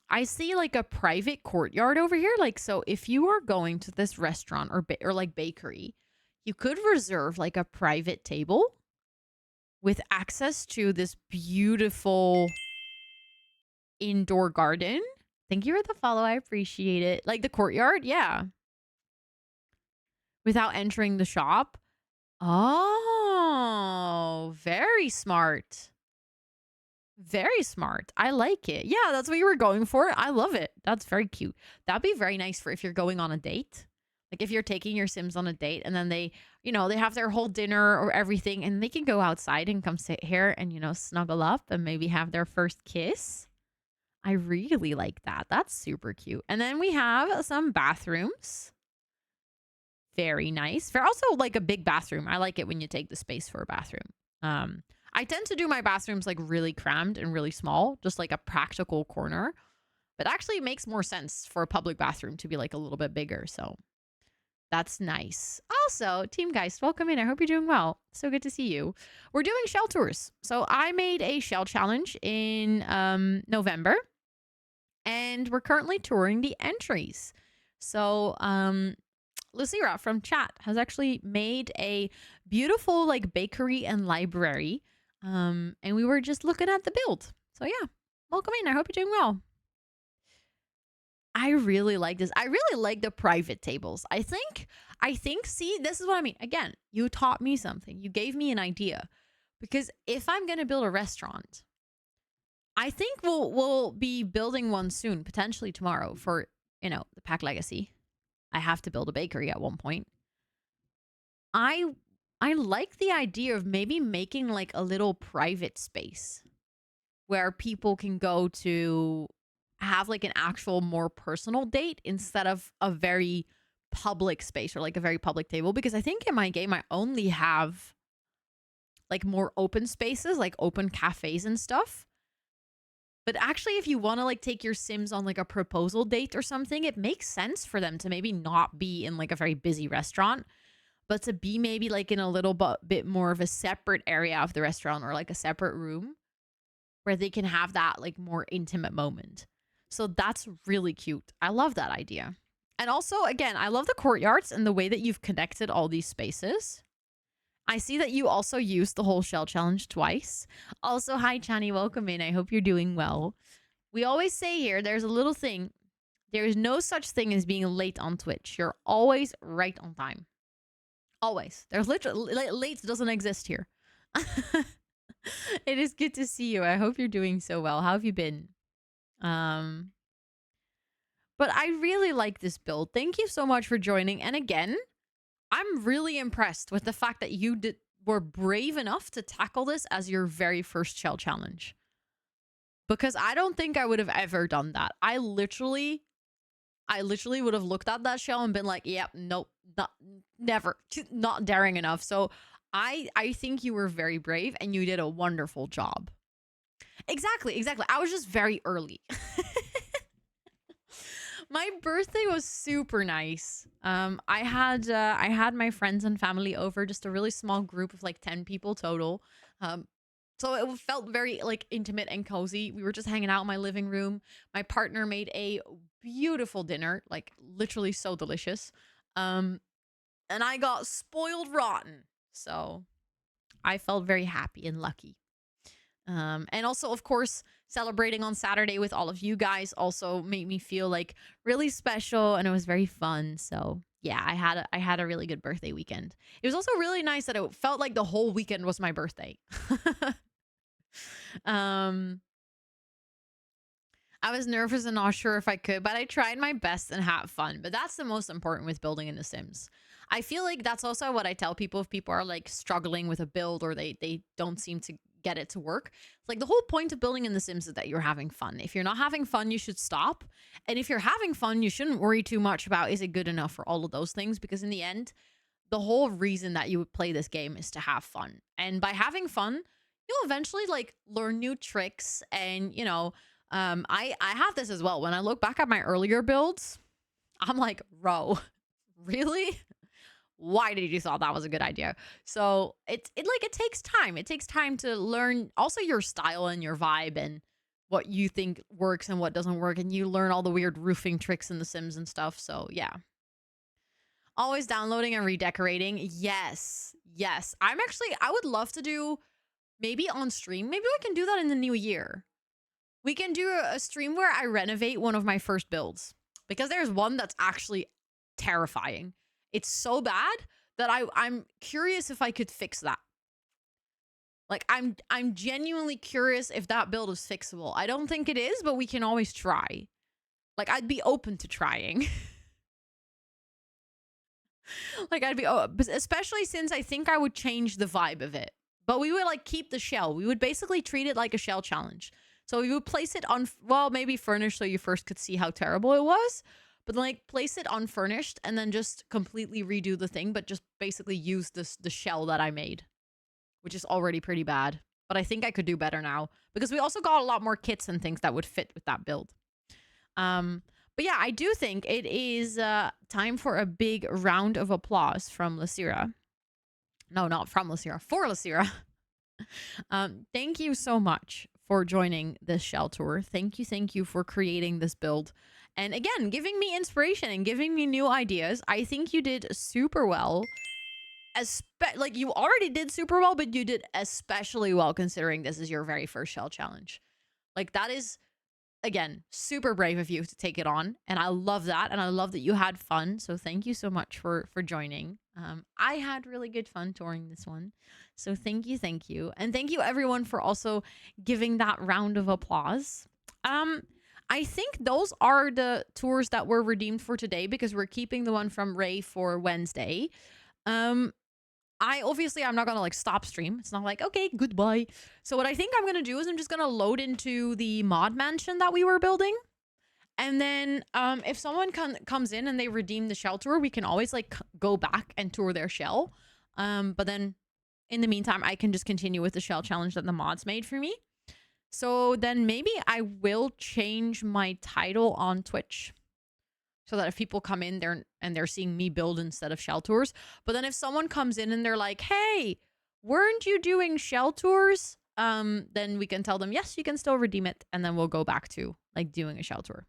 I see like a private courtyard over here. Like, so if you are going to this restaurant or like bakery, you could reserve like a private table with access to this beautiful indoor garden. Thank you for the follow. I appreciate it. Like the courtyard. Yeah. Without entering the shop. Oh, very smart. Very smart. I like it. Yeah, that's what you were going for. I love it. That's very cute. That'd be very nice for if you're going on a date. Like if you're taking your Sims on a date and then they, you know, they have their whole dinner or everything and they can go outside and come sit here and, you know, snuggle up and maybe have their first kiss. I really like that. That's super cute. And then we have some bathrooms. Very nice. For also like a big bathroom. I like it when you take the space for a bathroom. I tend to do my bathrooms like really crammed and really small, just like a practical corner. But actually it makes more sense for a public bathroom to be like a little bit bigger. So That's nice. Also, Team Geist, welcome in. I hope you're doing well. So good to see you. We're doing shell tours. So I made a shell challenge in November, and we're currently touring the entries. So Lucira from chat has actually made a beautiful like bakery and library. And we were just looking at the build. So yeah, welcome in. I hope you're doing well. I really like this. I really like the private tables. I think, see, this is what I mean. Again, you taught me something. You gave me an idea. Because if I'm going to build a restaurant, I think we'll be building one soon, potentially tomorrow for, the Pack Legacy. I have to build a bakery at one point. I like the idea of maybe making like a little private space where people can go to have like an actual more personal date instead of a very public space or like a very public table, because I think in my game I only have like more open spaces, like open cafes and stuff. But actually, if you want to like take your Sims on like a proposal date or something, it makes sense for them to maybe not be in like a very busy restaurant, but to be maybe like in a little bit more of a separate area of the restaurant or like a separate room where they can have that like more intimate moment. So that's really cute. I love that idea. And also, again, I love the courtyards and the way that you've connected all these spaces. I see that you also used the whole shell challenge twice. Also, hi, Chani. Welcome in. I hope you're doing well. We always say here, there's a little thing. There is no such thing as being late on Twitch. You're always right on time. Always. There's literally, late doesn't exist here. It is good to see you. I hope you're doing so well. How have you been? But I really like this build. Thank you so much for joining. And again, I'm really impressed with the fact that you were brave enough to tackle this as your very first shell challenge. Because I don't think I would have ever done that. I literally would have looked at that shell and been like, yep, nope, never, not daring enough. So I think you were very brave and you did a wonderful job. Exactly. I was just very early. My birthday was super nice. I had my friends and family over, just a really small group of like 10 people total. So it felt very like intimate and cozy. We were just hanging out in my living room. My partner made a beautiful dinner, like literally so delicious. And I got spoiled rotten. So I felt very happy and lucky. And also, of course, celebrating on Saturday with all of you guys also made me feel like really special, and it was very fun. So yeah, I had a really good birthday weekend. It was also really nice that it felt like the whole weekend was my birthday. I was nervous and not sure if I could, but I tried my best and had fun. But that's the most important with building in The Sims. I feel like that's also what I tell people if people are like struggling with a build or they don't seem to get it to work. It's like the whole point of building in The Sims is that you're having fun. If you're not having fun, you should stop. And if you're having fun, you shouldn't worry too much about is it good enough for all of those things, because in the end, the whole reason that you would play this game is to have fun. And by having fun, you'll eventually like learn new tricks. And I have this as well. When I look back at my earlier builds, I'm like, Ro, really? Why did you thought that was a good idea? So it takes time. It takes time to learn also your style and your vibe and what you think works and what doesn't work. And you learn all the weird roofing tricks in The Sims and stuff. So yeah. Always downloading and redecorating. Yes. I would love to do maybe on stream. Maybe we can do that in the new year. We can do a stream where I renovate one of my first builds, because there's one that's actually terrifying. It's so bad that I'm curious if I could fix that. Like I'm genuinely curious if that build is fixable. I don't think it is, but we can always try. Like I'd be open to trying. Like I'd be, especially since I think I would change the vibe of it. But we would like keep the shell. We would basically treat it like a shell challenge. So we would place it on, well, maybe furnished so you first could see how terrible it was. But like place it unfurnished and then just completely redo the thing, but just basically use the shell that I made, which is already pretty bad. But I think I could do better now because we also got a lot more kits and things that would fit with that build. But yeah, I do think it is time for a big round of applause from Lysira. No, not from Lysira, for Lysira. Thank you so much for joining this shell tour. Thank you for creating this build. And again, giving me inspiration and giving me new ideas. I think you did super well. Like, you already did super well, but you did especially well considering this is your very first shell challenge. Like, that is, again, super brave of you to take it on, and I love that, and I love that you had fun. So thank you so much for joining. I had really good fun touring this one, so thank you, and thank you everyone for also giving that round of applause. I think those are the tours that were redeemed for today, because we're keeping the one from Ray for Wednesday. I'm not gonna like stop stream. It's not like, okay, goodbye. So what I think I'm gonna do is I'm just gonna load into the mod mansion that we were building. And then if someone comes in and they redeem the shell tour, we can always like go back and tour their shell. But then in the meantime, I can just continue with the shell challenge that the mods made for me. So then maybe I will change my title on Twitch, so that if people come in there and they're seeing me build instead of shell tours. But then if someone comes in and they're like, hey, weren't you doing shell tours? Then we can tell them, yes, you can still redeem it. And then we'll go back to like doing a shell tour.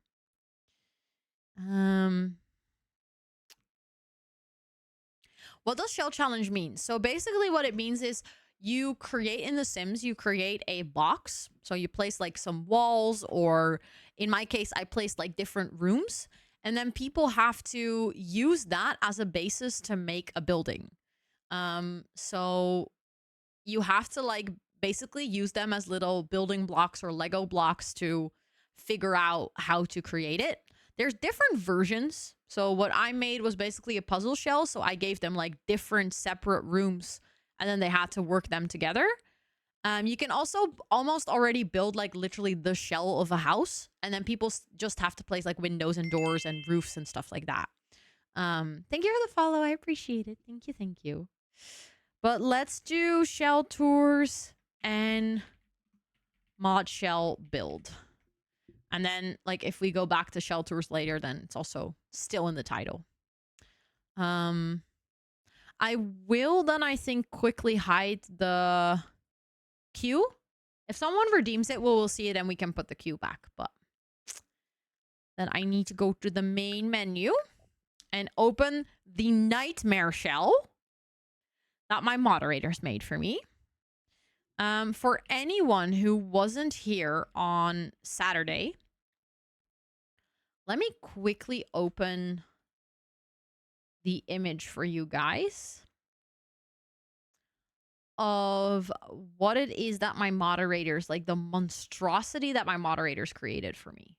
What does shell challenge mean? So basically what it means is you create in The Sims, you create a box. So you place like some walls, or in my case, I placed like different rooms. And then people have to use that as a basis to make a building. So you have to like basically use them as little building blocks or Lego blocks to figure out how to create it. There's different versions. So what I made was basically a puzzle shell. So I gave them like different separate rooms, and then they had to work them together. You can also almost already build like literally the shell of a house, and then people just have to place like windows and doors and roofs and stuff like that. Thank you for the follow. I appreciate it. Thank you. But let's do shell tours and mod shell build. And then like if we go back to shell tours later, then it's also still in the title. I will then, I think, quickly hide the queue. If someone redeems it, we'll see it and we can put the queue back. But then I need to go to the main menu and open the nightmare shell that my moderators made for me. For anyone who wasn't here on Saturday, let me quickly open the image for you guys of what it is that my moderators, like the monstrosity that my moderators created for me.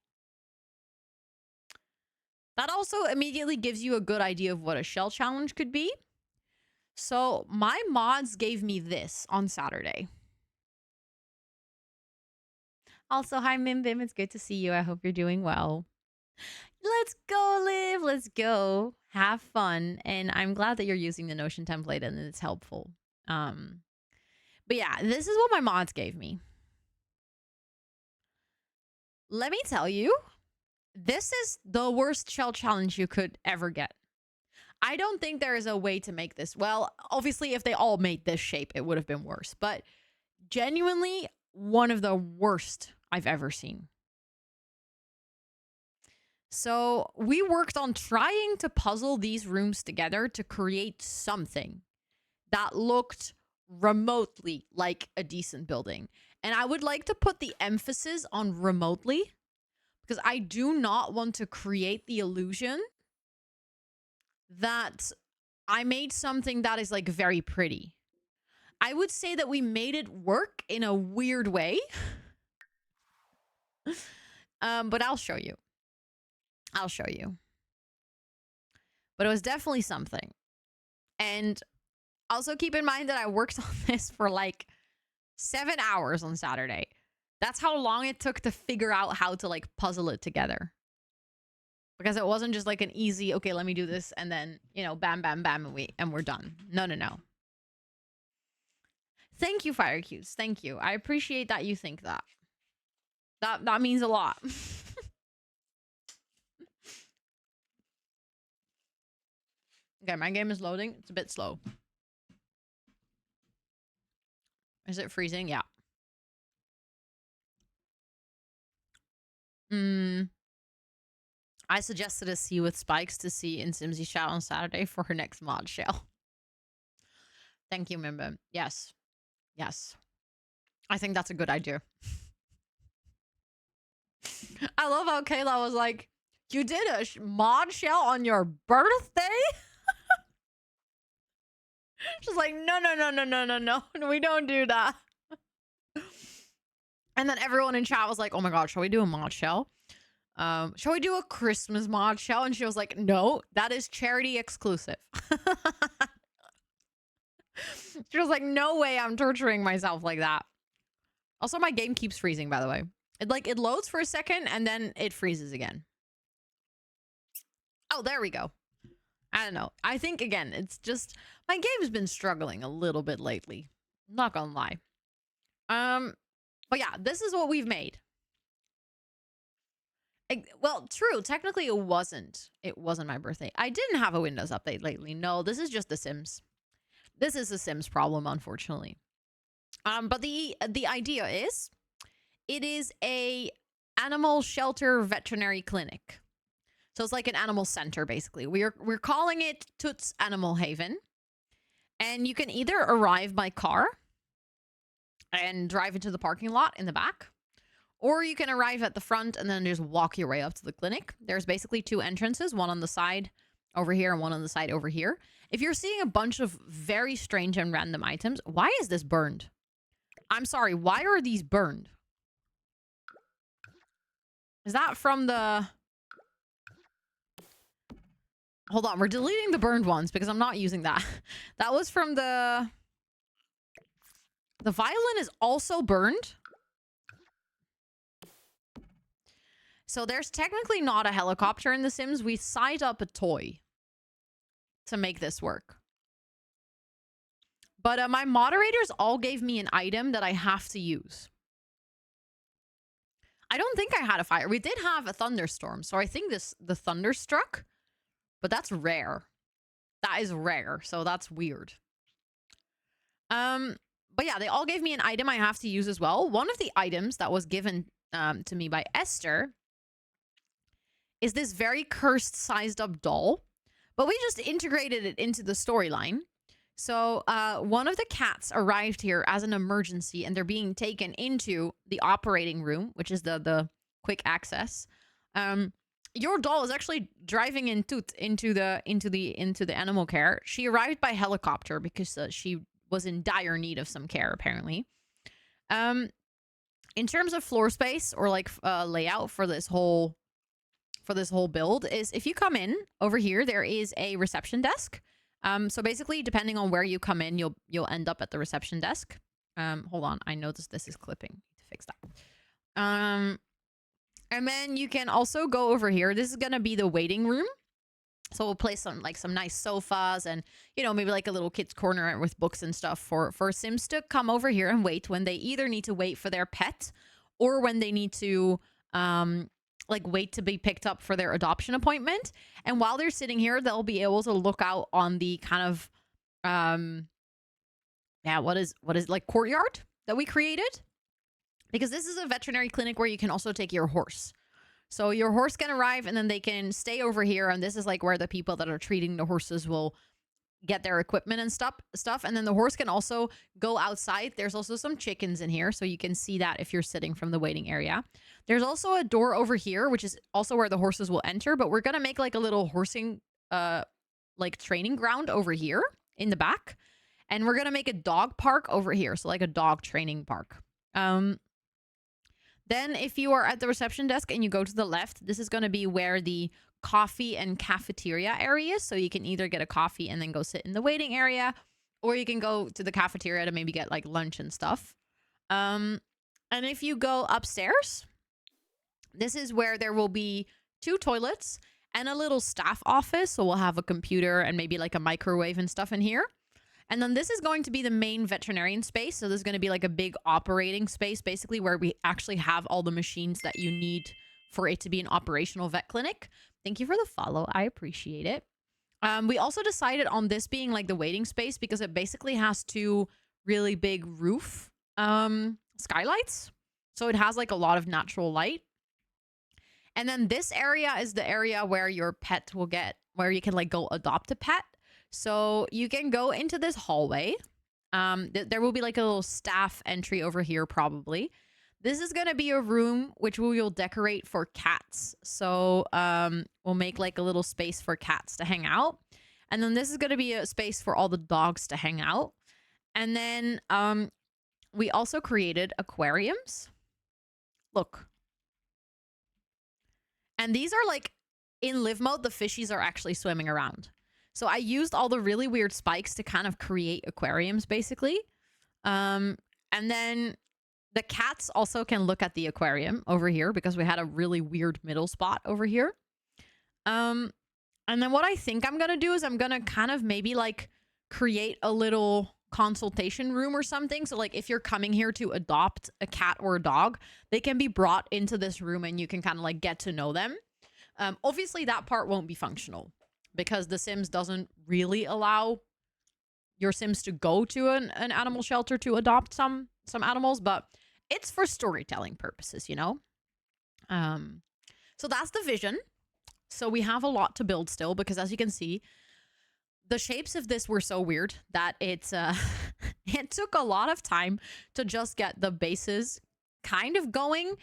That also immediately gives you a good idea of what a shell challenge could be. So my mods gave me this on Saturday. Also, hi Mimbim, it's good to see you. I hope you're doing well. Let's go, Liv. Let's go. Have fun. And I'm glad that you're using the Notion template and it's helpful. But yeah, this is what my mods gave me. Let me tell you, this is the worst shell challenge you could ever get. I don't think there is a way to make this. Well, obviously, if they all made this shape, it would have been worse. But genuinely, one of the worst I've ever seen. So we worked on trying to puzzle these rooms together to create something that looked remotely like a decent building. And I would like to put the emphasis on remotely, because I do not want to create the illusion that I made something that is like very pretty. I would say that we made it work in a weird way. But I'll show you. But it was definitely something. And also keep in mind that I worked on this for like 7 hours on Saturday. That's how long it took to figure out how to like puzzle it together. Because it wasn't just like an easy, okay, let me do this and then, you know, bam, bam, bam, and we're done. No. Thank you, Firecubes. Thank you. I appreciate that you think that. That means a lot. Okay, my game is loading. It's a bit slow. Is it freezing? Yeah. I suggested a C with spikes to see in Simsy chat on Saturday for her next mod shell. Thank you, Mimba. Yes. Yes. I think that's a good idea. I love how Kayla was like, you did a mod shell on your birthday? She's like, no. We don't do that. And then everyone in chat was like, oh my god, shall we do a mod shell? Shall we do a Christmas mod shell? And she was like, no, that is charity exclusive. She was like, no way I'm torturing myself like that. Also, my game keeps freezing, by the way. It loads for a second and then it freezes again. Oh, there we go. I don't know. I think, again, it's just... My game's been struggling a little bit lately. I'm not gonna lie. But yeah, this is what we've made. Well, true. Technically, it wasn't. It wasn't my birthday. I didn't have a Windows update lately. No, this is just The Sims. This is a Sims problem, unfortunately. But the idea is, it is a animal shelter veterinary clinic. So it's like an animal center, basically. We're calling it Toots Animal Haven. And you can either arrive by car and drive into the parking lot in the back, or you can arrive at the front and then just walk your way up to the clinic. There's basically 2 entrances, one on the side over here and one on the side over here. If you're seeing a bunch of very strange and random items, why is this burned? I'm sorry, why are these burned? Is that from the... Hold on, we're deleting the burned ones because I'm not using that. That was from the... The violin is also burned. So there's technically not a helicopter in The Sims. We sized up a toy to make this work. But my moderators all gave me an item that I have to use. I don't think I had a fire. We did have a thunderstorm. So I think the thunder struck. But that's rare. That is rare. So that's weird. But yeah, they all gave me an item I have to use as well. One of the items that was given to me by Esther is this very cursed sized up doll. But we just integrated it into the storyline. So one of the cats arrived here as an emergency and they're being taken into the operating room, which is the quick access. Your doll is actually driving into the animal care. She arrived by helicopter because she was in dire need of some care, apparently. In terms of floor space or like layout for this whole build is, if you come in over here, there is a reception desk. So basically, depending on where you come in, you'll end up at the reception desk. Hold on, I noticed this is clipping. Need to fix that. And then you can also go over here. This is gonna be the waiting room. So we'll place some nice sofas and, you know, maybe like a little kids corner with books and stuff for Sims to come over here and wait when they either need to wait for their pet or when they need to wait to be picked up for their adoption appointment. And while they're sitting here, they'll be able to look out on the kind of what is like courtyard that we created. Because this is a veterinary clinic where you can also take your horse. So your horse can arrive and then they can stay over here. And this is like where the people that are treating the horses will get their equipment and stuff. And then the horse can also go outside. There's also some chickens in here. So you can see that if you're sitting from the waiting area. There's also a door over here, which is also where the horses will enter. But we're going to make like a little horsing training ground over here in the back. And we're going to make a dog park over here. So like a dog training park. Then if you are at the reception desk and you go to the left, this is going to be where the coffee and cafeteria area is. So you can either get a coffee and then go sit in the waiting area, or you can go to the cafeteria to maybe get like lunch and stuff. And if you go upstairs, this is where there will be 2 toilets and a little staff office. So we'll have a computer and maybe like a microwave and stuff in here. And then this is going to be the main veterinarian space. So there's going to be like a big operating space, basically, where we actually have all the machines that you need for it to be an operational vet clinic. Thank you for the follow. I appreciate it. We also decided on this being like the waiting space because it basically has two really big roof skylights. So it has like a lot of natural light. And then this area is the area where your pet will get, where you can like go adopt a pet. So you can go into this hallway. There will be like a little staff entry over here probably. This is going to be a room which we will decorate for cats. So we'll make like a little space for cats to hang out. And then this is going to be a space for all the dogs to hang out. And then we also created aquariums. Look. And these are like, in live mode, the fishies are actually swimming around. So I used all the really weird spikes to kind of create aquariums, basically. And then the cats also can look at the aquarium over here because we had a really weird middle spot over here. And then what I think I'm going to do is I'm going to kind of maybe like create a little consultation room or something. So like if you're coming here to adopt a cat or a dog, they can be brought into this room and you can kind of like get to know them. Obviously that part won't be functional because The Sims doesn't really allow your Sims to go to an animal shelter to adopt some animals, but it's for storytelling purposes, you know? So that's the vision. So we have a lot to build still because as you can see, the shapes of this were so weird that it's it took a lot of time to just get the bases kind of going.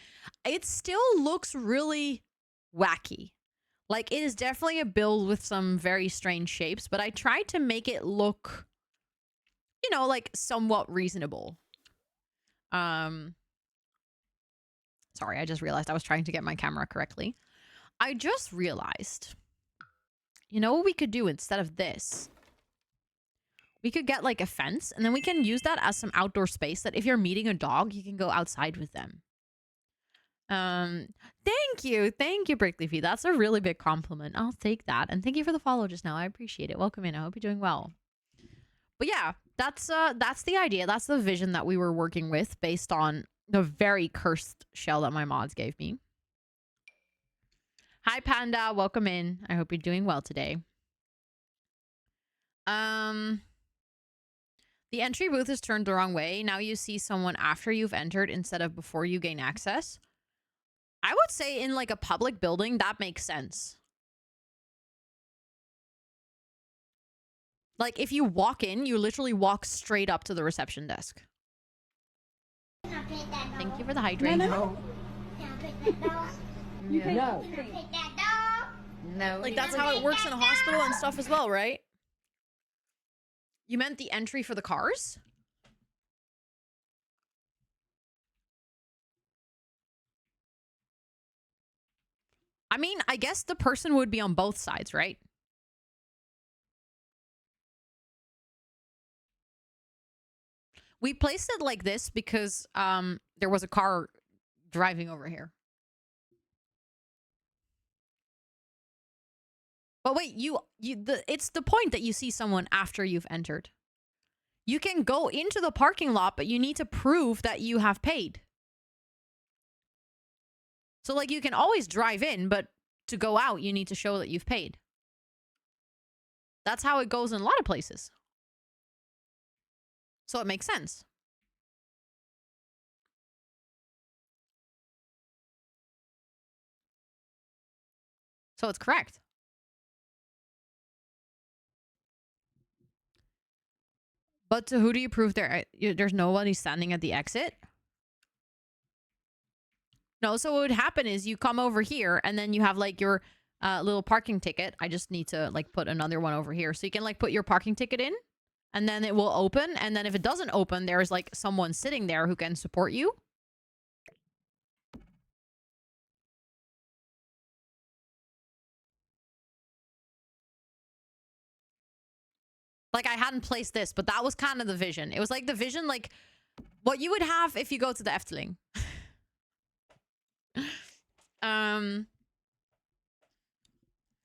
It still looks really wacky. Like it is definitely a build with some very strange shapes, but I tried to make it look, you know, like somewhat reasonable. Sorry, I just realized I was trying to get my camera correctly. I just realized, you know what we could do instead of this? We could get like a fence and then we can use that as some outdoor space that if you're meeting a dog, you can go outside with them. Thank you, Prickly Feet. That's a really big compliment. I'll take that. And thank you for the follow just now. I appreciate it. Welcome in. I hope you're doing well. But yeah, that's the idea. That's the vision that we were working with based on the very cursed shell that my mods gave me. Hi, Panda. Welcome in. I hope you're doing well today. The entry booth is turned the wrong way. Now you see someone after you've entered instead of before you gain access. I would say in like a public building, that makes sense. Like if you walk in, you literally walk straight up to the reception desk. Thank you for the hydrate. No. No. No. Like that's how it works in a hospital and stuff as well, right? You meant the entry for the cars? I mean, I guess the person would be on both sides, right? We placed it like this because there was a car driving over here. But wait, it's the point that you see someone after you've entered. You can go into the parking lot, but you need to prove that you have paid. So like you can always drive in, but to go out, you need to show that you've paid. That's how it goes in a lot of places. So it makes sense. So it's correct. But to who do you prove there's nobody standing at the exit? No, so what would happen is you come over here and then you have like your little parking ticket. I just need to like put another one over here. So you can like put your parking ticket in and then it will open. And then if it doesn't open, there's like someone sitting there who can support you. Like I hadn't placed this, but that was kind of the vision. It was like the vision, like what you would have if you go to the Efteling.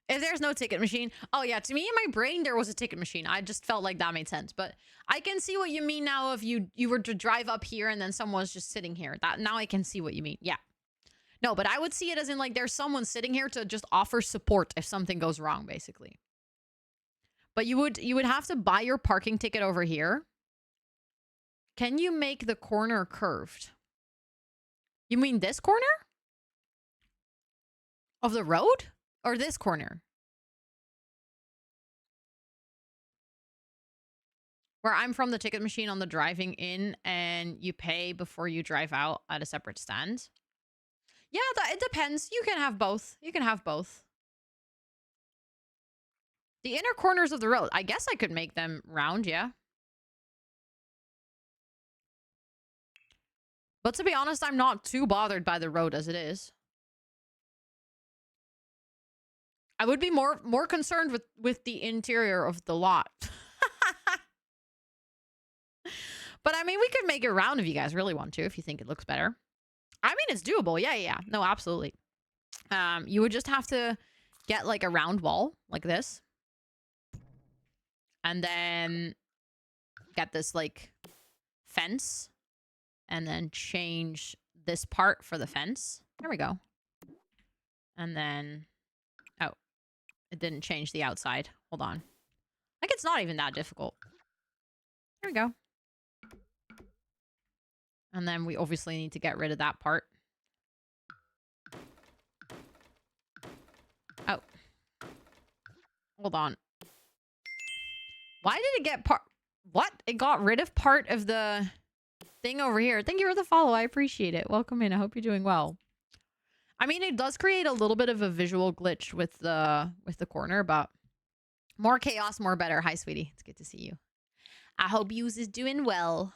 If there's no ticket machine. Oh yeah, to me in my brain, there was a ticket machine. I just felt like that made sense. But I can see what you mean now if you were to drive up here and then someone's just sitting here. Now I can see what you mean. Yeah. No, but I would see it as in like there's someone sitting here to just offer support if something goes wrong, basically. But you would have to buy your parking ticket over here. Can you make the corner curved? You mean this corner? Of the road? Or this corner? Where I'm from, the ticket machine on the driving in, and you pay before you drive out at a separate stand. Yeah, it depends. You can have both. You can have both. The inner corners of the road. I guess I could make them round, yeah. But to be honest, I'm not too bothered by the road as it is. I would be more concerned with the interior of the lot. But I mean, we could make it round if you guys really want to, if you think it looks better. I mean, it's doable. Yeah. No, absolutely. You would just have to get like a round wall like this. And then get this like fence. And then change this part for the fence. There we go. And then, oh, it didn't change the outside. Hold on. Like, it's not even that difficult. There we go. And then we obviously need to get rid of that part. Oh. Hold on. Why did it get part... What? It got rid of part of the thing over here. Thank you for the follow. I appreciate it. Welcome in. I hope you're doing well. I mean, it does create a little bit of a visual glitch with the corner, but more chaos, more better. Hi, sweetie. It's good to see you. I hope yous is doing well.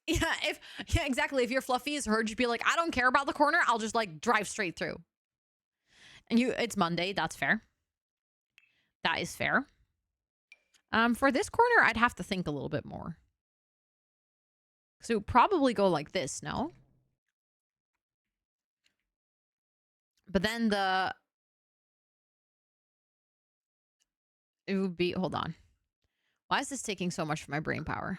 Yeah, exactly. If your fluffy is heard, you'd be like, I don't care about the corner. I'll just like drive straight through. And it's Monday. That's fair. That is fair. For this corner, I'd have to think a little bit more. So it would probably go like this, no? But then it would be, hold on. Why is this taking so much from my brain power?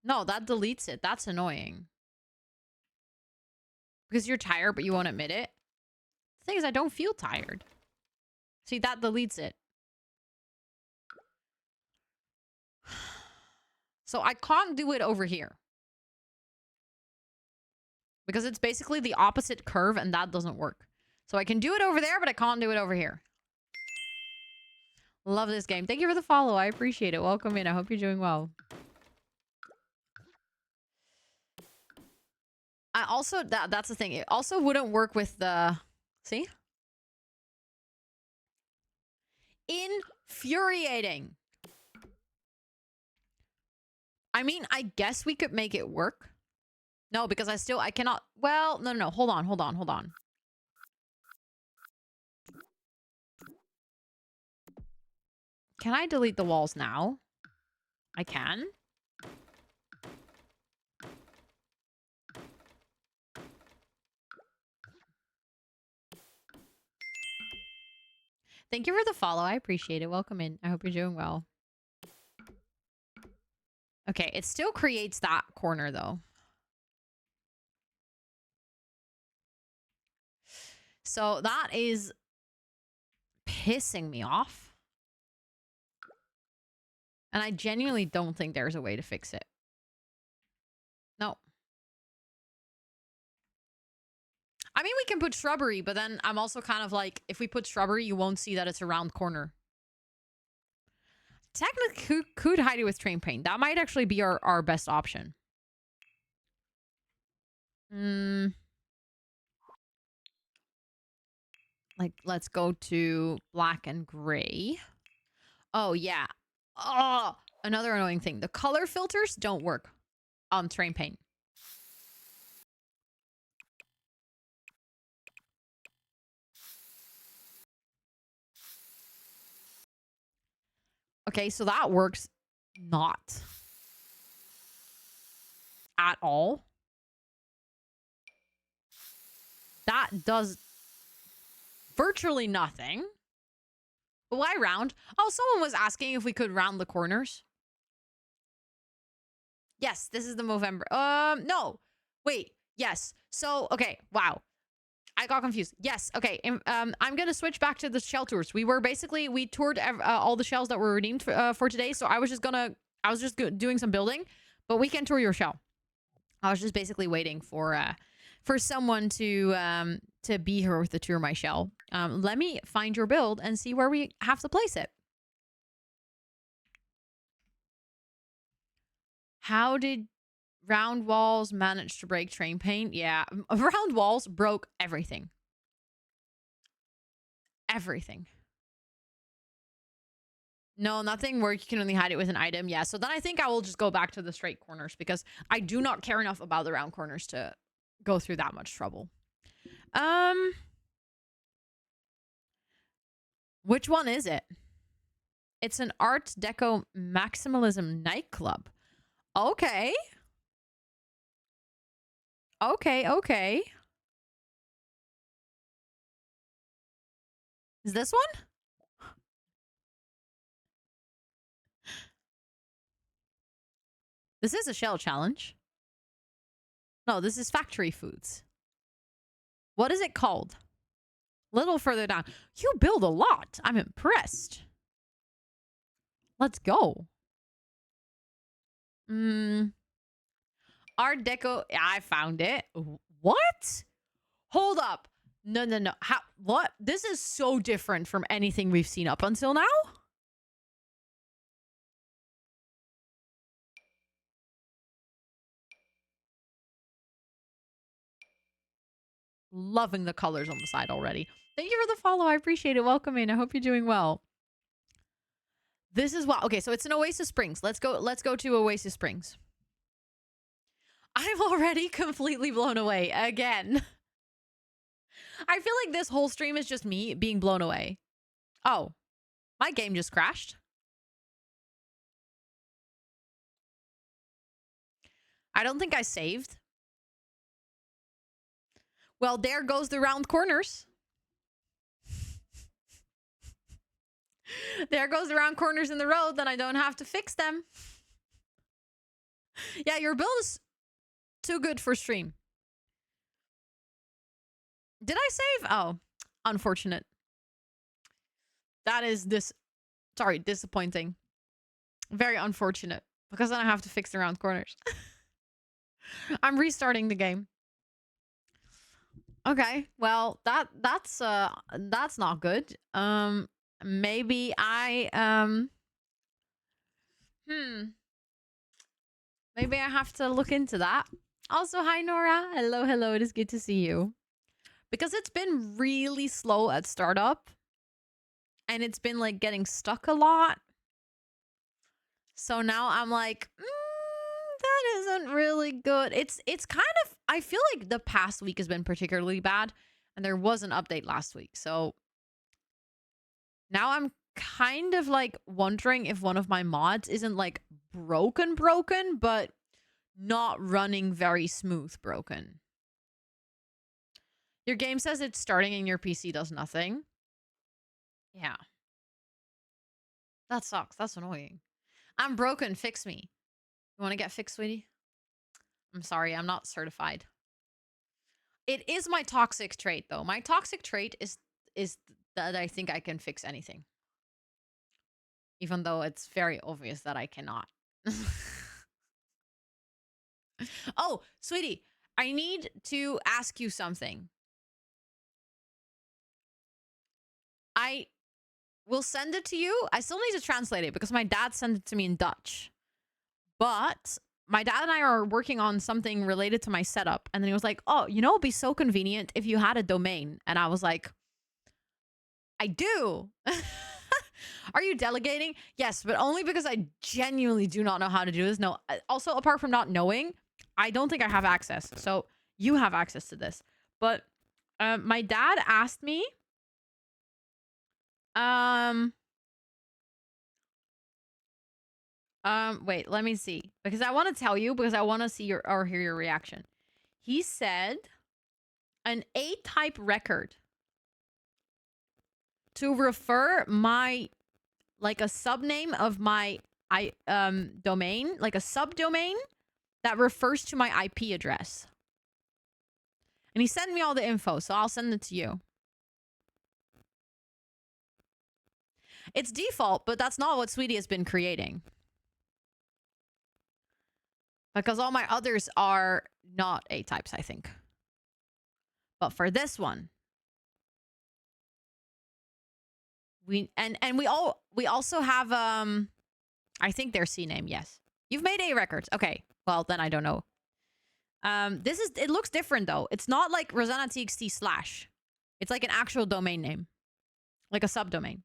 No, that deletes it. That's annoying. Because you're tired, but you won't admit it. The thing is, I don't feel tired. See, that deletes it. So I can't do it over here. Because it's basically the opposite curve, and that doesn't work. So I can do it over there, but I can't do it over here. Love this game. Thank you for the follow. I appreciate it. Welcome in. I hope you're doing well. I also, that's the thing. It also wouldn't work with the... See? Infuriating. I mean, I guess we could make it work. No, because I cannot... Well, no. Hold on. Can I delete the walls now? I can. Thank you for the follow. I appreciate it. Welcome in. I hope you're doing well. Okay, it still creates that corner, though. So that is pissing me off. And I genuinely don't think there's a way to fix it. No. I mean, we can put shrubbery, but then I'm also kind of like, if we put shrubbery, you won't see that it's a round corner. Technically, could hide it with train paint. That might actually be our best option. Like, let's go to black and gray. Oh, yeah. Oh, another annoying thing. The color filters don't work on train paint. Okay, so that works not at all. That does virtually nothing. But why round? Oh, someone was asking if we could round the corners. Yes, this is the Movember. No. Wait. Yes. So, okay. Wow. I got confused. Yes. Okay. I'm going to switch back to the shell tours. We toured all the shells that were redeemed for today. So I was just doing some building, but we can tour your shell. I was just basically waiting for someone to be here with the tour my shell. Let me find your build and see where we have to place it. How did round walls manage to break train paint? Yeah, round walls broke everything. Everything. No, nothing where you can only hide it with an item. Yeah, so then I think I will just go back to the straight corners because I do not care enough about the round corners to go through that much trouble. Which one is it? It's an Art Deco Maximalism nightclub. Okay. Okay. Is this one? This is a shell challenge. No, this is factory foods. What is it called? Little further down. You build a lot. I'm impressed. Let's go. Art Deco. Yeah, I found it. What? Hold up. No. How? What? This is so different from anything we've seen up until now. Loving the colors on the side already. Thank you for the follow. I appreciate it. Welcome in. I hope you're doing well. This is what. Okay, so it's an Oasis Springs. Let's go to Oasis Springs. I'm already completely blown away again. I feel like this whole stream is just me being blown away. Oh, my game just crashed. I don't think I saved. Well, there goes the round corners. There goes the round corners in the road, then I don't have to fix them. Yeah, your build is too good for stream. Did I save? Oh, unfortunate. That is disappointing. Very unfortunate. Because then I have to fix the round corners. I'm restarting the game. Okay, well, that's not good. Maybe maybe I have to look into that. Also, hi Nora. Hello. It is good to see you. Because it's been really slow at startup. And it's been like getting stuck a lot. So now I'm like, that isn't really good. It's kind of, I feel like the past week has been particularly bad. And there was an update last week. So now I'm kind of like wondering if one of my mods isn't like broken, but not running very smooth broken. Your game says it's starting and your PC does nothing. Yeah. That sucks. That's annoying. I'm broken. Fix me. You want to get fixed, sweetie? I'm sorry. I'm not certified. It is my toxic trait, though. My toxic trait is that I think I can fix anything. Even though it's very obvious that I cannot. Oh, sweetie, I need to ask you something. I will send it to you. I still need to translate it because my dad sent it to me in Dutch. But my dad and I are working on something related to my setup. And then he was like, oh, it'd be so convenient if you had a domain. And I was like, I do. Are you delegating? Yes, but only because I genuinely do not know how to do this. No, also, apart from not knowing, I don't think I have access. So you have access to this. But my dad asked me. Wait, let me see. Because I want to tell you, because I want to see or hear your reaction. He said, an A-type record to refer my, like a subname of my domain, like a subdomain that refers to my IP address. And he sent me all the info, so I'll send it to you. It's default, but that's not what Sweetie has been creating. Because all my others are not A-types, I think. But for this one, we also have I think their CNAME, yes. You've made A records. Okay. Well, then I don't know. It looks different though. It's not like Rosannatxt/. It's like an actual domain name. Like a subdomain.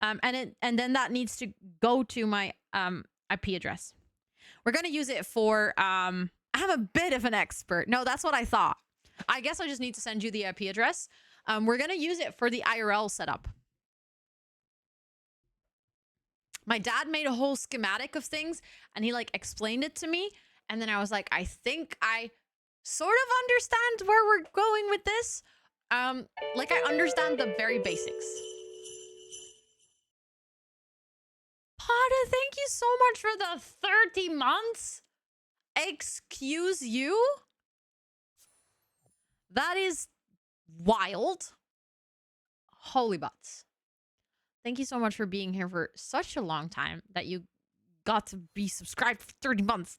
And then that needs to go to my IP address. We're gonna use it for I'm a bit of an expert. No, that's what I thought. I guess I just need to send you the IP address. We're gonna use it for the IRL setup. My dad made a whole schematic of things and he like explained it to me. And then I was like, I think I sort of understand where we're going with this. Like I understand the very basics. Pada, thank you so much for the 30 months. Excuse you? That is wild. Holy butts. Thank you so much for being here for such a long time that you got to be subscribed for 30 months.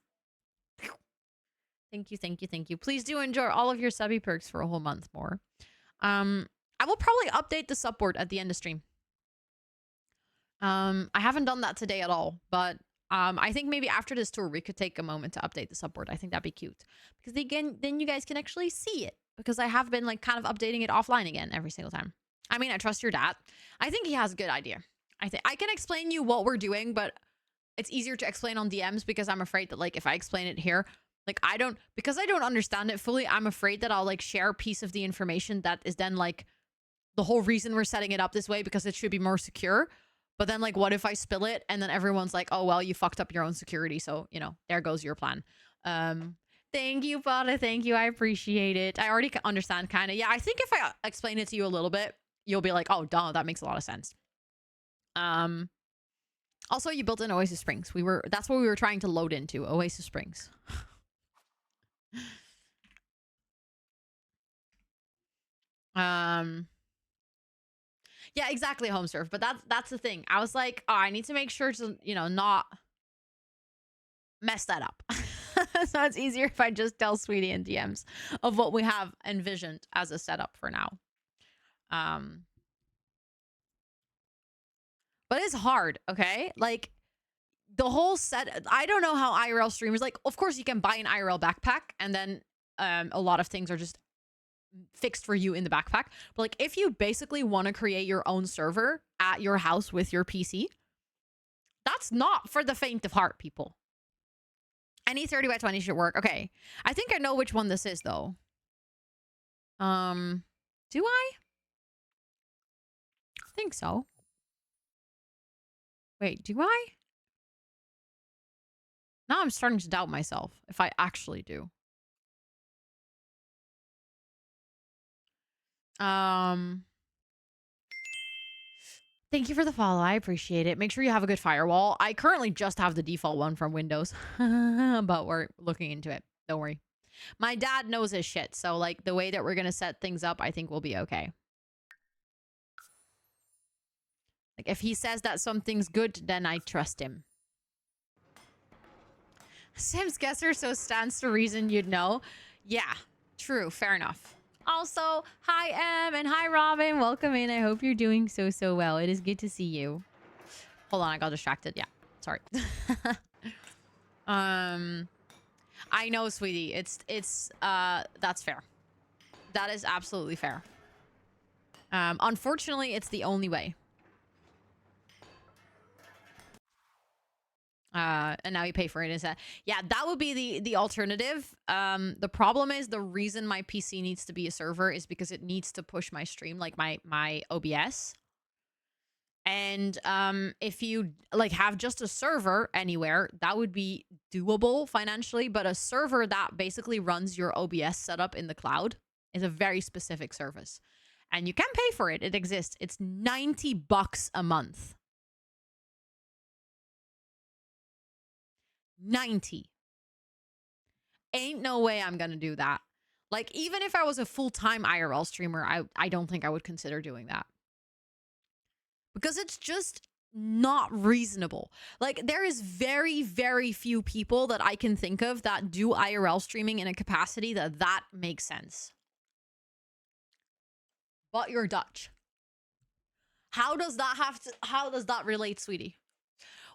Thank you, thank you, thank you. Please do enjoy all of your subby perks for a whole month more. I will probably update the support at the end of stream. I haven't done that today at all, but I think maybe after this tour we could take a moment to update the support. I think that'd be cute because again, then you guys can actually see it because I have been like kind of updating it offline again every single time. I mean, I trust your dad. I think he has a good idea. I think I can explain you what we're doing, but it's easier to explain on DMs because I'm afraid that like if I explain it here, like because I don't understand it fully, I'm afraid that I'll like share a piece of the information that is then like the whole reason we're setting it up this way because it should be more secure. But then like, what if I spill it and then everyone's like, oh, well, you fucked up your own security. So, you know, there goes your plan. Thank you, Pada. Thank you. I appreciate it. I already understand kind of. Yeah, I think if I explain it to you a little bit, you'll be like, oh, duh, that makes a lot of sense. Also, you built in Oasis Springs. That's what we were trying to load into, Oasis Springs. Yeah, exactly, Homeserve. But that's the thing. I was like, oh, I need to make sure to, you know, not mess that up. So it's easier if I just tell Sweetie in DMs of what we have envisioned as a setup for now. But it's hard, okay? Like, the whole set, I don't know how IRL streamers, like, of course you can buy an IRL backpack, and then a lot of things are just fixed for you in the backpack. But like, if you basically want to create your own server at your house with your PC, that's not for the faint of heart, people. Any 30 by 20 should work. Okay. I think I know which one this is, though. Do I? I think so. Wait, do I? Now I'm starting to doubt myself if I actually do. Thank you for the follow. I appreciate it. Make sure you have a good firewall. I currently just have the default one from Windows, but we're looking into it. Don't worry. My dad knows his shit, so like the way that we're gonna set things up, I think we'll be okay. Like if he says that something's good, then I trust him. Sims guesser, so stands to reason you'd know. Yeah, true. Fair enough. Also, hi Em and hi Robin. Welcome in. I hope you're doing so well. It is good to see you. Hold on, I got distracted. Yeah, sorry. I know, sweetie. It's that's fair. That is absolutely fair. Unfortunately, it's the only way. And now you pay for it. Is that, yeah, that would be the alternative. The problem is the reason my PC needs to be a server is because it needs to push my stream, like my OBS. And if you like have just a server anywhere, that would be doable financially. But a server that basically runs your OBS setup in the cloud is a very specific service. And you can pay for it. It exists. It's $90 a month. 90. Ain't no way I'm gonna do that. Like, even if I was a full-time IRL streamer, I don't think I would consider doing that. Because it's just not reasonable. Like, there is very, very few people that I can think of that do IRL streaming in a capacity that makes sense. But you're Dutch. How does that relate, sweetie?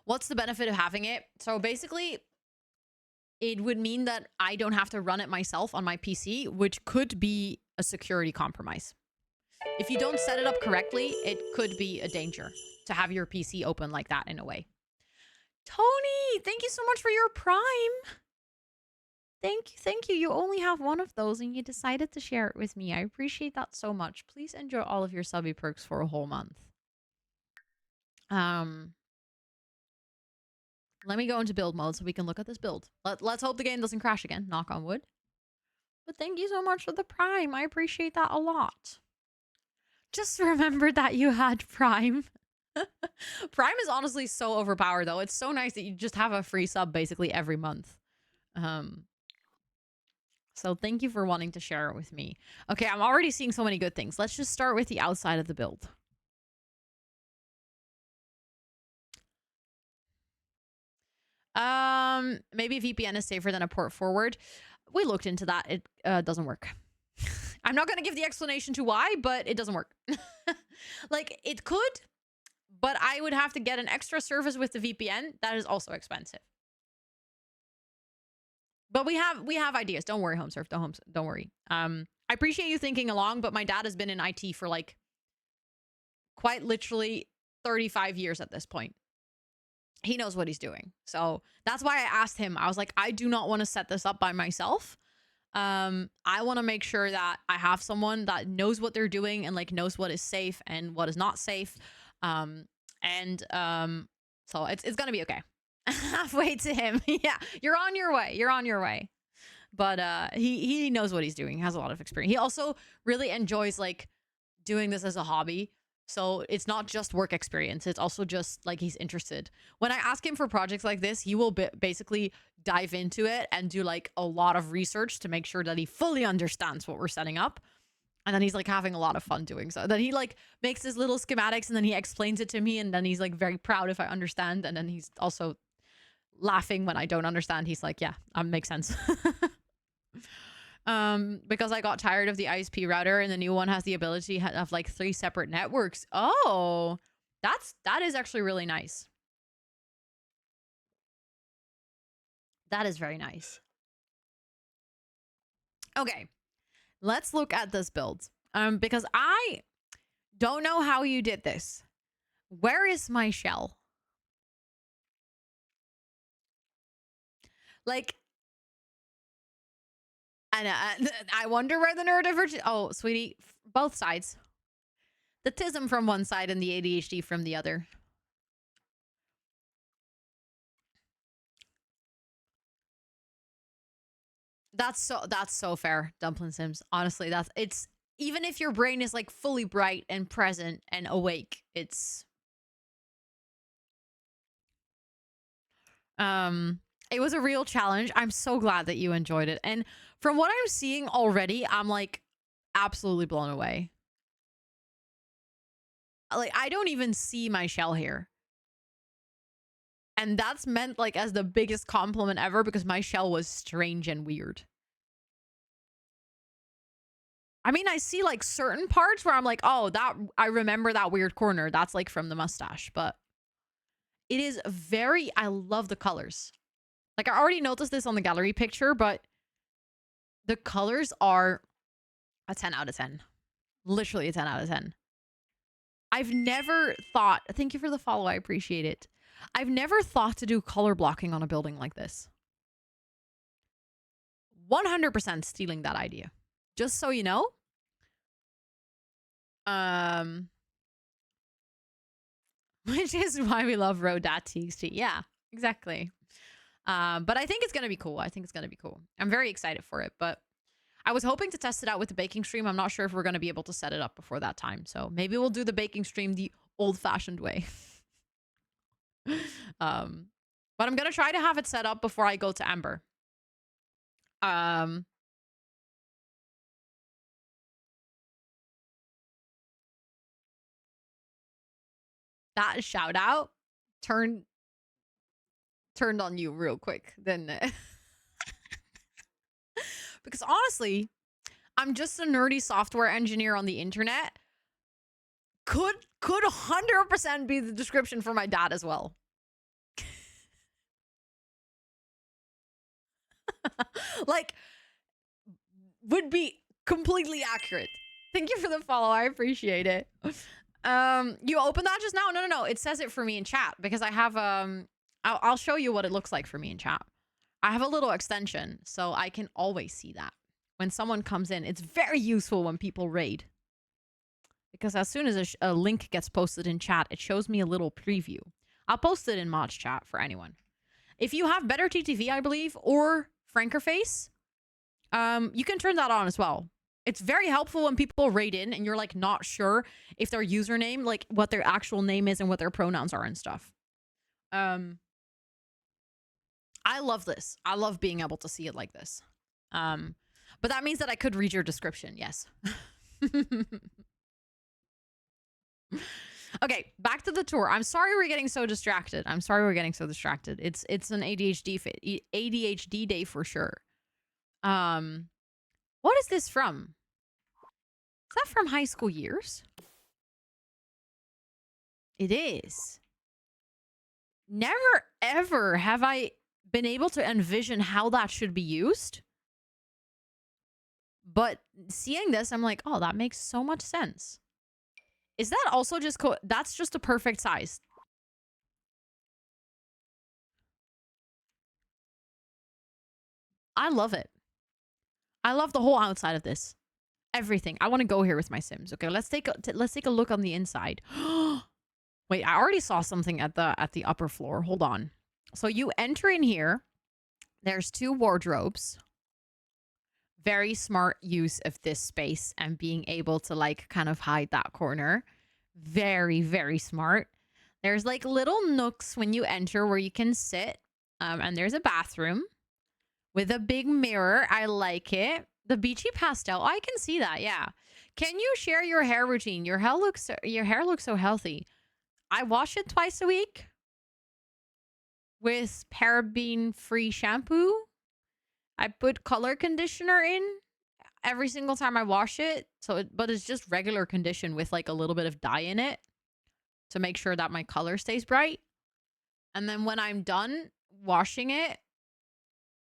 What's the benefit of having it? So basically, it would mean that I don't have to run it myself on my PC, which could be a security compromise. If you don't set it up correctly, it could be a danger to have your PC open like that in a way. Tony, thank you so much for your Prime. Thank you. You only have one of those and you decided to share it with me. I appreciate that so much. Please enjoy all of your subby perks for a whole month. Let me go into build mode so we can look at this build. Let's hope the game doesn't crash again. Knock on wood. But thank you so much for the Prime. I appreciate that a lot. Just remember that you had Prime. Prime is honestly so overpowered, though. It's so nice that you just have a free sub basically every month. So thank you for wanting to share it with me. Okay, I'm already seeing so many good things. Let's just start with the outside of the build. Maybe VPN is safer than a port forward. We looked into that. It doesn't work. I'm not going to give the explanation to why, but it doesn't work. Like, it could, but I would have to get an extra service with the VPN. That is also expensive. But we have ideas. Don't worry, HomeSurf. Don't worry. I appreciate you thinking along, but my dad has been in IT for like quite literally 35 years at this point. He knows what he's doing. So that's why I asked him. I was like, I do not want to set this up by myself. I want to make sure that I have someone that knows what they're doing and like knows what is safe and what is not safe. So it's gonna be okay. Halfway to him. Yeah, you're on your way. You're on your way. But he knows what he's doing. He has a lot of experience. He also really enjoys like doing this as a hobby. So it's not just work experience. It's also just like he's interested. When I ask him for projects like this, he will basically dive into it and do like a lot of research to make sure that he fully understands what we're setting up. And then he's like having a lot of fun doing so. Then he like makes his little schematics and then he explains it to me. And then he's like very proud if I understand. And then he's also laughing when I don't understand. He's like, yeah, makes sense. Because I got tired of the ISP router and the new one has the ability to have like 3 separate networks. Oh, that is actually really nice. That is very nice. Okay, let's look at this build. Because I don't know how you did this. Where is my shell? Like, and I wonder where the neurodivergent. Oh, sweetie, both sides. The tism from one side and the ADHD from the other. That's so fair, Dumpling Sims. Honestly, it's even if your brain is like fully bright and present and awake, it's it was a real challenge. I'm so glad that you enjoyed it. And from what I'm seeing already, I'm like absolutely blown away. Like, I don't even see my shell here. And that's meant like as the biggest compliment ever because my shell was strange and weird. I mean, I see like certain parts where I'm like, oh, I remember that weird corner. That's like from the mustache, but it is I love the colors. Like, I already noticed this on the gallery picture, but the colors are a 10 out of 10. Literally a 10 out of 10. I've never thought, thank you for the follow, I appreciate it. I've never thought to do color blocking on a building like this. 100% stealing that idea. Just so you know. Which is why we love Rosannatxt. Yeah, exactly. But I think it's going to be cool. I think it's going to be cool. I'm very excited for it, but I was hoping to test it out with the baking stream. I'm not sure if we're going to be able to set it up before that time. So maybe we'll do the baking stream the old-fashioned way. But I'm going to try to have it set up before I go to Amber. That shout out turned on you real quick, didn't it? Because honestly, I'm just a nerdy software engineer on the internet. Could 100% be the description for my dad as well. Like, would be completely accurate. Thank you for the follow. I appreciate it. You opened that just now? No. It says it for me in chat because I have I'll show you what it looks like for me in chat. I have a little extension, so I can always see that when someone comes in. It's very useful when people raid. Because as soon as a link gets posted in chat, it shows me a little preview. I'll post it in mods chat for anyone. If you have better TTV, I believe, or Frankerface, you can turn that on as well. It's very helpful when people raid in and you're like not sure if their username, like what their actual name is and what their pronouns are and stuff. I love this. I love being able to see it like this. But that means that I could read your description. Yes. Okay, back to the tour. I'm sorry we're getting so distracted. It's an ADHD day for sure. What is this from? Is that from High School Years? It is. Never ever have I been able to envision how that should be used. But seeing this, I'm like, oh, that makes so much sense. Is that also just that's just a perfect size? I love it. I love the whole outside of this. Everything. I want to go here with my Sims. Okay, let's take a look on the inside. Wait, I already saw something at the upper floor. Hold on. So you enter in here. There's 2 wardrobes. Very smart use of this space and being able to like kind of hide that corner. Very, very smart. There's like little nooks when you enter where you can sit. And there's a bathroom with a big mirror. I like it. The beachy pastel. I can see that. Yeah. Can you share your hair routine? Your hair looks so healthy. I wash it twice a week with paraben-free shampoo. I put color conditioner in every single time I wash it. But it's just regular condition with like a little bit of dye in it to make sure that my color stays bright. And then when I'm done washing it,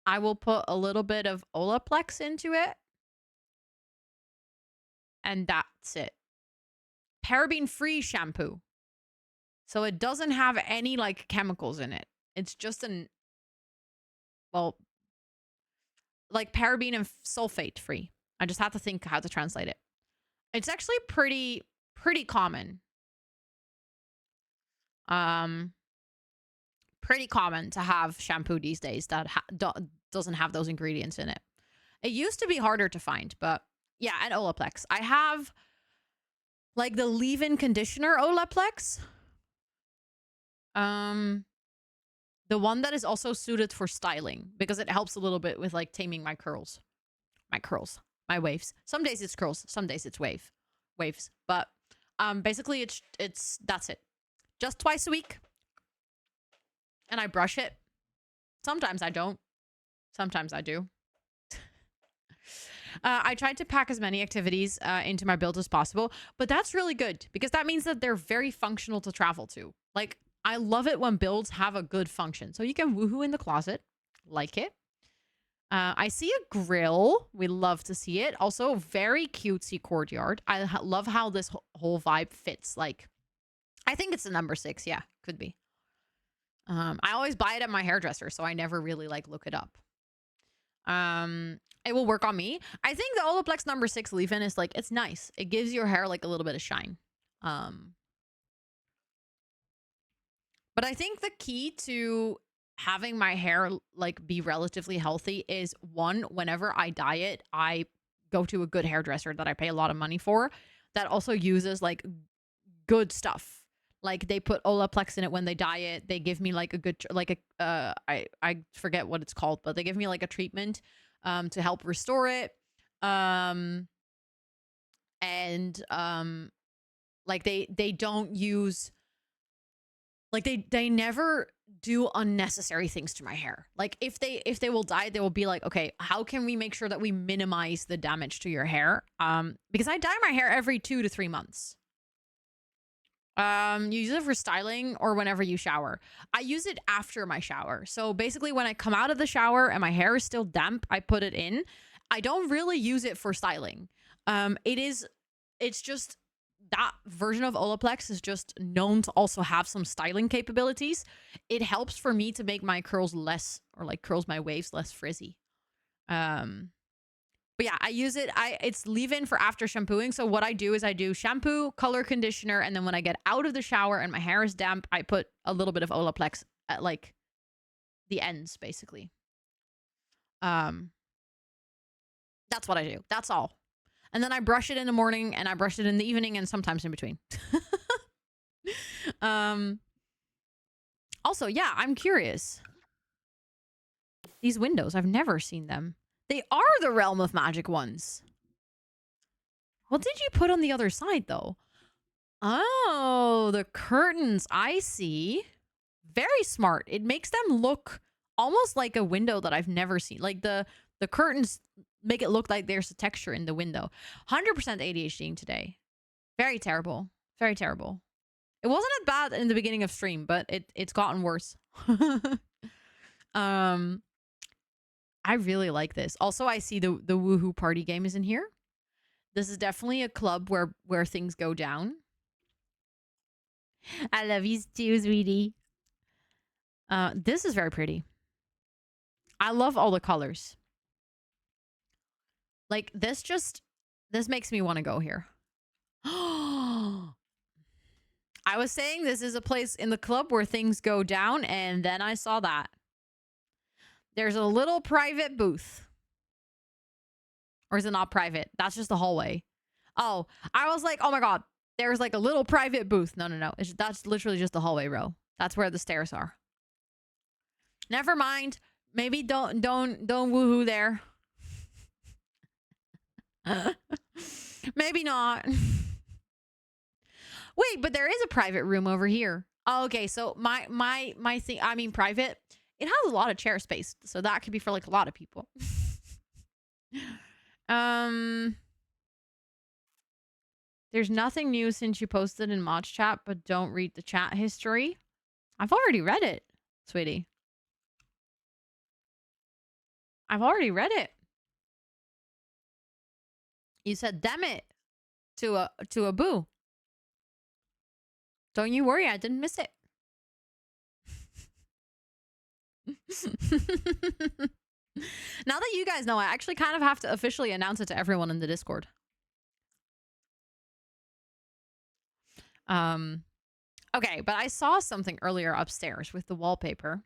I will put a little bit of Olaplex into it. And that's it. Paraben-free shampoo. So it doesn't have any like chemicals in it. It's just like paraben and sulfate free. I just have to think how to translate it. It's actually pretty common. Pretty common to have shampoo these days that doesn't have those ingredients in it. It used to be harder to find, but yeah, and Olaplex. I have like the leave-in conditioner Olaplex. The one that is also suited for styling because it helps a little bit with like taming my curls. My waves. Some days it's curls, some days it's waves. But basically that's it. Just twice a week. And I brush it. Sometimes I don't. Sometimes I do. I tried to pack as many activities into my build as possible, but that's really good because that means that they're very functional to travel to. Like, I love it when builds have a good function. So you can woohoo in the closet. Like it. I see a grill. We love to see it. Also, very cutesy courtyard. I love how this whole vibe fits. Like, I think it's a number 6. Yeah, could be. I always buy it at my hairdresser, so I never really like look it up. It will work on me. I think the Olaplex number 6 leave-in is like, it's nice. It gives your hair like a little bit of shine. But I think the key to having my hair like be relatively healthy is one, whenever I dye it, I go to a good hairdresser that I pay a lot of money for that also uses like good stuff. Like they put Olaplex in it when they dye it. They give me like a good I forget what it's called, but they give me like a treatment to help restore it. And like they don't use like they never do unnecessary things to my hair. Like if they will dye, they will be like, okay, how can we make sure that we minimize the damage to your hair? Because I dye my hair every 2 to 3 months. You use it for styling or whenever you shower. I use it after my shower. So basically when I come out of the shower and my hair is still damp, I put it in. I don't really use it for styling. It's just that version of Olaplex is just known to also have some styling capabilities. It helps for me to make my curls less, or like curls my waves less frizzy. But yeah, I use it. It's leave-in for after shampooing. So what I do is I do shampoo, color conditioner, and then when I get out of the shower and my hair is damp, I put a little bit of Olaplex at like the ends, basically. That's what I do. That's all. And then I brush it in the morning and I brush it in the evening and sometimes in between. Also, yeah, I'm curious. These windows, I've never seen them. They are the Realm of Magic ones. What did you put on the other side, though? Oh, the curtains. I see. Very smart. It makes them look almost like a window that I've never seen. Like the curtains make it look like there's a texture in the window. 100% ADHDing today. Very terrible. Very terrible. It wasn't as bad in the beginning of stream, but it's gotten worse. I really like this. Also, I see the Woohoo party game is in here. This is definitely a club where things go down. I love you too, sweetie. This is very pretty. I love all the colors. Like this makes me want to go here. I was saying this is a place in the club where things go down, and then I saw that. There's a little private booth. Or is it not private? That's just the hallway. Oh, I was like, oh my god, there's like a little private booth. No. That's literally just the hallway row. That's where the stairs are. Never mind. Maybe don't woohoo there. Maybe not. Wait, but there is a private room over here. Oh, okay, so my thing, I mean private, it has a lot of chair space, so that could be for like a lot of people. There's nothing new since you posted in Mod Chat, but don't read the chat history. I've already read it, sweetie. I've already read it. You said damn it to a boo. Don't you worry, I didn't miss it. Now that you guys know, I actually kind of have to officially announce it to everyone in the Discord. Okay, but I saw something earlier upstairs with the wallpaper.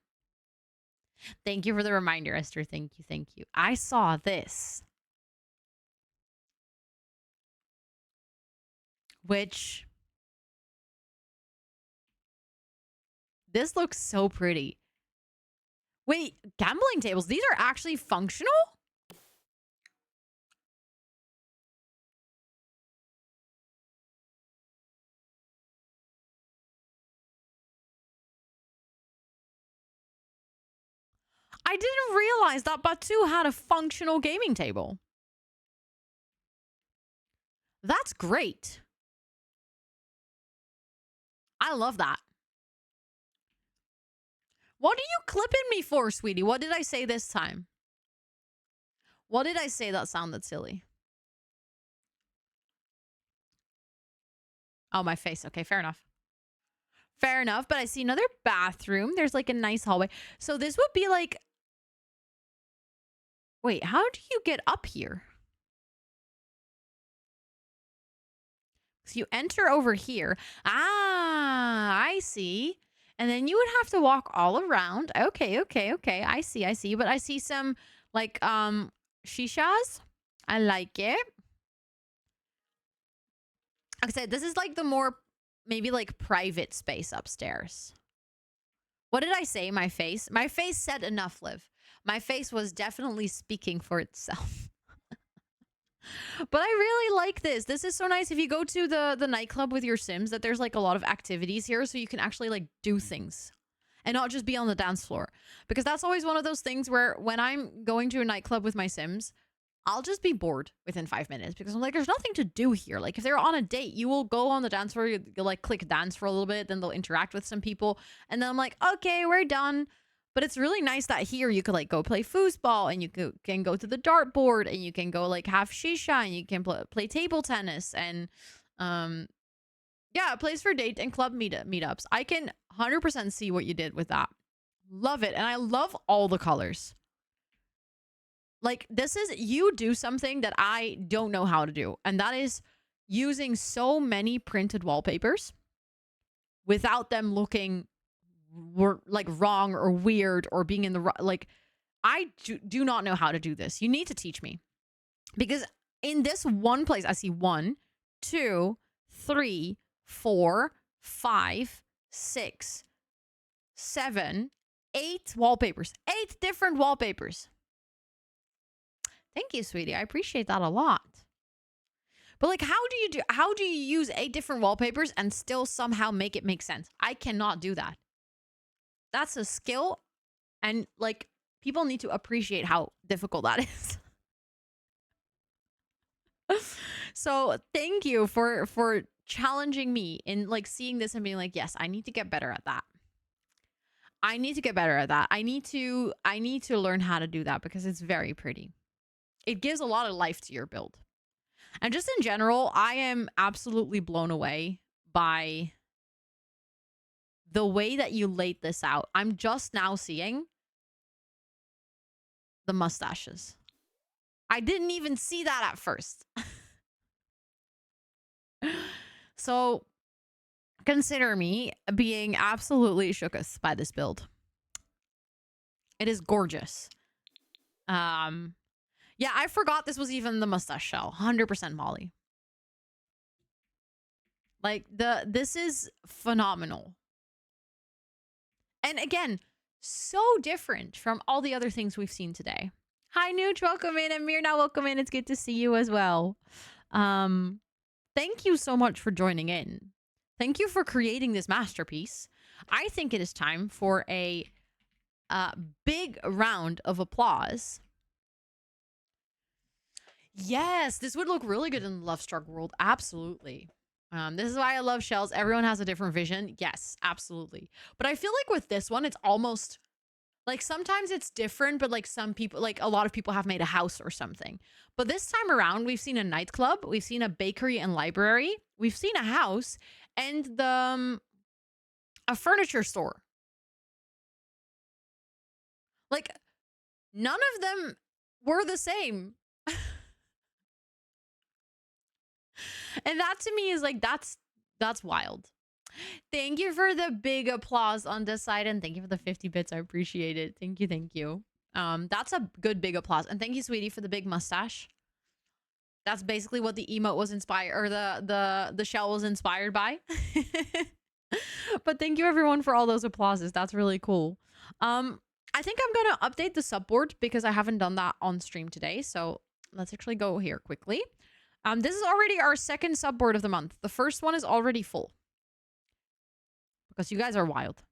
Thank you for the reminder, Esther. Thank you. I saw this. Which... This looks so pretty. Wait, gambling tables. These are actually functional? I didn't realize that Batu had a functional gaming table. That's great. I love that. What are you clipping me for, sweetie? What did I say this time? What did I say that sounded silly? Oh, my face. Okay, fair enough. Fair enough, but I see another bathroom. There's like a nice hallway. So this would be like... Wait, how do you get up here? So you enter over here. Ah, I see. And then you would have to walk all around. Okay, okay, okay. I see, I see. But I see some like shishas. I like it. Like I said, this is like the more maybe like private space upstairs. What did I say? My face? My face said enough, Liv. My face was definitely speaking for itself. But I really like this. This is so nice. If you go to the nightclub with your Sims, that there's like a lot of activities here, so you can actually like do things and not just be on the dance floor. Because that's always one of those things where when I'm going to a nightclub with my Sims, I'll just be bored within 5 minutes because I'm like, there's nothing to do here. Like if they're on a date, you will go on the dance floor, you'll like click dance for a little bit, then they'll interact with some people, and then I'm like, okay, we're done. But it's really nice that here you could like go play foosball, and you can go to the dartboard, and you can go like have shisha, and you can play table tennis, and yeah, a place for date and club meetups. I can 100% see what you did with that. Love it. And I love all the colors. Like this is, you do something that I don't know how to do. And that is using so many printed wallpapers without them looking like wrong or weird or being in the like, I do not know how to do this. You need to teach me. Because in this one place, I see 1, 2, 3, 4, 5, 6, 7, 8 wallpapers. 8 different wallpapers. Thank you, sweetie. I appreciate that a lot. But like, how do you use 8 different wallpapers and still somehow make it make sense? I cannot do that. That's a skill, and like people need to appreciate how difficult that is. So thank you for challenging me in like seeing this and being like, yes, I need to get better at that. I need to get better at that. I need to learn how to do that because it's very pretty. It gives a lot of life to your build. And just in general, I am absolutely blown away by the way that you laid this out. I'm just now seeing the mustaches. I didn't even see that at first. So consider me being absolutely shooketh by this build. It is gorgeous. Yeah, I forgot this was even the mustache shell. 100% Molly. Like this is phenomenal. And again, so different from all the other things we've seen today. Hi, Nooch, welcome in. And Mirna, welcome in. It's good to see you as well. Thank you so much for joining in. Thank you for creating this masterpiece. I think it is time for a big round of applause. Yes, this would look really good in the Lovestruck world. Absolutely. This is why I love shells. Everyone has a different vision. Yes, absolutely. But I feel like with this one, it's almost like sometimes it's different, but like some people, like a lot of people have made a house or something. But this time around, we've seen a nightclub, we've seen a bakery and library, we've seen a house, and a furniture store. Like none of them were the same. And that to me is like, that's wild. Thank you for the big applause on this side, and thank you for the 50 bits. I appreciate it. Thank you, thank you. That's a good big applause. And thank you, sweetie, for the big mustache. That's basically what the emote was inspired, or the shell was inspired by. But thank you everyone for all those applauses. That's really cool. I think I'm gonna update the subboard because I haven't done that on stream today. So let's actually go here quickly. This is already our second subboard of the month. The first one is already full because you guys are wild.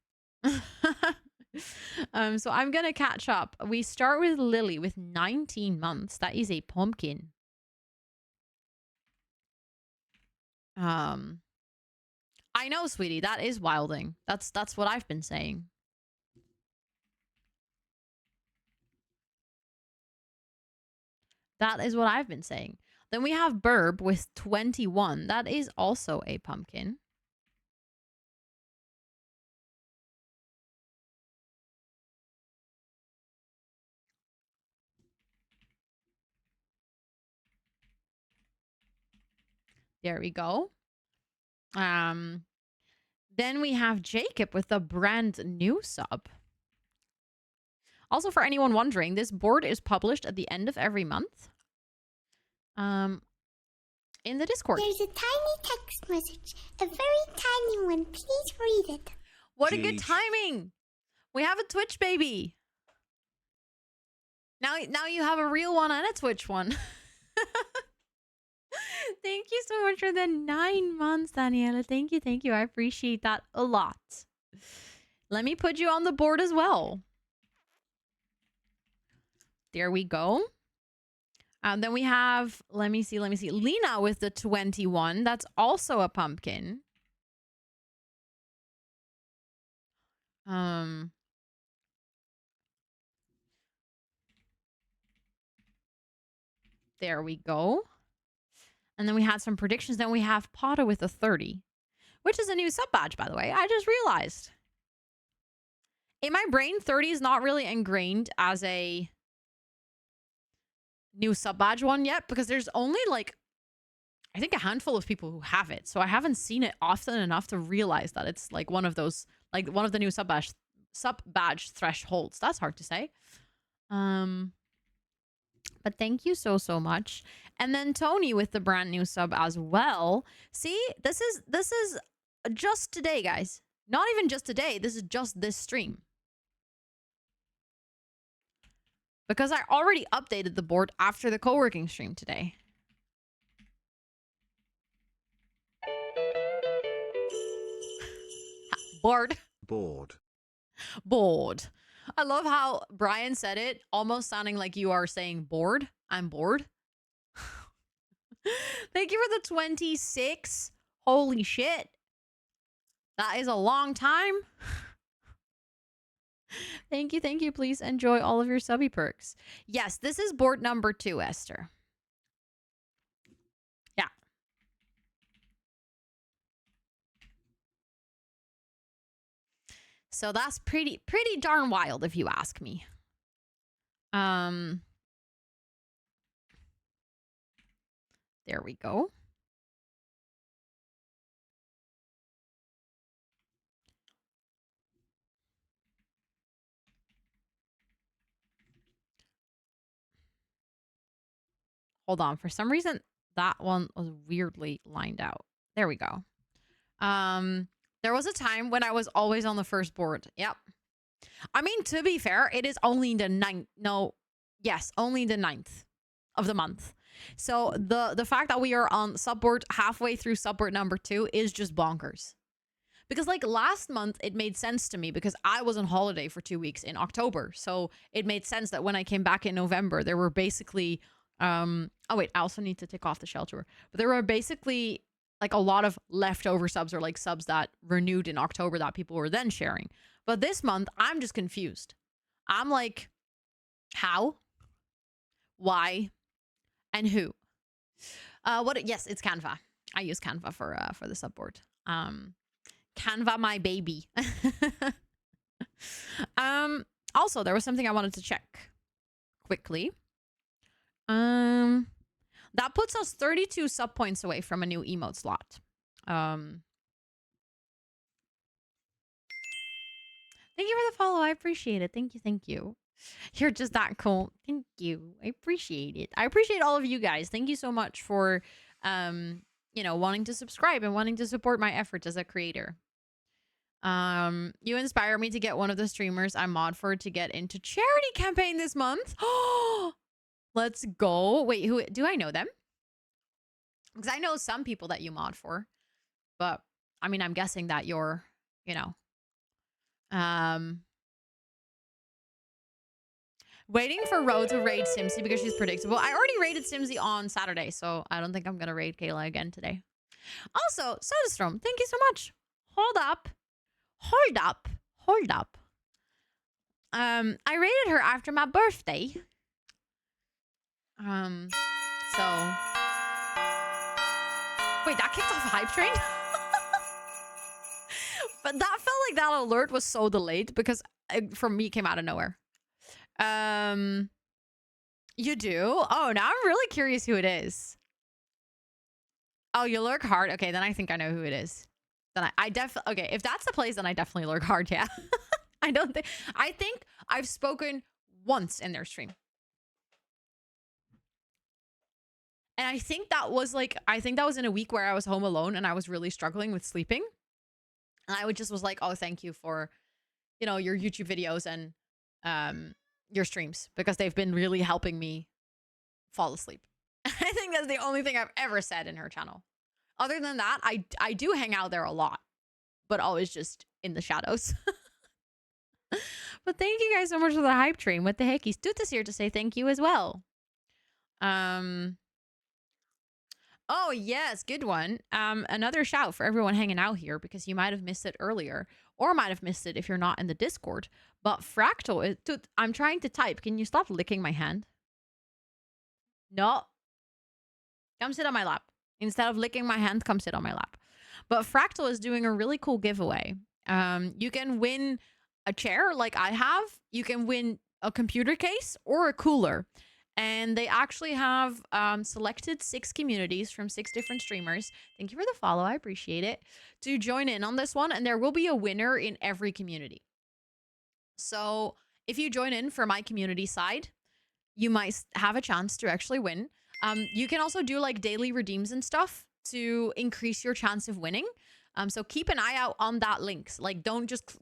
So I'm gonna catch up. We start with Lily with 19 months. That is a pumpkin. I know, sweetie. That is wilding. That's what I've been saying. That is what I've been saying. Then we have Burb with 21. That is also a pumpkin. There we go. Then Then we have Jacob with a brand new sub. Also, for anyone wondering, this board is published at the end of every month. In the Discord. There's a tiny text message. A very tiny one. Please read it. What a good timing. We have a Twitch baby. Now you have a real one and a Twitch one. Thank you so much for the 9 months, Daniela. Thank you. I appreciate that a lot. Let me put you on the board as well. There we go. Then we have, let me see. Lena with the 21. That's also a pumpkin. There we go. And then we had some predictions. Then we have Potta with a 30, which is a new sub badge, by the way. I just realized. In my brain, 30 is not really ingrained as a new sub badge one yet, because there's only like, I think a handful of people who have it. So I haven't seen it often enough to realize that it's like one of those, like one of the new sub badge thresholds. That's hard to say. But thank you so much. And then Tony with the brand new sub as well. See, this is just today, guys. Not even just today. This is just this stream. Because I already updated the board after the co-working stream today. Bored. I love how Brian said it, almost sounding like you are saying bored. I'm bored. Thank you for the 26. Holy shit. That is a long time. Thank you. Please enjoy all of your subby perks. Yes, this is board number 2, Esther. Yeah. So that's pretty darn wild if you ask me. There we go. Hold on. For some reason, that one was weirdly lined out. There we go. There was a time when I was always on the first board. Yep. I mean, to be fair, it is only the 9th. No. Yes, only the 9th of the month. So the fact that we are on subboard halfway through subboard number 2 is just bonkers. Because like last month, it made sense to me because I was on holiday for 2 weeks in October. So it made sense that when I came back in November, there were basically... oh wait, I also need to tick off the shelter. But there were basically like a lot of leftover subs or like subs that renewed in October that people were then sharing. But this month, I'm just confused. I'm like, how? Why? And who? Yes, it's Canva. I use Canva for the subboard. Canva, my baby. Also, there was something I wanted to check quickly. That puts us 32 sub points away from a new emote slot. Thank you for the follow. I appreciate it. Thank you. You're just that cool. Thank you. I appreciate it. I appreciate all of you guys. Thank you so much for, wanting to subscribe and wanting to support my efforts as a creator. You inspire me to get one of the streamers I mod for to get into charity campaign this month. Let's go. Wait, who do I know them? Because I know some people that you mod for. But I mean, I'm guessing that you're, waiting for Ro to raid Simsy because she's predictable. I already raided Simsy on Saturday, so I don't think I'm gonna raid Kayla again today. Also, Sodastrom, thank you so much. Hold up. I raided her after my birthday. So wait, that kicked off a hype train? But that felt like that alert was so delayed because for me it came out of nowhere. You do? Oh, now I'm really curious who it is. Oh, you lurk hard? Okay, then I think I know who it is. then I definitely, okay, if that's the place, then I definitely lurk hard, yeah. I think I've spoken once in their stream. And I think that was in a week where I was home alone and I was really struggling with sleeping. And I was like, oh, thank you for, your YouTube videos and your streams, because they've been really helping me fall asleep. I think that's the only thing I've ever said in her channel. Other than that, I do hang out there a lot, but always just in the shadows. But thank you guys so much for the hype train. What the heck? Stut is here to say thank you as well. Oh, yes, good one. Another shout for everyone hanging out here, because you might have missed it earlier, or might have missed it if you're not in the Discord. But Fractal is... Dude, I'm trying to type. Can you stop licking my hand? No. Come sit on my lap. Instead of licking my hand, come sit on my lap. But Fractal is doing a really cool giveaway. You can win a chair like I have. You can win a computer case or a cooler. And they actually have selected 6 communities from 6 different streamers. Thank you for the follow. I appreciate it. To join in on this one. And there will be a winner in every community. So if you join in for my community side, you might have a chance to actually win. You can also do like daily redeems and stuff to increase your chance of winning. So keep an eye out on that link. Like, don't just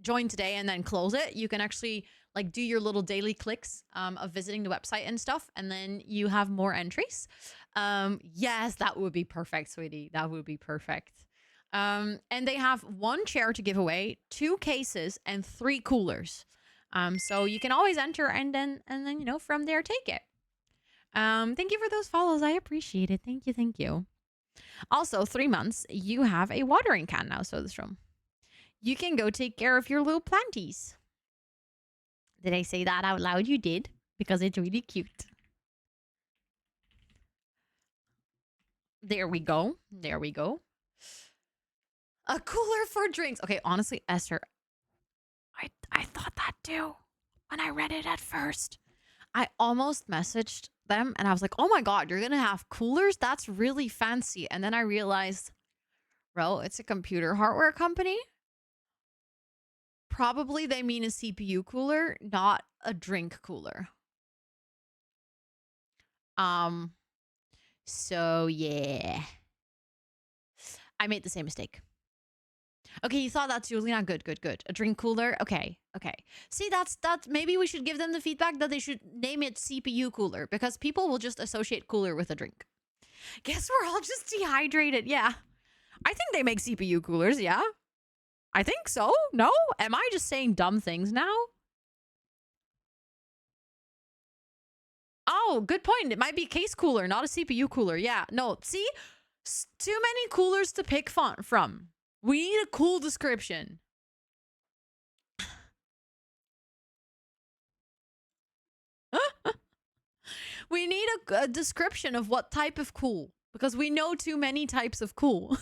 join today and then close it. You can actually like do your little daily clicks of visiting the website and stuff, and then you have more entries. Yes, that would be perfect, sweetie. That would be perfect. And they have 1 chair to give away, 2 cases, and 3 coolers. So you can always enter and then from there take it. Thank you for those follows. I appreciate it. Thank you, thank you. Also, 3 months, you have a watering can now, so this room. You can go take care of your little planties. Did I say that out loud? You did, because it's really cute. There we go. There we go. A cooler for drinks. Okay, honestly, Esther, I thought that too when I read it at first. I almost messaged them and I was like, oh my God, you're going to have coolers? That's really fancy. And then I realized, bro, it's a computer hardware company. Probably they mean a CPU cooler, not a drink cooler. So yeah. I made the same mistake. Okay, you thought that's Juliana. Good. A drink cooler. Okay. See, that's maybe we should give them the feedback that they should name it CPU cooler, because people will just associate cooler with a drink. Guess we're all just dehydrated. Yeah. I think they make CPU coolers, yeah. I think so. No? Am I just saying dumb things now? Oh, good point. It might be a case cooler, not a CPU cooler. Yeah. No, see? Too many coolers to pick from. We need a cool description. We need a description of what type of cool, because we know too many types of cool.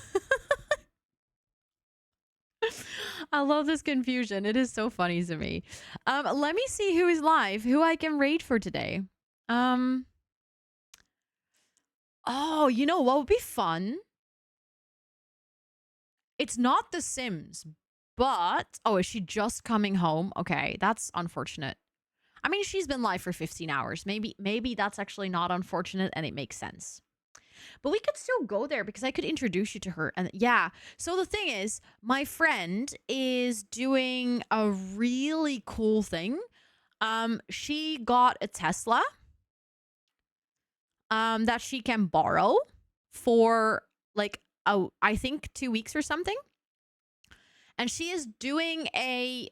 I love this confusion. It is so funny to me. Let me see who is live, who I can raid for today. Oh, you know what would be fun? It's not The Sims, but... Oh, is she just coming home? Okay, that's unfortunate. I mean, she's been live for 15 hours. Maybe that's actually not unfortunate and it makes sense. But we could still go there because I could introduce you to her. And yeah, so the thing is, my friend is doing a really cool thing. She got a Tesla that she can borrow for like, I think 2 weeks or something. And she is doing a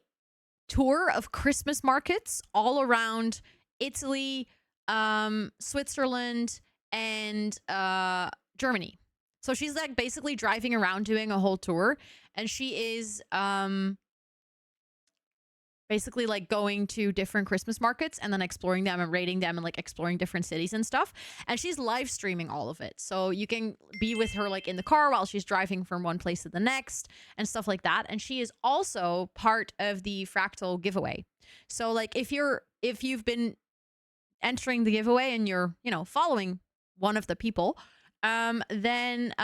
tour of Christmas markets all around Italy, Switzerland, and Germany. So she's like basically driving around doing a whole tour, and she is basically like going to different Christmas markets and then exploring them and rating them and like exploring different cities and stuff. And she's live streaming all of it. So you can be with her like in the car while she's driving from one place to the next and stuff like that. And she is also part of the Fractal giveaway. So like if you've been entering the giveaway and you're, following one of the people, then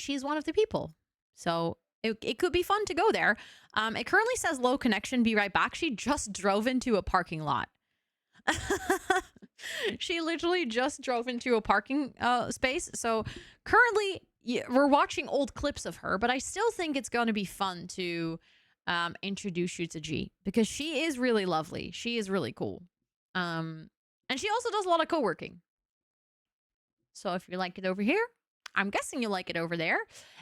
she's one of the people. So it could be fun to go there. It currently says low connection, be right back. She just drove into a parking lot. She literally just drove into a parking space. So currently we're watching old clips of her, but I still think it's going to be fun to introduce you to G, because she is really lovely. She is really cool. And she also does a lot of co-working. So if you like it over here, I'm guessing you like it over there.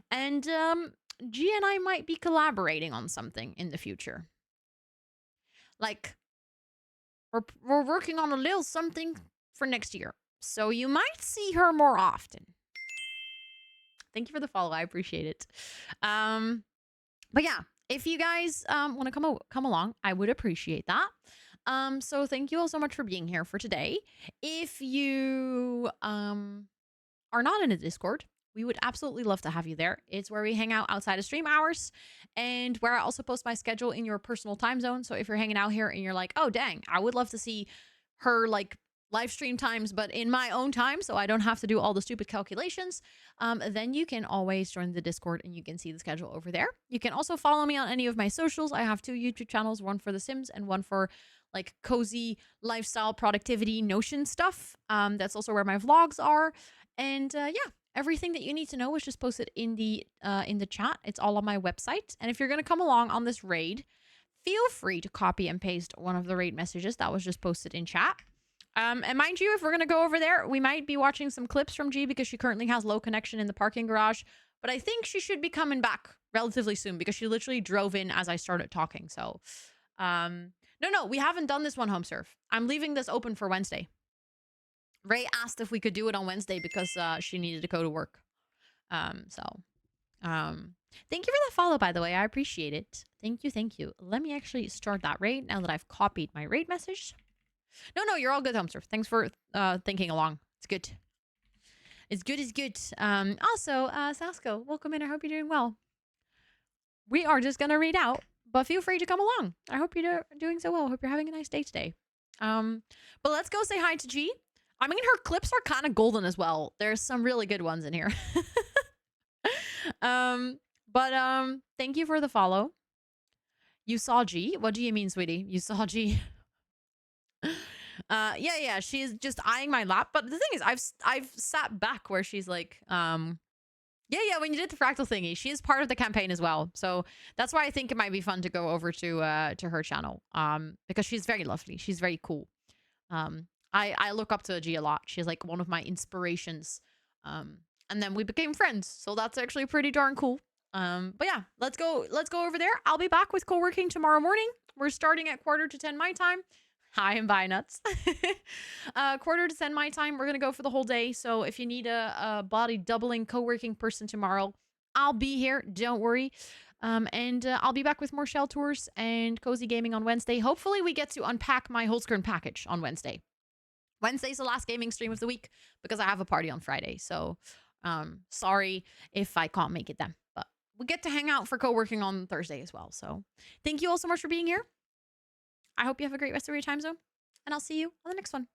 And G and I might be collaborating on something in the future. Like, we're working on a little something for next year. So you might see her more often. Thank you for the follow. I appreciate it. But yeah, if you guys want to come along, I would appreciate that. So thank you all so much for being here for today. If you are not in a Discord, we would absolutely love to have you there. It's where we hang out outside of stream hours, and where I also post my schedule in your personal time zone. So if you're hanging out here and you're like, oh dang, I would love to see her like live stream times, but in my own time, so I don't have to do all the stupid calculations, then you can always join the Discord and you can see the schedule over there. You can also follow me on any of my socials. I have 2 YouTube channels, one for The Sims and one for like cozy lifestyle productivity Notion stuff. That's also where my vlogs are. And yeah, everything that you need to know is just posted in the chat. It's all on my website. And if you're going to come along on this raid, feel free to copy and paste one of the raid messages that was just posted in chat. And mind you, if we're going to go over there, we might be watching some clips from G, because she currently has low connection in the parking garage. But I think she should be coming back relatively soon, because she literally drove in as I started talking. So, no, we haven't done this one home serve. I'm leaving this open for Wednesday. Ray asked if we could do it on Wednesday because she needed to go to work. Thank you for that follow, by the way. I appreciate it. Thank you. Let me actually start that raid now that I've copied my raid message. No, you're all good, Homeserve. Thanks for thinking along. It's good. It's good. Also, Sasko, welcome in. I hope you're doing well. We are just going to read out, but feel free to come along. I hope you're doing so well. I hope you're having a nice day today. But let's go say hi to G. I mean, her clips are kind of golden as well. There's some really good ones in here. Thank you for the follow. You saw G? What do you mean, sweetie? You saw G? Yeah, she's just eyeing my lap. But the thing is, I've sat back where she's like, yeah, when you did the fractal thingy, she is part of the campaign as well. So that's why I think it might be fun to go over to her channel. Because she's very lovely. She's very cool. I look up to G a lot. She's like one of my inspirations. And then we became friends. So that's actually pretty darn cool. But yeah, let's go over there. I'll be back with co-working tomorrow morning. We're starting at 9:45 my time. Hi and bye, nuts. 9:45 my time. We're gonna go for the whole day. So if you need a body doubling co-working person tomorrow, I'll be here. Don't worry. And I'll be back with more shell tours and cozy gaming on Wednesday. Hopefully we get to unpack my whole screen package on Wednesday. Wednesday's the last gaming stream of the week because I have a party on Friday. So sorry if I can't make it then. But we get to hang out for co-working on Thursday as well. So thank you all so much for being here. I hope you have a great rest of your time zone. And I'll see you on the next one.